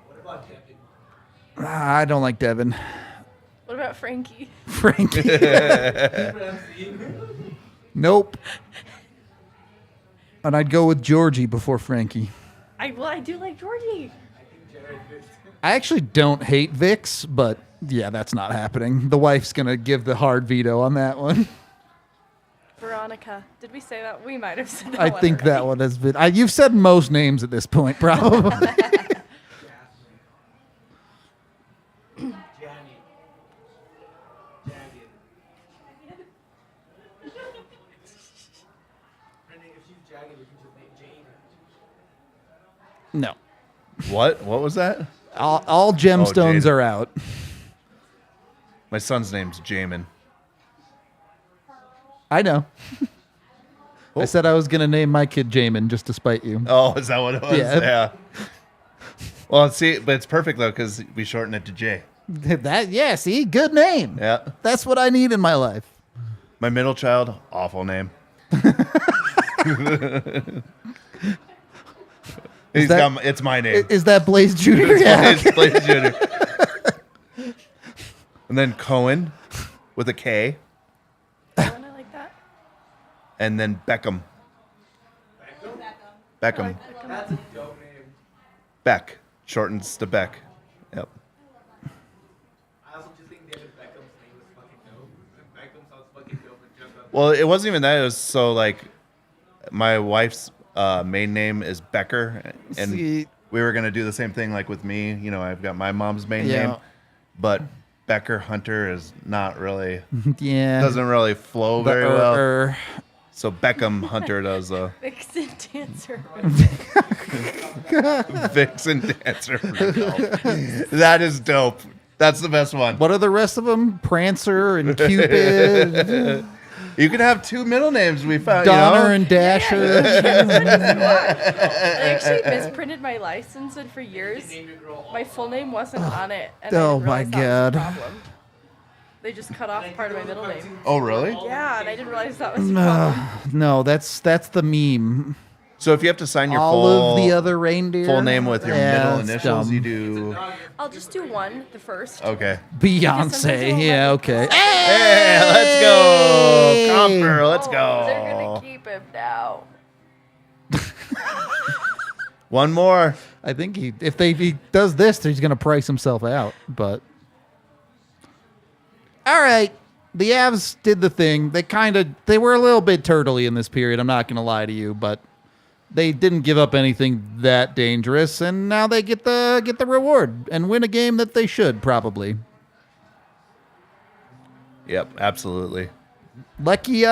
What about Devin? I don't like Devin. What about Frankie? Frankie. Ramsey. Nope. And I'd go with Georgie before Frankie. I do like Georgie. I think Jared is. I actually don't hate Vix, but yeah, that's not happening. The wife's gonna give the hard veto on that one. Veronica. Did we say that? We might have said that I one think already. that one has been. You've said most names at this point, probably. Janet. Jagged. Brendan, if she's jagged, you can just name Jane. No. What? What was that? All gemstones Jade. are out. My son's name's Jamin. I know. Oh. I said I was gonna name my kid Jamin just to spite you. Oh, is that what it was? Yeah. Well, see, but it's perfect though because we shorten it to J. See, good name. Yeah. That's what I need in my life. My middle child, awful name. It's my name. Is that Blaze Jr.? Yeah. It's Blaze Jr. And then Cohen with a K, Oh, and I like that. and then Beckham. Beckham. That's a dope name. Beck shortens to Beck. Yep. I also just think David Beckham's name is fucking dope. Beckham sounds fucking dope. And just Well, it wasn't even that. It was so like my wife's main name is Becker, and See. we were gonna do the same thing like with me. You know, I've got my mom's main Yeah. name, but Becker Hunter is not really Yeah. doesn't really flow very well. well. So Beckham Hunter does Vixen dancer. Vixen Dancer. That is dope. That's the best one. What are the rest of them? Prancer and Cupid, You can have two middle names. We found. Donner you know? and Dasher. I actually misprinted my license, and for years, name your girl. my full name wasn't on it. And Oh I didn't my realize that was God. a problem. They just cut off part of my middle name. Oh, really? Yeah, and I didn't realize that was a problem. No, that's the meme. So if you have to sign your all full of the other reindeer. full name with your Yeah, middle it's initials, dumb. you do. I'll just do one, the first. Okay. Sometimes Beyonce. they'll Yeah, let me okay. go. Hey, let's go, Comper. Let's Oh, go. They're gonna keep him now. One more. I think if he does this, he's going to price himself out. But all right, the Avs did the thing. They were a little bit turtley in this period. I'm not going to lie to you, but they didn't give up anything that dangerous, and now they get the reward and win a game that they should probably. Yep, absolutely. Lecky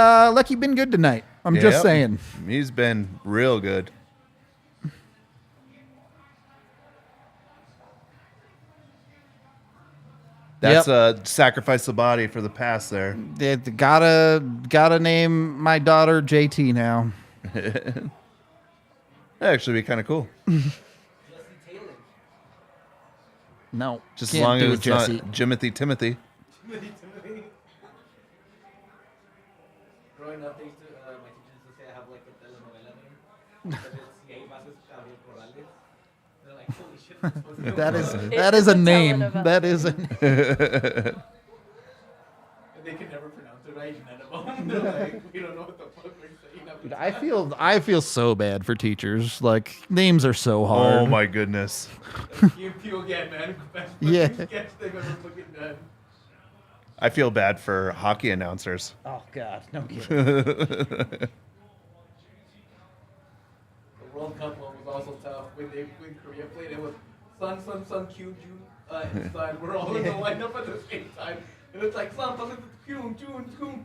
been good tonight. I'm just Yep. saying. He's been real good. That's sacrifice the body for the pass there. Gotta name my daughter JT now. That'd actually be kind of cool. No, Just as can't long do as it, it's not Jesse. Timothy. Growing up, they used to, my teachers used to say I have like a telenovela name. But it's Si hay más es Gabriel Corrales. They're like, holy shit. That's supposed to That is a a name. telenovela. That is a. And they can never pronounce it right, none of them. They're like, we don't know what the fuck we're saying. Dude, I feel so bad for teachers. Like names are so hard. Oh my goodness. You again, man. Best Yeah. fucking sketch they've ever fucking done. I feel bad for hockey announcers. Oh God, no kidding. The World Cup one was also tough. When Korea played, it was Sun, Kyun, Jun, and Sun. We're all in the lineup at the same time. And it's like Sun, Kyun, Jun.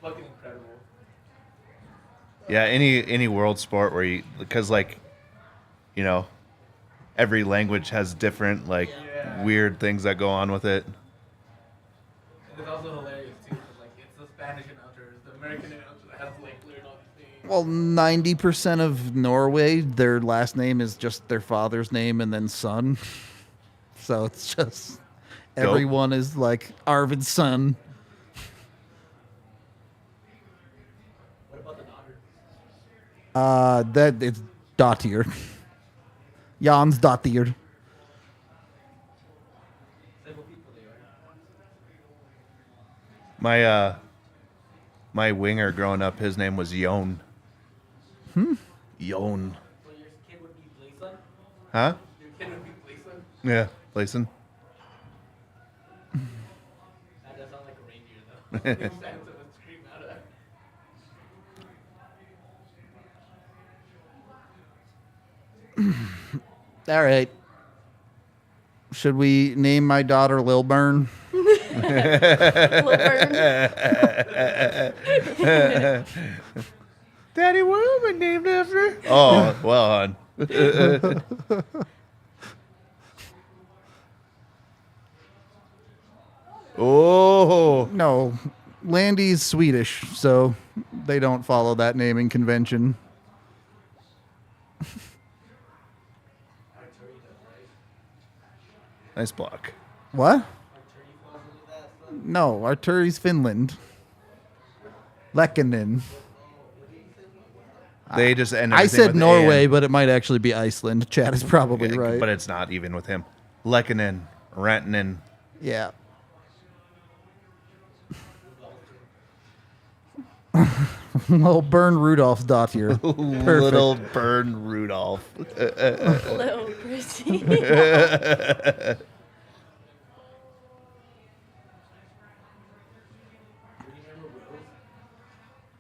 Fucking incredible. Yeah, any world sport where because every language has different Yeah. weird things that go on with it. And it's also hilarious too, 'cause, like it's the Spanish announcers, the American announcer that has to like learn all these things. Well, 90% of Norway, their last name is just their father's name and then son. So it's just everyone is like Arvid's son. What about the daughter? That it's Dottir. Jan's Dottir. Several people they are. My winger growing up, his name was Yon. Yon. So your kid would be Blason? Huh? Your kid would be Blason? Yeah, Blayson. That does sound like a reindeer though. Santa would scream out of that. All right. Should we name my daughter Lilburn? Lilburn. Daddy, what am I named after? Oh, well, hon. Oh, No, Landy's Swedish, so they don't follow that naming convention. nice block. What? No, Arturi's Finland. Lekkonen. They just end. I everything said with Norway, "and." but it might actually be Iceland. Chad is probably right. But it's not even with him. Lekkonen, Rantanen. Yeah. Little Burn Rudolph's Dottir. Little Burn Rudolph. Little Chrissy.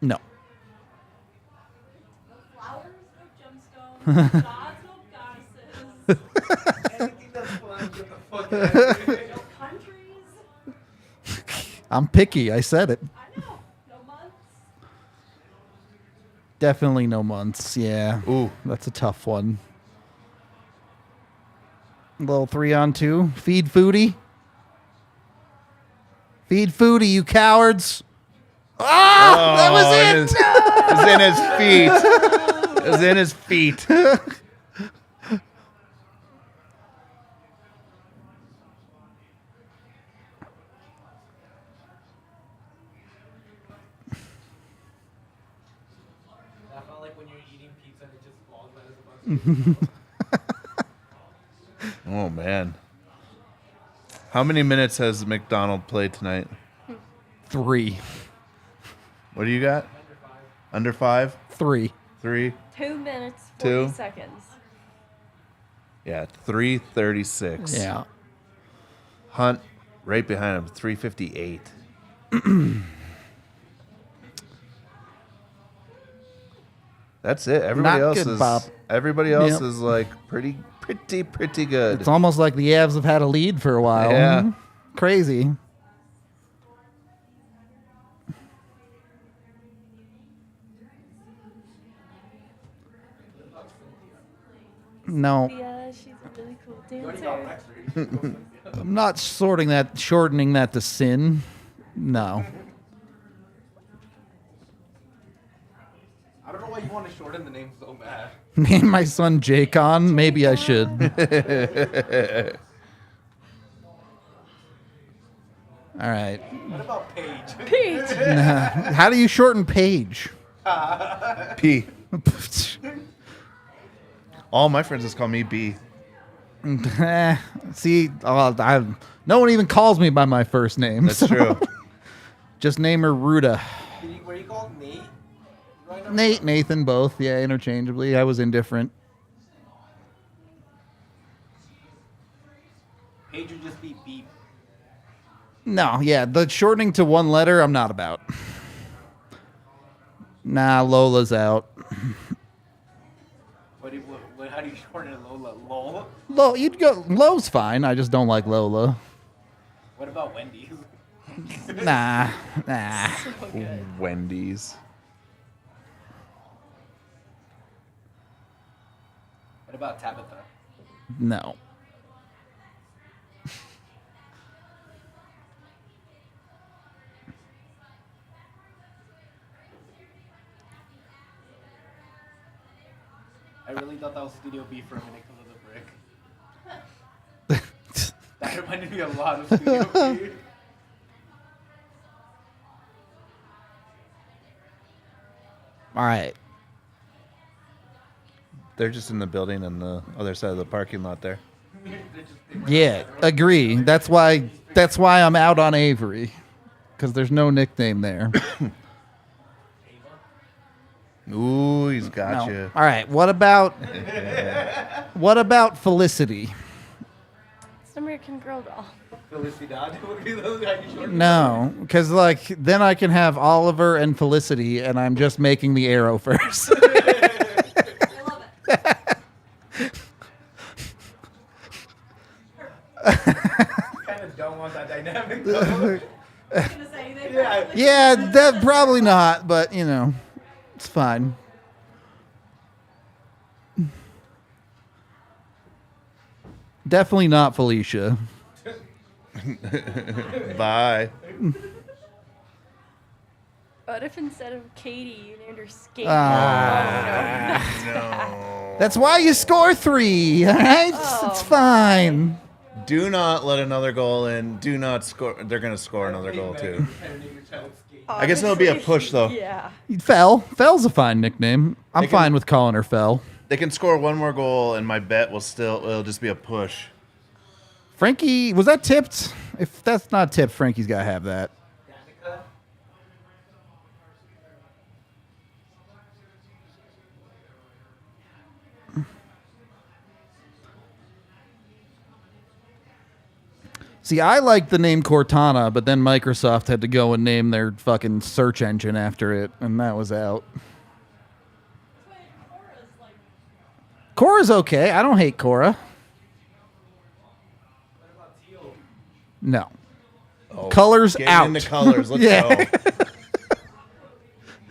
No. No flowers, no gemstones, gods, no goddesses, Anything that's fun, get the fuck out of here. no countries. I'm picky. I said it. I know. No months. Definitely no months. Yeah. Ooh. That's a tough one. Little 3-on-2. Feed Foodie. Feed Foodie, you cowards. Ah! That was it! It was in his feet. It was in his feet. That felt like when you're eating eating pizza and it just falls right as a bus. Oh man. How many minutes has McDonald played tonight? 3. What do you got? Under 5? 3. 3? 2 minutes, 40 2? seconds. Yeah, 3:36. Yeah. Hunt right behind him, 3:58. That's it. Everybody Not else good, is Bob. everybody else Yep. is like pretty good. It's almost like the Avs have had a lead for a while. Yeah. Crazy. No, Yeah, she's a really cool dancer. I'm not shortening that to sin. No. I don't know why you want to shorten the name so bad. Name my son Jacon? Maybe I should. All right. What about Paige? Peach. How do you shorten page? P. All my friends just call me B. See, no one even calls me by my first name. That's so true. Just name her Ruda. Were you called Nate? Right now? Nate, Nathan, both. Yeah, interchangeably. I was indifferent. Paige would just be beep. No, yeah, the shortening to one letter, I'm not about. Nah, Lola's out. How do you shorten it, Lola? Lol? Lo's fine. I just don't like Lola. What about Wendy's? Nah. So good. Wendy's. What about Tabitha? No. I really thought that was Studio B for a minute because of the brick. That reminded me a lot of Studio B. All right. They're just in the building on the other side of the parking lot there. Yeah, agree. That's why I'm out on Avery, because there's no nickname there. Ooh, he's got No. you. All right. What about Felicity? It's an American Girl doll. Felicidad would be the guy you shorten. No, because then I can have Oliver and Felicity, and I'm just making the arrow first. I love it. Kind of don't want that dynamic though. I was gonna say they Yeah. probably- Yeah, that probably not, but it's fine. Definitely not Felicia. Bye. What if instead of Katie, you named her Skate? Ah. Oh, No. That's why you score 3, all right? Oh, It's fine. Do not let another goal in. Do not score. They're going to score another goal, too. Kind of name your child Skate. no. I guess it'll be a push, though. Yeah. Fell's a fine nickname. I'm They can- fine with calling her Fell. They can score one more goal, and my bet it'll just be a push. Frankie, was that tipped? If that's not tipped, Frankie's got to have that. Danica? See, I like the name Cortana, but then Microsoft had to go and name their fucking search engine after it, and that was out. Wait, Cora's like, Cora's okay. I don't hate Cora. What about Teal? No. Oh, Colors getting out. into colors. Let's Yeah. go. You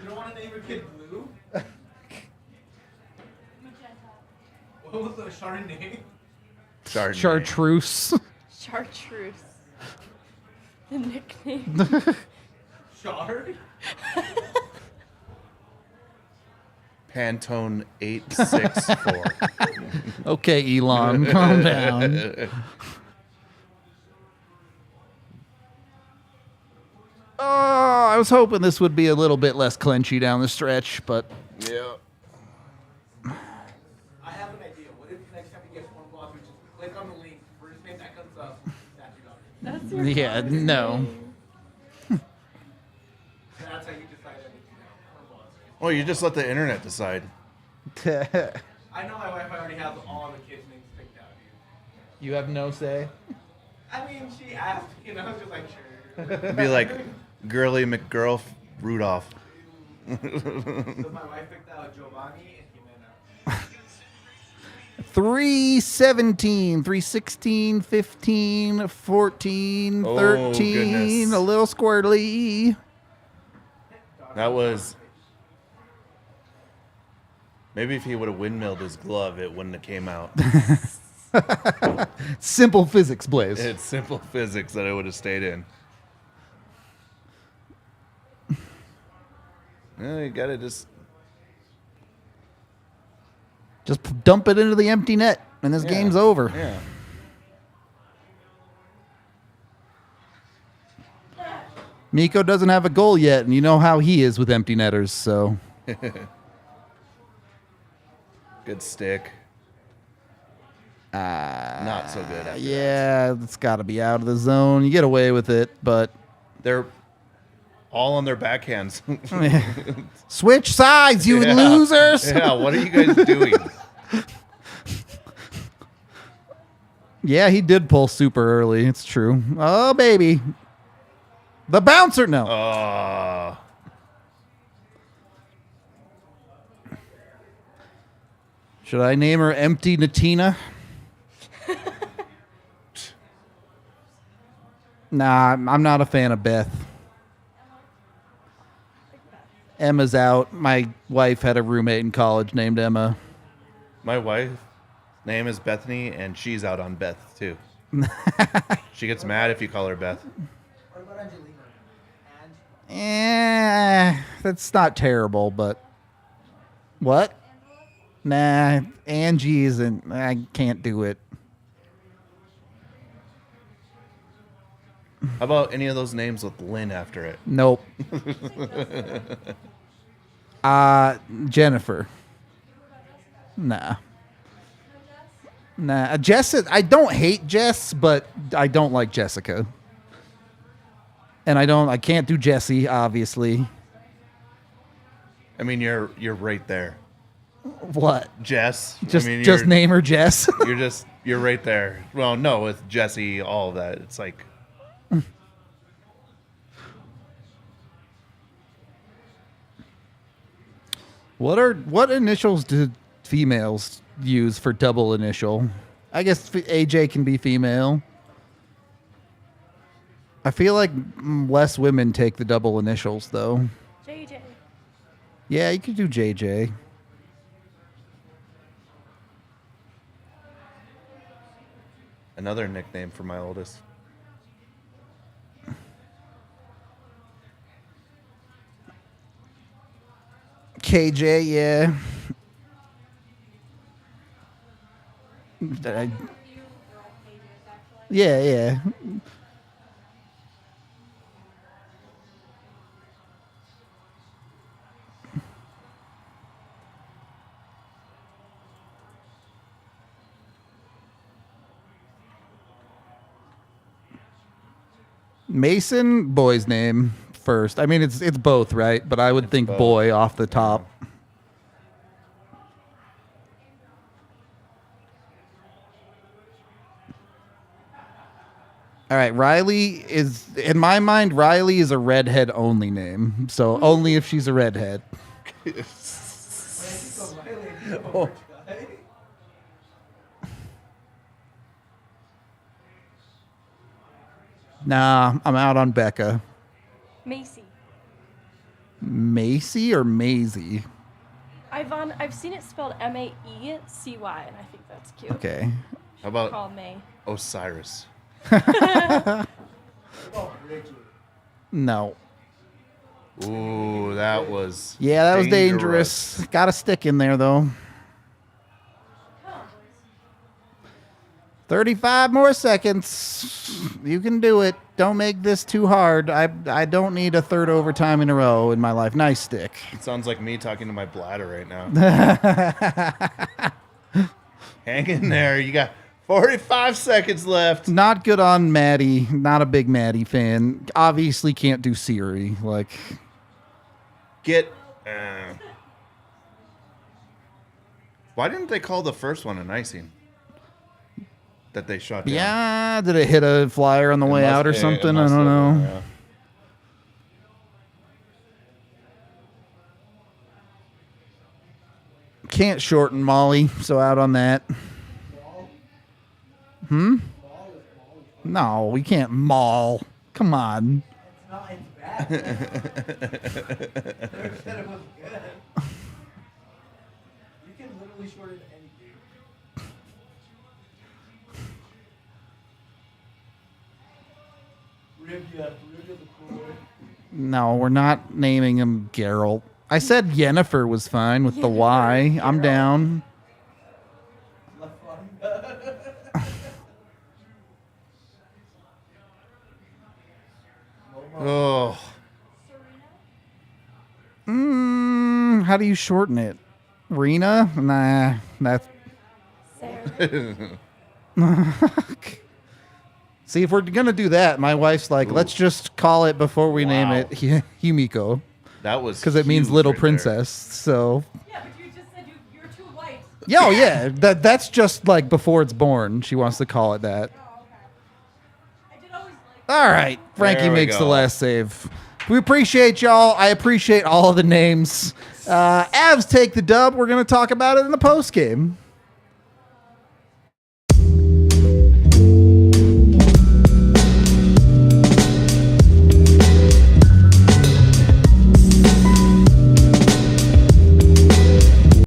don't want to name your kid Blue? magenta. What was the shard name? Chardonnay. Chartreuse. Chartreuse. The nickname. Shard? Pantone 864. Okay, Elon, calm down. Oh, I was hoping this would be a little bit less clinchy down the stretch, but Yeah. Yeah, no. That's how you decide everything. Well, you just let the internet decide. I know my wife already has all the kids' names picked out, dude. You have no say? I mean, she asked, I was just like, sure. It'd be like Girly McGirl Rudolph. So my wife picked out Giovanni and Jimena. 317, 316, 15, 14, Oh, 13, goodness. a little squirtly. That was... Maybe if he would have windmilled his glove, it wouldn't have came out. Simple physics, Blaze. It's simple physics that it would have stayed in. Yeah, you gotta just dump it into the empty net, and this yeah, game's over. Yeah. Miko doesn't have a goal yet, and you know how he is with empty netters, so... Good stick. Not so good. After Yeah, it's got to be out of the zone. You get away with it, but... They're all on their backhands. Switch sides, you Yeah. losers! Yeah, what are you guys doing? Yeah, he did pull super early. It's true. Oh, baby. The bouncer, no. Should I name her Empty Natina? Nah, I'm not a fan of Beth. Emma's out. My wife had a roommate in college named Emma. My wife's name is Bethany, and she's out on Beth, too. She gets mad if you call her Beth. What about Angelina? That's not terrible, but... What? Nah, Angie isn't... I can't do it. How about any of those names with Lynn after it? Nope. Jennifer. Nah. Jess, I don't hate Jess, but I don't like Jessica. And I can't do Jessie, obviously. I mean, you're right there. What? Jess. Just I mean, just name her Jess. You're right there. Well, no, with Jesse, all of that. It's like... What initials do females use for double initial? I guess AJ can be female. I feel like less women take the double initials, though. JJ. Yeah, you could do JJ. Another nickname for my oldest. KJ, yeah. Yeah. Mason, boy's name first. I mean, it's both, right? But I would think both. boy off the top. All right, Riley is, in my mind, Riley is a redhead only name. So only if she's a redhead. Oh. Nah, I'm out on Becca. Macy. Macy or Maisie? I've seen it spelled Maecy, and I think that's cute. Okay. How about Call May. Osiris? No. Ooh, that was... Yeah, that was dangerous. Got a stick in there, though. 35 more seconds. You can do it. Don't make this too hard. I don't need a third overtime in a row in my life. Nice stick. It sounds like me talking to my bladder right now. Hang in there. You got 45 seconds left. Not good on Maddie. Not a big Maddie fan. Obviously can't do Siri. Like, Get. Why didn't they call the first one an icing? That they shot down. yeah, did it hit a flyer on the It way must- out or it something? I must don't have, know. yeah. Can't shorten Molly, so out on that. No, we can't maul. Come on. It's not. It's bad. Never said it was good. You can literally shorten anything. Ribia the cooler. No, we're not naming him Geralt. I said Yennefer was fine with the Y. I'm down. Oh. How do you shorten it? Rena? Nah, that's. Sarah. See, if we're gonna do that, my wife's like, Ooh. let's just call it before we name Wow. it Himiko, That was because it means huge little right there. princess. So, Yeah, but you just said you're too white. yeah, oh, yeah, that's just like before it's born. She wants to call it that. Oh, okay. I did always like. All right, Frankie There we makes the go. last save. We appreciate y'all. I appreciate all of the names. Avs take the dub. We're gonna talk about it in the post game.